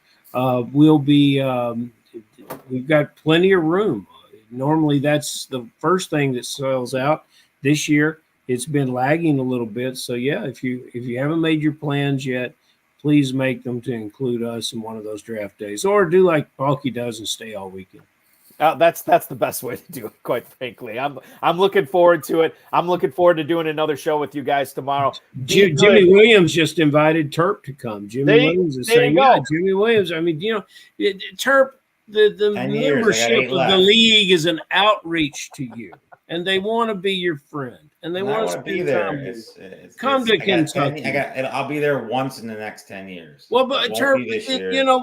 [SPEAKER 5] We've got plenty of room. Normally, that's the first thing that sells out. This year, it's been lagging a little bit. So, if you haven't made your plans yet, please make them to include us in one of those draft days, or do like Balky does and stay all weekend.
[SPEAKER 3] That's the best way to do it, quite frankly. I'm looking forward to it. I'm looking forward to doing another show with you guys tomorrow.
[SPEAKER 5] Jimmy Williams just invited Terp to come. Williams is saying, Jimmy Williams. I mean, Terp. The membership of the league is an outreach to you, and they want to be your friend, and they want to be there. Come to Kentucky.
[SPEAKER 4] I'll be there once in the next 10 years.
[SPEAKER 5] Well, but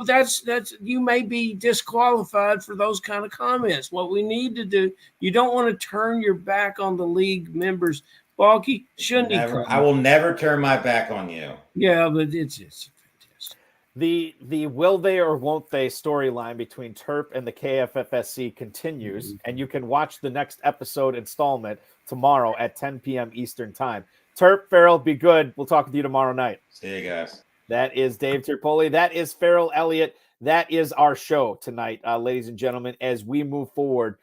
[SPEAKER 5] that's you may be disqualified for those kind of comments. What we need to do, you don't want to turn your back on the league members. Balky, shouldn't he come?
[SPEAKER 4] I will never turn my back on you.
[SPEAKER 5] Yeah, but it's fantastic.
[SPEAKER 3] The will they or won't they storyline between Terp and the KFFSC continues, and you can watch the next episode installment tomorrow at 10 p.m. Eastern time. Terp, Farrell, be good. We'll talk with you tomorrow night.
[SPEAKER 4] See you guys.
[SPEAKER 3] That is Dave Terpoli. That is Farrell Elliott. That is our show tonight, ladies and gentlemen, as we move forward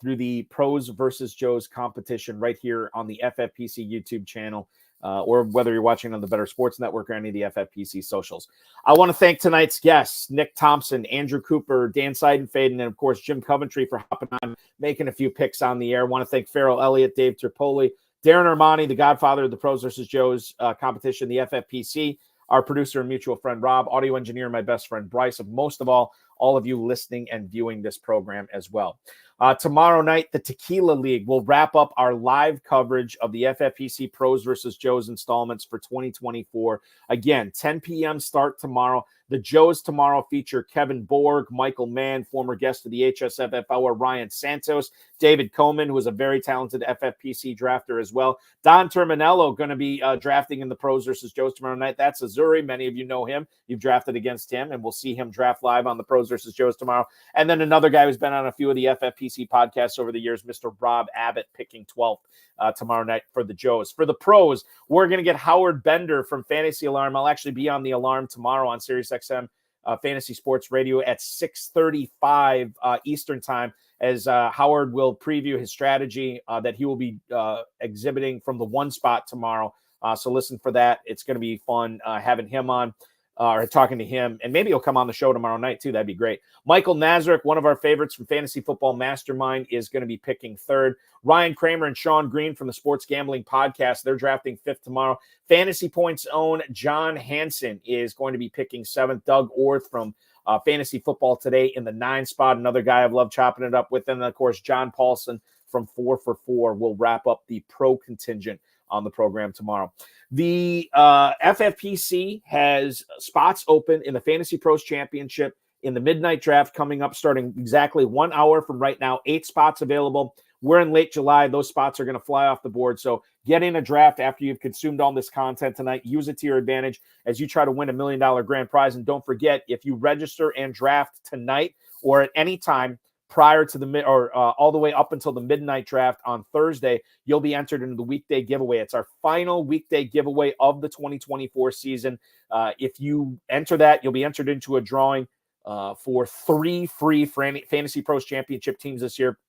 [SPEAKER 3] through the Pros versus Joes competition right here on the FFPC YouTube channel. Or whether you're watching on the Better Sports Network or any of the FFPC socials. I want to thank tonight's guests, Nick Thompson, Andrew Cooper, Dan Sidenfaden, and of course, Jim Coventry for hopping on, making a few picks on the air. I want to thank Farrell Elliott, Dave Terpoli, Darren Armani, the godfather of the Pros versus Joes competition, the FFPC, our producer and mutual friend, Rob, audio engineer, my best friend, Bryce, and most of all of you listening and viewing this program as well. Tomorrow night, the Tequila League will wrap up our live coverage of the FFPC Pros versus Joes installments for 2024. Again, 10 p.m. start tomorrow. The Joes tomorrow feature Kevin Borg, Michael Mann, former guest of the HSFFL, Ryan Santos, David Coleman, who is a very talented FFPC drafter as well. Don Terminello going to be drafting in the Pros versus Joes tomorrow night. That's Audri. Many of you know him. You've drafted against him, and we'll see him draft live on the Pros versus Joes tomorrow. And then another guy who's been on a few of the FFPC podcasts over the years, Mr. Rob Abbott, picking 12th tomorrow night for the Joes. For the Pros, we're going to get Howard Bender from Fantasy Alarm. I'll actually be on the Alarm tomorrow on SiriusXM Fantasy Sports Radio at 6:35 Eastern time, as Howard will preview his strategy that he will be exhibiting from the one spot tomorrow. So listen for that. It's going to be fun having him on. Or talking to him, and maybe he'll come on the show tomorrow night too. That'd be great. Michael Nazarick, one of our favorites from Fantasy Football Mastermind, is going to be picking third. Ryan Kramer and Sean Green from the Sports Gambling Podcast, they're drafting fifth tomorrow. Fantasy Points' own John Hansen is going to be picking seventh. Doug Orth from Fantasy Football Today in the 9 spot, another guy I've loved chopping it up with. And of course, John Paulson from 4 for 4 will wrap up the pro contingent on the program tomorrow. The FFPC has spots open in the Fantasy Pros Championship in the midnight draft coming up starting exactly 1 hour from right now. 8 spots available. We're in late July. Those spots are going to fly off the board. So get in a draft after you've consumed all this content tonight. Use it to your advantage as you try to win $1 million grand prize. And don't forget, if you register and draft tonight or at any time prior to the all the way up until the midnight draft on Thursday, you'll be entered into the weekday giveaway. It's our final weekday giveaway of the 2024 season. If you enter that, you'll be entered into a drawing for 3 free Fantasy Pros Championship teams this year.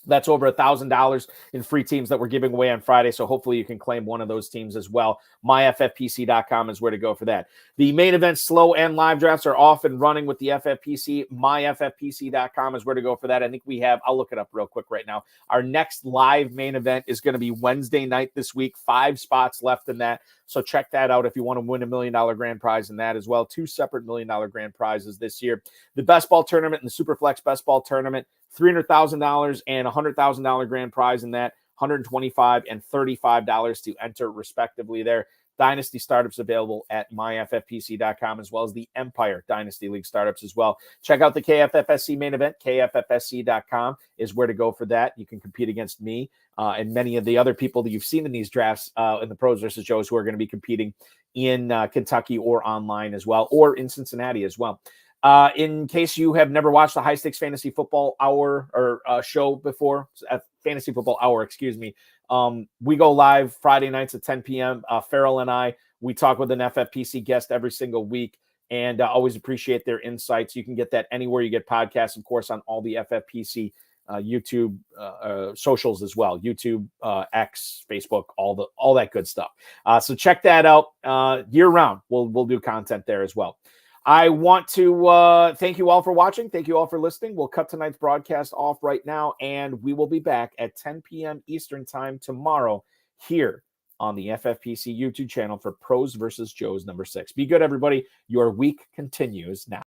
[SPEAKER 3] That's over $1,000 in free teams that we're giving away on Friday. So hopefully you can claim one of those teams as well. MyFFPC.com is where to go for that. The main event slow and live drafts are off and running with the FFPC. MyFFPC.com is where to go for that. I think we have, I'll look it up real quick right now. Our next live main event is going to be Wednesday night this week. 5 spots left in that. So check that out if you want to win $1 million grand prize in that as well. 2 separate $1 million grand prizes this year. The best ball tournament and the Superflex best ball tournament, $300,000 and $100,000 grand prize in that, $125 and $35 to enter respectively there. Dynasty startups available at myffpc.com, as well as the Empire Dynasty League startups as well. Check out the KFFSC main event. KFFSC.com is where to go for that. You can compete against me and many of the other people that you've seen in these drafts in the Pros versus Joes who are going to be competing in Kentucky or online as well, or in Cincinnati as well. In case you have never watched the High Stakes Fantasy Football Hour or show before, Fantasy Football Hour, excuse me, we go live Friday nights at 10 p.m. Farrell and I, we talk with an FFPC guest every single week, and always appreciate their insights. You can get that anywhere you get podcasts, of course, on all the FFPC YouTube socials as well, YouTube, X, Facebook, all that good stuff. So check that out year round. We'll do content there as well. I want to thank you all for watching. Thank you all for listening. We'll cut tonight's broadcast off right now, and we will be back at 10 p.m. Eastern time tomorrow here on the FFPC YouTube channel for Pros versus Joes number 6. Be good, everybody. Your week continues now.